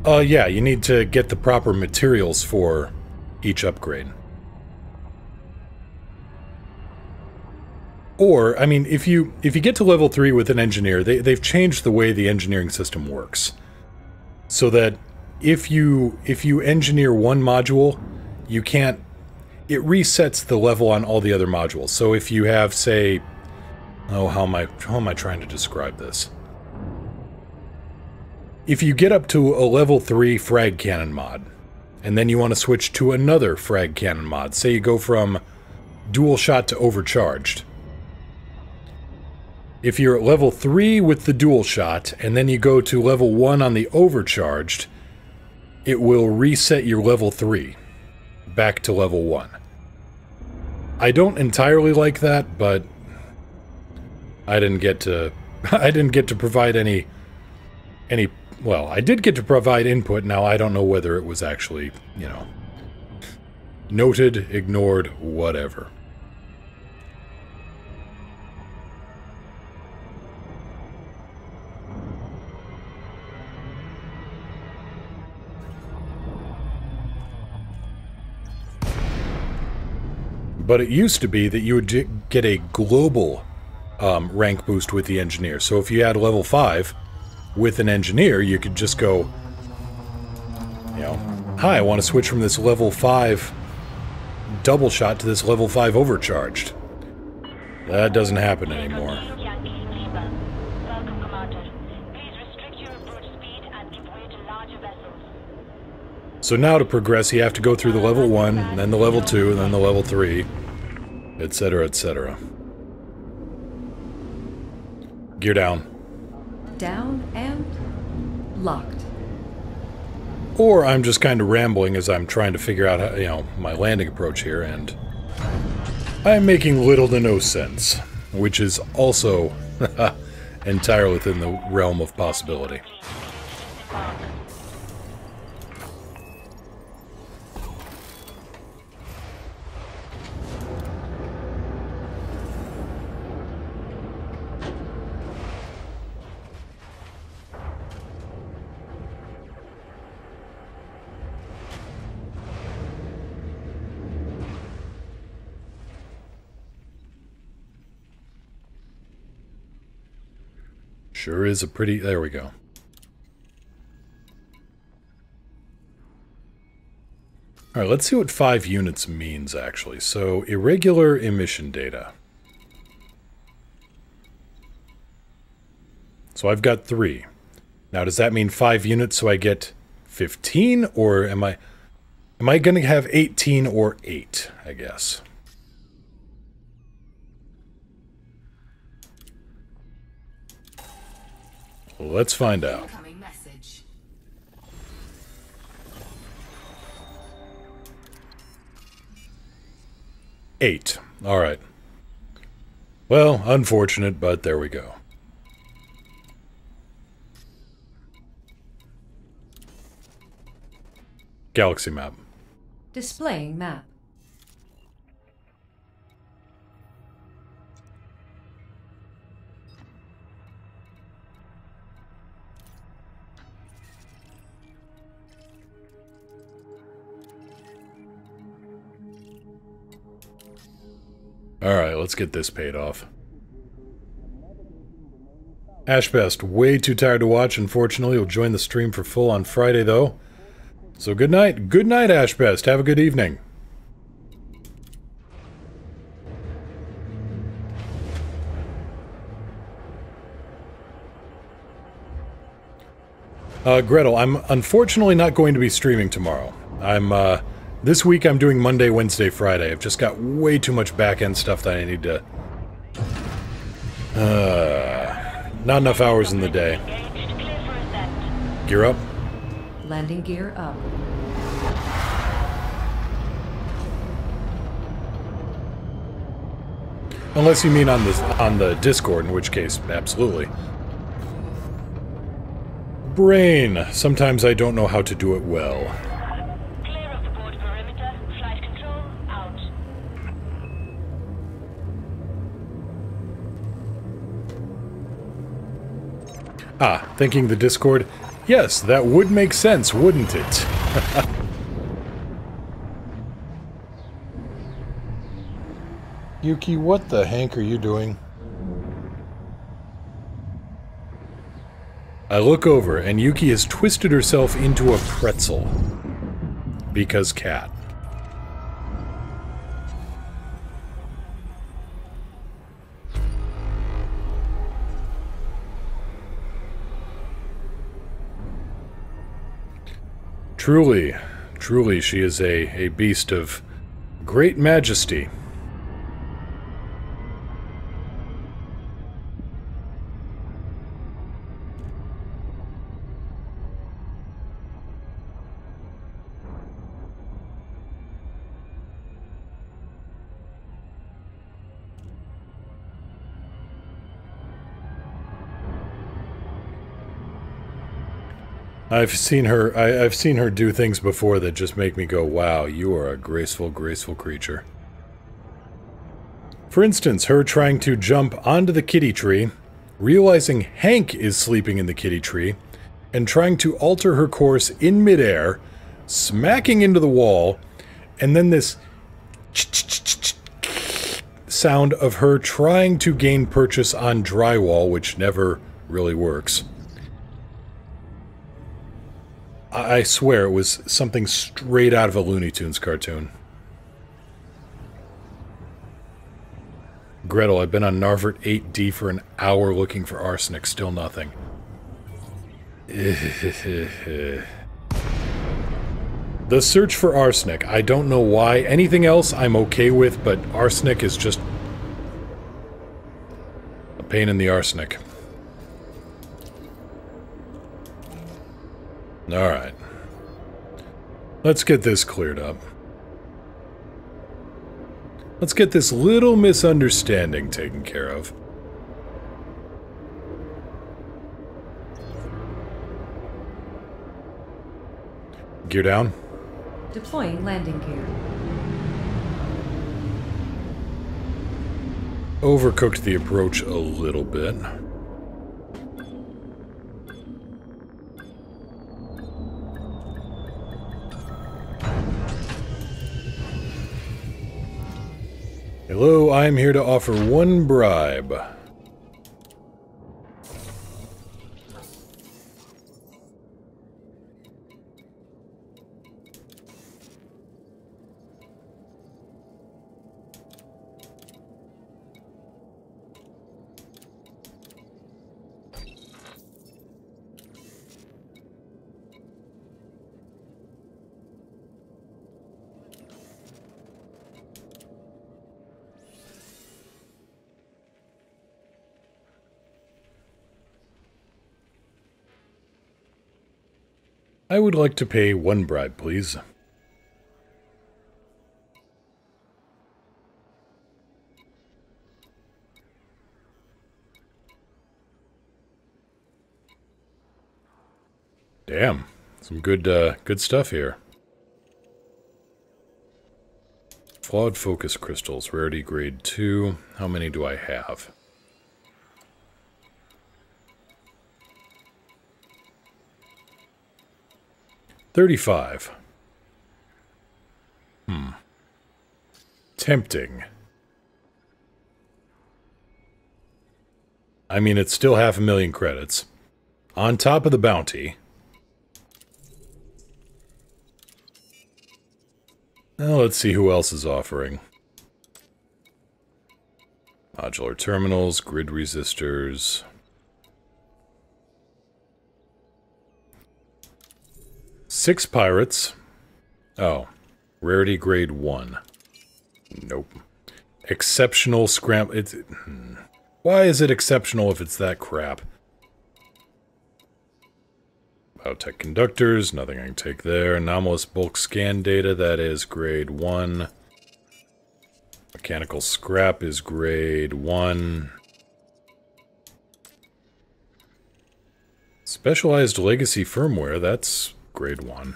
Yeah, you need to get the proper materials for each upgrade. Or, I mean, if you get to level 3 with an engineer, they've changed the way the engineering system works. So that if you engineer one module, you can't... it resets the level on all the other modules. So if you have, say... oh, how am I trying to describe this? If you get up to a level 3 frag cannon mod, and then you want to switch to another frag cannon mod, say you go from dual shot to overcharged. If you're at level 3 with the dual shot, and then you go to level 1 on the overcharged, it will reset your level 3 back to level 1. I don't entirely like that, but I didn't get to provide any well, I did get to provide input. Now I don't know whether it was actually, you know, noted, ignored, whatever. But it used to be that you would get a global rank boost with the engineer. So if you had level 5 with an engineer, you could just go, you know, hi, I want to switch from this level 5 double shot to this level 5 overcharged. That doesn't happen anymore. Welcome, Commander. Please restrict your approach speed and give way to larger vessels. So now to progress, you have to go through the level 1, and then the level 2, and then the level 3, etc., etc. Gear down. Down and locked. Or I'm just kind of rambling as I'm trying to figure out how, you know, my landing approach here, and I'm making little to no sense, which is also entirely within the realm of possibility. Sure is a pretty... There we go. Alright, let's see what 5 units means, actually. So, irregular emission data. So I've got 3. Now, does that mean 5 units so I get 15? Or am I going to have 18 or 8, I guess? Let's find out. Incoming message. 8. Alright. Well, unfortunate, but there we go. Galaxy map. Displaying map. Alright, let's get this paid off. Ashbest, way too tired to watch, unfortunately. Will join the stream for full on Friday, though. So good night. Good night, Ashbest. Have a good evening. Gretel, I'm unfortunately not going to be streaming tomorrow. This week I'm doing Monday, Wednesday, Friday. I've just got way too much back-end stuff that I need to... not enough hours in the day. Gear up. Landing gear up. Unless you mean on the Discord, in which case, absolutely. Brain. Sometimes I don't know how to do it well. Clear of the board perimeter. Flight control out. Ah, thinking the Discord? Yes, that would make sense, wouldn't it? Yuki, what the heck are you doing? I look over, and Yuki has twisted herself into a pretzel. Because cat. Truly, truly, she is a beast of great majesty. I've seen her do things before that just make me go, wow, you are a graceful, graceful creature. For instance, her trying to jump onto the kitty tree, realizing Hank is sleeping in the kitty tree, and trying to alter her course in midair, smacking into the wall, and then this sound of her trying to gain purchase on drywall, which never really works. I swear it was something straight out of a Looney Tunes cartoon. Gretel, I've been on Narvert 8D for an hour looking for arsenic, still nothing. The search for arsenic, I don't know why. Anything else I'm okay with, but arsenic is just a pain in the arsenic. Alright. Let's get this cleared up. Let's get this little misunderstanding taken care of. Gear down. Deploying landing gear. Overcooked the approach a little bit. Hello, I am here to offer one bribe. I would like to pay one bribe, please. Damn, some good stuff here. Flawed focus crystals, rarity grade 2. How many do I have? $35. Tempting. I mean, it's still 500,000 credits. On top of the bounty. Now let's see who else is offering. Modular terminals, grid resistors. Six pirates. Oh. Rarity grade 1. Nope. Exceptional scram... Why is it exceptional if it's that crap? Biotech conductors, nothing I can take there. Anomalous bulk scan data, that is grade 1. Mechanical scrap is grade 1. Specialized legacy firmware, that's grade 1.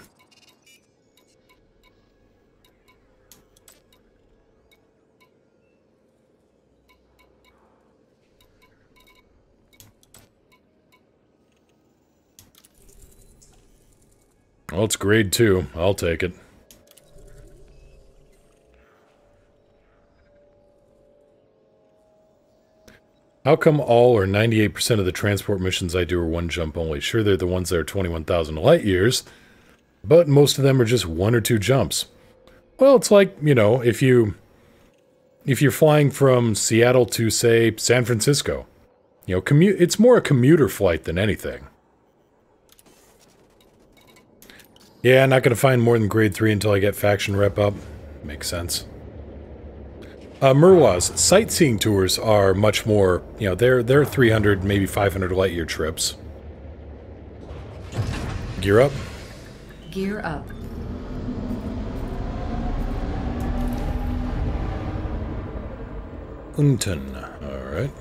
Well, it's grade 2. I'll take it. How come all or 98% of the transport missions I do are one jump only? Sure, they're the ones that are 21,000 light years, but most of them are just 1 or 2 jumps. Well, it's like, you know, if you're flying from Seattle to, say, San Francisco, you know, it's more a commuter flight than anything. Yeah, not going to find more than grade 3 until I get faction rep up. Makes sense. Merwa's sightseeing tours are much more, you know, they're 300, maybe 500 light year trips. Gear up? Gear up. Unten. Alright.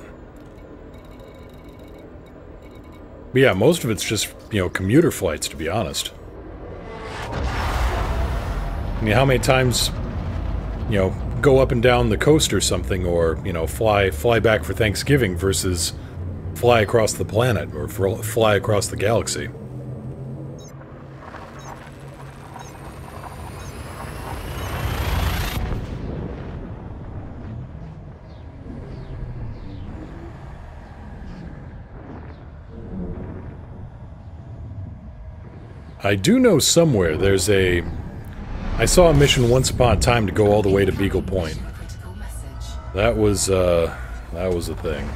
But yeah, most of it's just, you know, commuter flights, to be honest. I mean, how many times, you know, go up and down the coast or something, or, you know, fly back for Thanksgiving versus fly across the planet, or fly across the galaxy. I do know somewhere there's a... I saw a mission once upon a time to go all the way to Beagle Point. Critical message. That was a thing.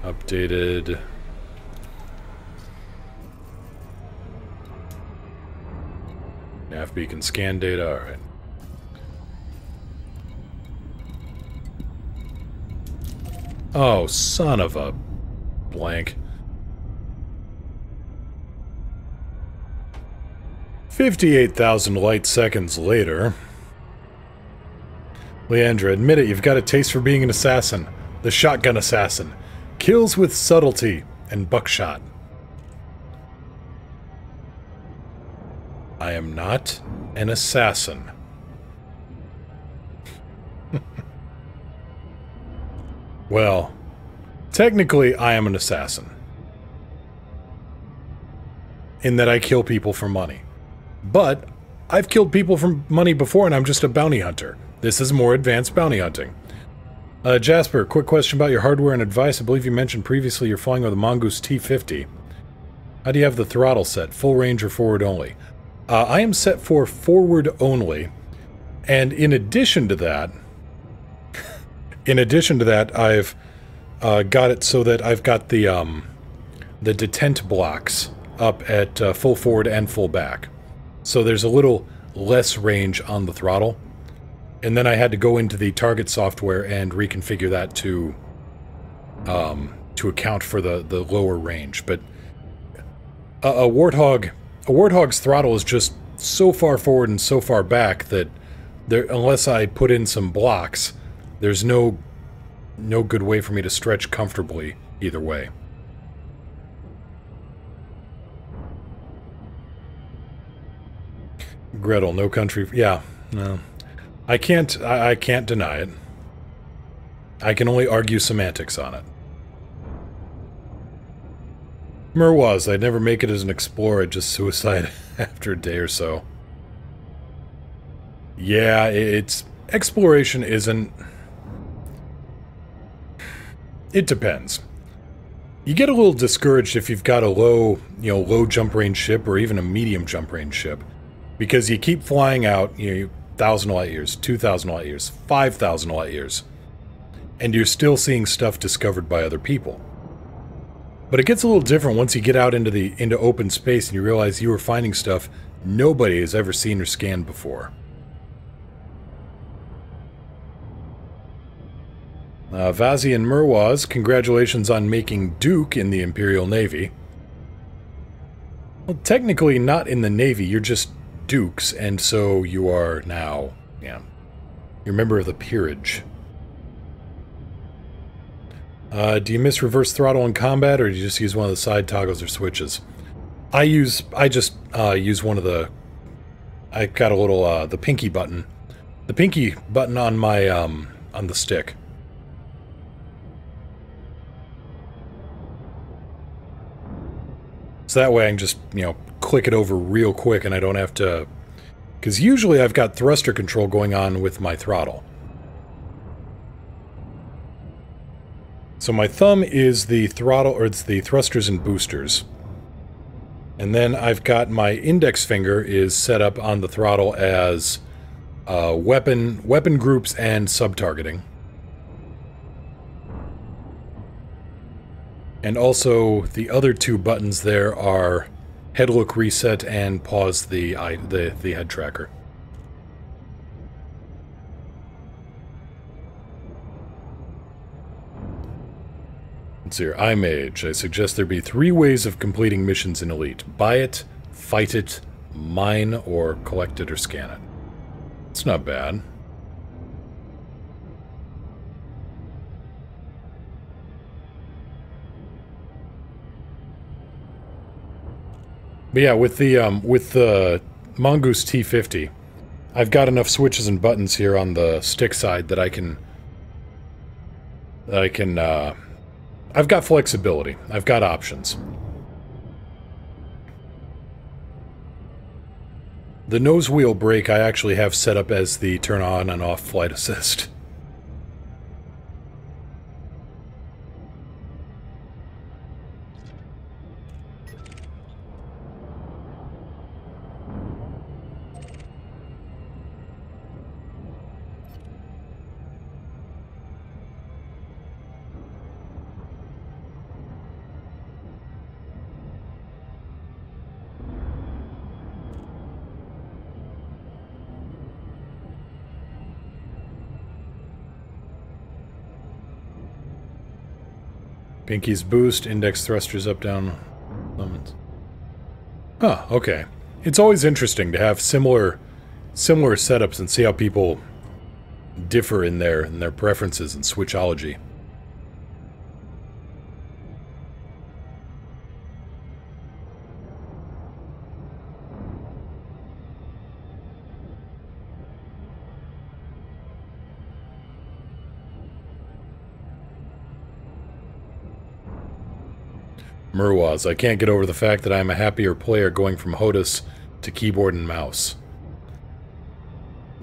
Updated. Nav beacon scan data, alright. Oh, son of a blank. 58,000 light seconds later. Leandra, admit it, you've got a taste for being an assassin. The shotgun assassin. Kills with subtlety and buckshot. I am not an assassin. Well, technically I am an assassin. In that I kill people for money. But I've killed people for money before and I'm just a bounty hunter. This is more advanced bounty hunting. Jasper, quick question about your hardware and advice. I believe you mentioned previously you're flying with a Mongoose T50. How do you have the throttle set? Full range or forward only? I am set for forward only. And in addition to that, I've got it so that I've got the detent blocks up at full forward and full back. So there's a little less range on the throttle. And then I had to go into the target software and reconfigure that to account for the lower range. But a Warthog's throttle is just so far forward and so far back that unless I put in some blocks, there's no good way for me to stretch comfortably either way. Gretel, no country. Yeah, no. I can't deny it. I can only argue semantics on it. Merwaz, I'd never make it as an explorer, I'd just suicide after a day or so. Yeah, exploration isn't... It depends. You get a little discouraged if you've got a low jump range ship or even a medium jump range ship. Because you keep flying out, 1,000 light years, 2,000 light years, 5,000 light years, and you're still seeing stuff discovered by other people. But it gets a little different once you get out into open space and you realize you are finding stuff nobody has ever seen or scanned before. Vazi and Merwaz, congratulations on making Duke in the Imperial Navy. Well, technically not in the Navy, you're just Dukes, and so you are now, you're a member of the peerage. Do you miss reverse throttle in combat, or do you just use one of the side toggles or switches? I just use one of the... I've got a little, the pinky button. The pinky button on my, on the stick. So that way I can just, click it over real quick and I don't have to... Because usually I've got thruster control going on with my throttle. So my thumb is the throttle, or it's the thrusters and boosters. And then I've got my index finger is set up on the throttle as weapon groups and sub-targeting. And also, the other two buttons there are head look reset and pause the head tracker. Let's see here. iMage. I suggest there be 3 ways of completing missions in Elite. Buy it, fight it, mine, or collect it or scan it. It's not bad. But yeah, with the Mongoose T50, I've got enough switches and buttons here on the stick side that I've got flexibility. I've got options. The nose wheel brake I actually have set up as the turn on and off flight assist. Pinky's boost, index thrusters up, down, thumbs. Huh, okay. It's always interesting to have similar setups and see how people differ in their preferences and switchology. Murwaz, I can't get over the fact that I'm a happier player going from HOTAS to keyboard and mouse.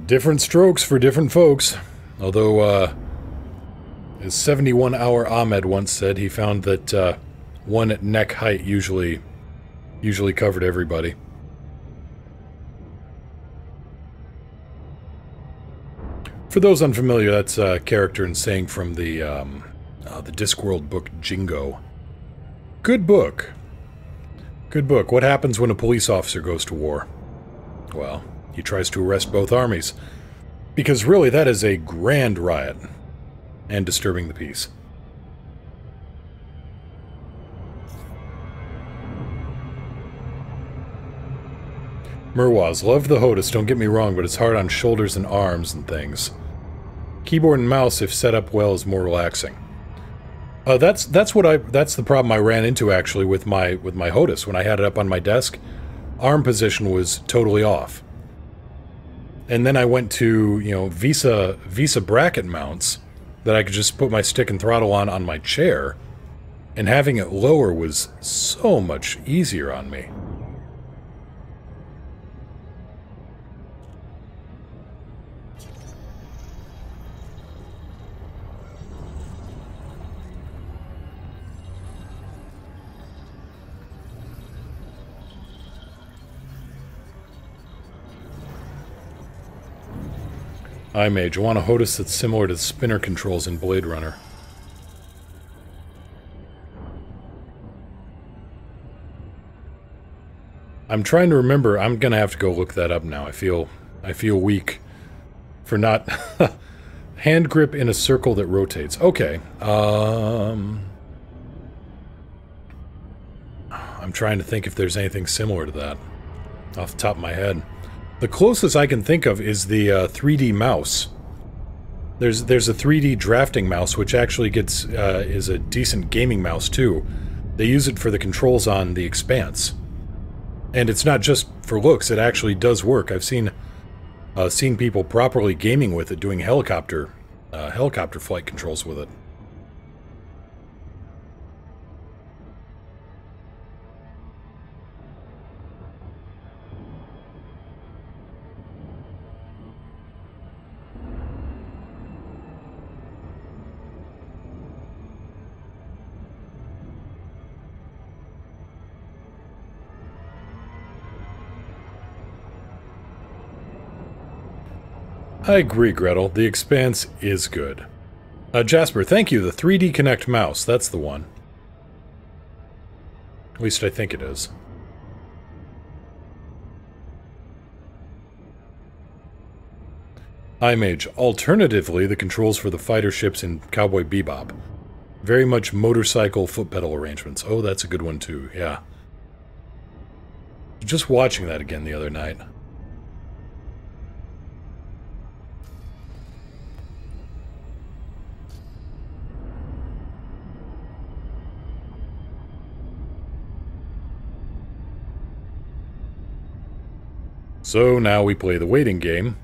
Different strokes for different folks. Although, as 71-hour Ahmed once said, he found that one at neck height usually covered everybody. For those unfamiliar, that's a character and saying from the Discworld book Jingo. Good book. Good book. What happens when a police officer goes to war? Well, he tries to arrest both armies. Because really, that is a grand riot. And disturbing the peace. Murwaz, love the HOTAS, don't get me wrong, but it's hard on shoulders and arms and things. Keyboard and mouse, if set up well, is more relaxing. That's the problem I ran into actually with my HOTAS when I had it up on my desk. Arm position was totally off. And then I went to, you know, Visa bracket mounts that I could just put my stick and throttle on my chair, and having it lower was so much easier on me. iMage, I want a HOTAS that's similar to the spinner controls in Blade Runner. I'm trying to remember. I'm gonna have to go look that up now. I feel weak for not hand grip in a circle that rotates. Okay. I'm trying to think if there's anything similar to that off the top of my head. The closest I can think of is the 3D mouse. There's a 3D drafting mouse, which actually is a decent gaming mouse too. They use it for the controls on the Expanse, and it's not just for looks. It actually does work. I've seen people properly gaming with it, doing helicopter flight controls with it. I agree, Gretel. The Expanse is good. Jasper, thank you. The 3D Connect mouse. That's the one. At least I think it is. iMage. Alternatively, the controls for the fighter ships in Cowboy Bebop. Very much motorcycle foot pedal arrangements. Oh, that's a good one too. Yeah. Just watching that again the other night. So now we play the waiting game.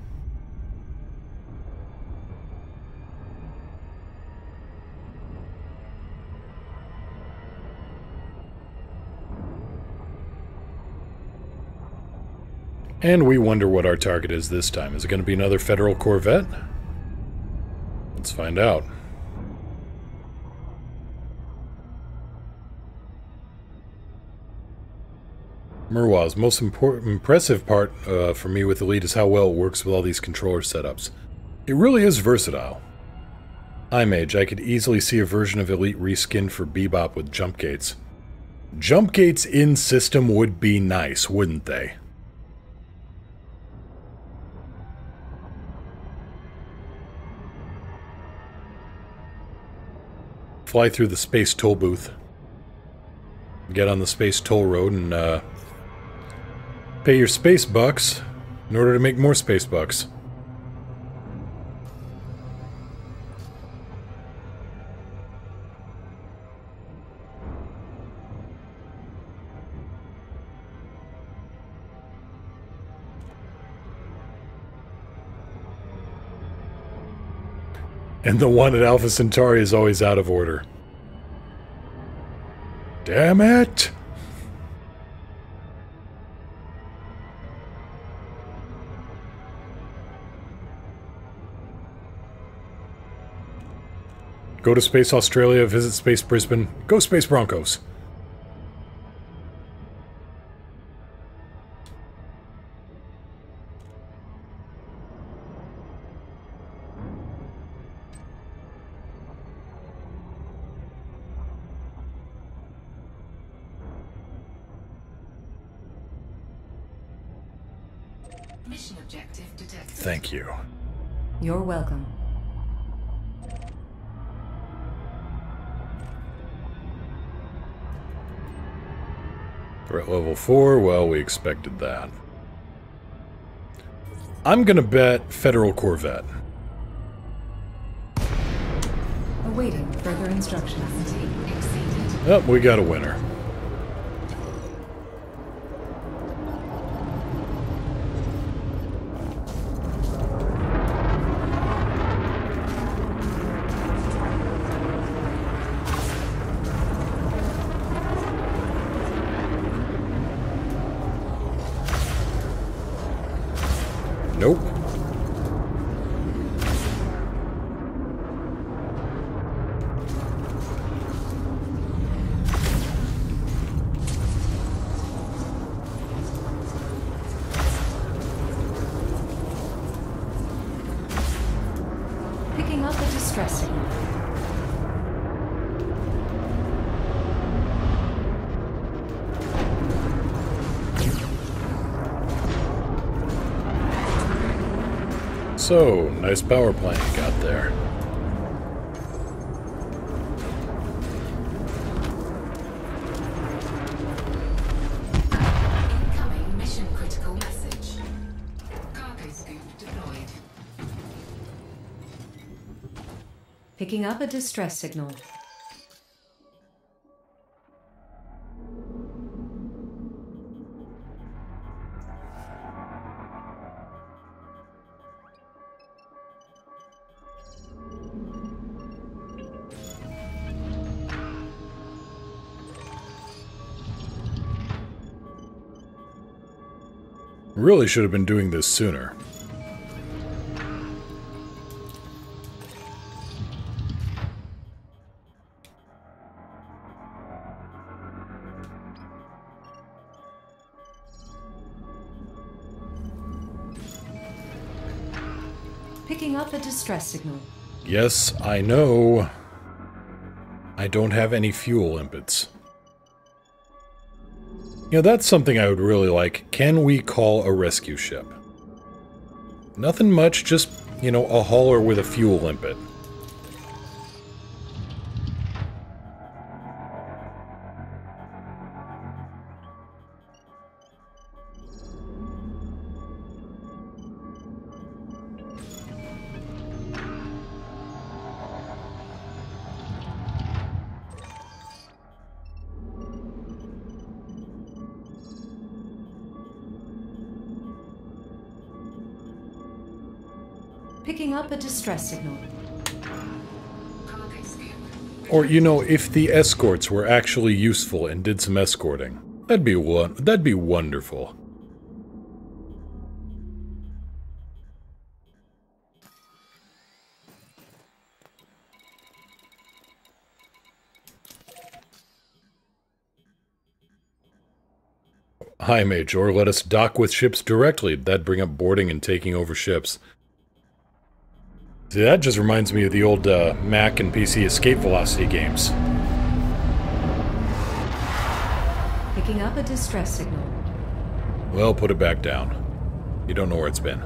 And we wonder what our target is this time. Is it going to be another Federal Corvette? Let's find out. Murwaz, most impressive part for me with Elite is how well it works with all these controller setups. It really is versatile. iMage, I could easily see a version of Elite reskinned for Bebop with jump gates. Jump gates in system would be nice, wouldn't they? Fly through the space toll booth. Get on the space toll road and Pay your space bucks in order to make more space bucks. And the one at Alpha Centauri is always out of order. Damn it! Go to Space Australia, visit Space Brisbane. Go Space Broncos! Mission objective detected. Thank you. You're welcome. Threat level 4, well, we expected that. I'm gonna bet Federal Corvette. Awaiting further instructions. Exceeded. Oh, we got a winner. Nope. Picking up a distress signal. So, nice power plant you got there. Incoming mission critical message. Cargo scoop deployed. Picking up a distress signal. Really should have been doing this sooner. Picking up a distress signal. Yes, I know. I don't have any fuel limpets. You know, that's something I would really like. Can we call a rescue ship? Nothing much, just, you know, a hauler with a fuel limpet. Picking up a distress signal. Cargo scoop. Or, you know, if the escorts were actually useful and did some escorting, that'd be wonderful. Hi, Major. Let us dock with ships directly. That'd bring up boarding and taking over ships. See, that just reminds me of the old Mac and PC escape velocity games. Picking up a distress signal. Well, put it back down. You don't know where it's been.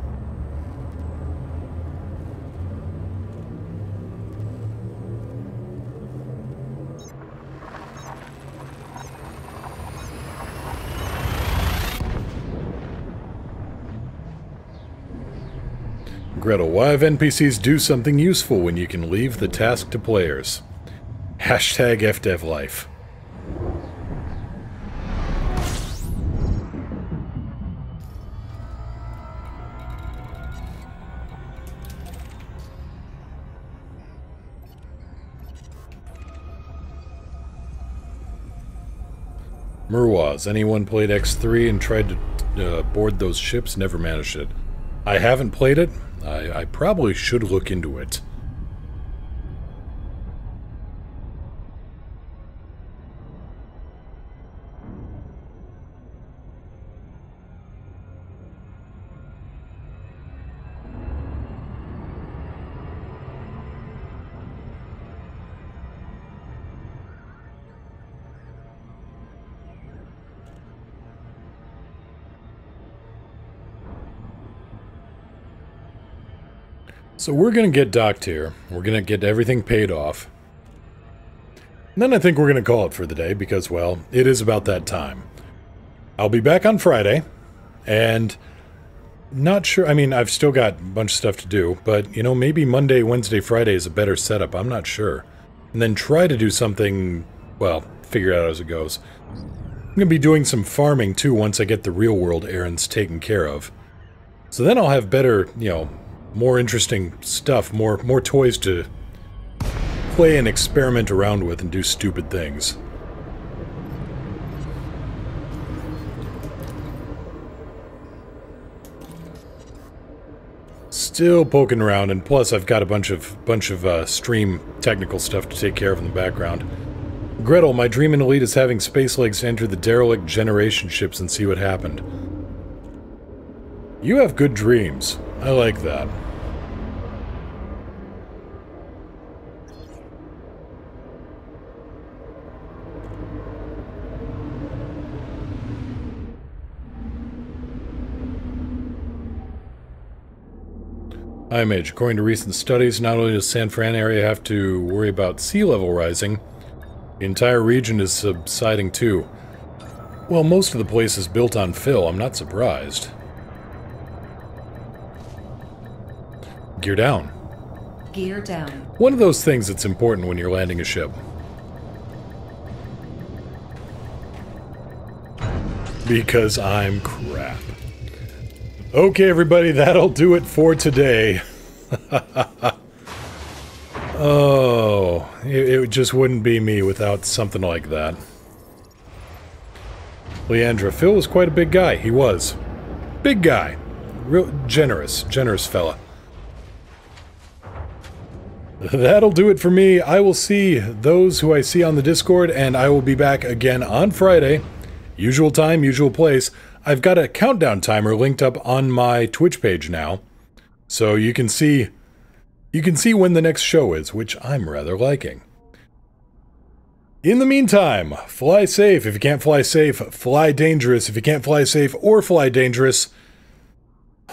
Gretel, why have NPCs do something useful when you can leave the task to players? Hashtag FDevLife. Murwaz, anyone played X3 and tried to board those ships? Never managed it. I haven't played it. I probably should look into it. So we're going to get docked here. We're going to get everything paid off. And then I think we're going to call it for the day because, well, it is about that time. I'll be back on Friday, and not sure, I mean, I've still got a bunch of stuff to do, but, you know, maybe Monday, Wednesday, Friday is a better setup. I'm not sure. And then try to do something, well, figure it out as it goes. I'm going to be doing some farming, too, once I get the real-world errands taken care of. So then I'll have better, you know, more interesting stuff, more toys to play and experiment around with and do stupid things. Still poking around, and plus I've got a bunch of stream technical stuff to take care of in the background. Gretel, my dream in Elite is having space legs to enter the derelict generation ships and see what happened. You have good dreams. I like that. IMH, according to recent studies, not only does San Fran area have to worry about sea level rising, the entire region is subsiding too. Well, most of the place is built on fill, I'm not surprised. Gear down. Gear down. One of those things that's important when you're landing a ship. Because I'm crap. Okay, everybody, that'll do it for today. Oh, it just wouldn't be me without something like that. Leandra, Phil was quite a big guy. He was. Big guy. Real generous fella. That'll do it for me. I will see those who I see on the Discord, and I will be back again on Friday. Usual time, usual place. I've got a countdown timer linked up on my Twitch page now, so you can see when the next show is, which I'm rather liking. In the meantime, fly safe. If you can't fly safe, fly dangerous. If you can't fly safe or fly dangerous,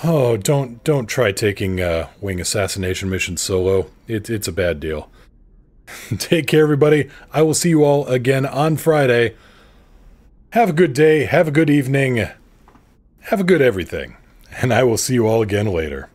oh, don't try taking wing assassination mission solo. It's a bad deal. Take care, everybody. I will see you all again on Friday. Have a good day. Have a good evening. Have a good everything, and I will see you all again later.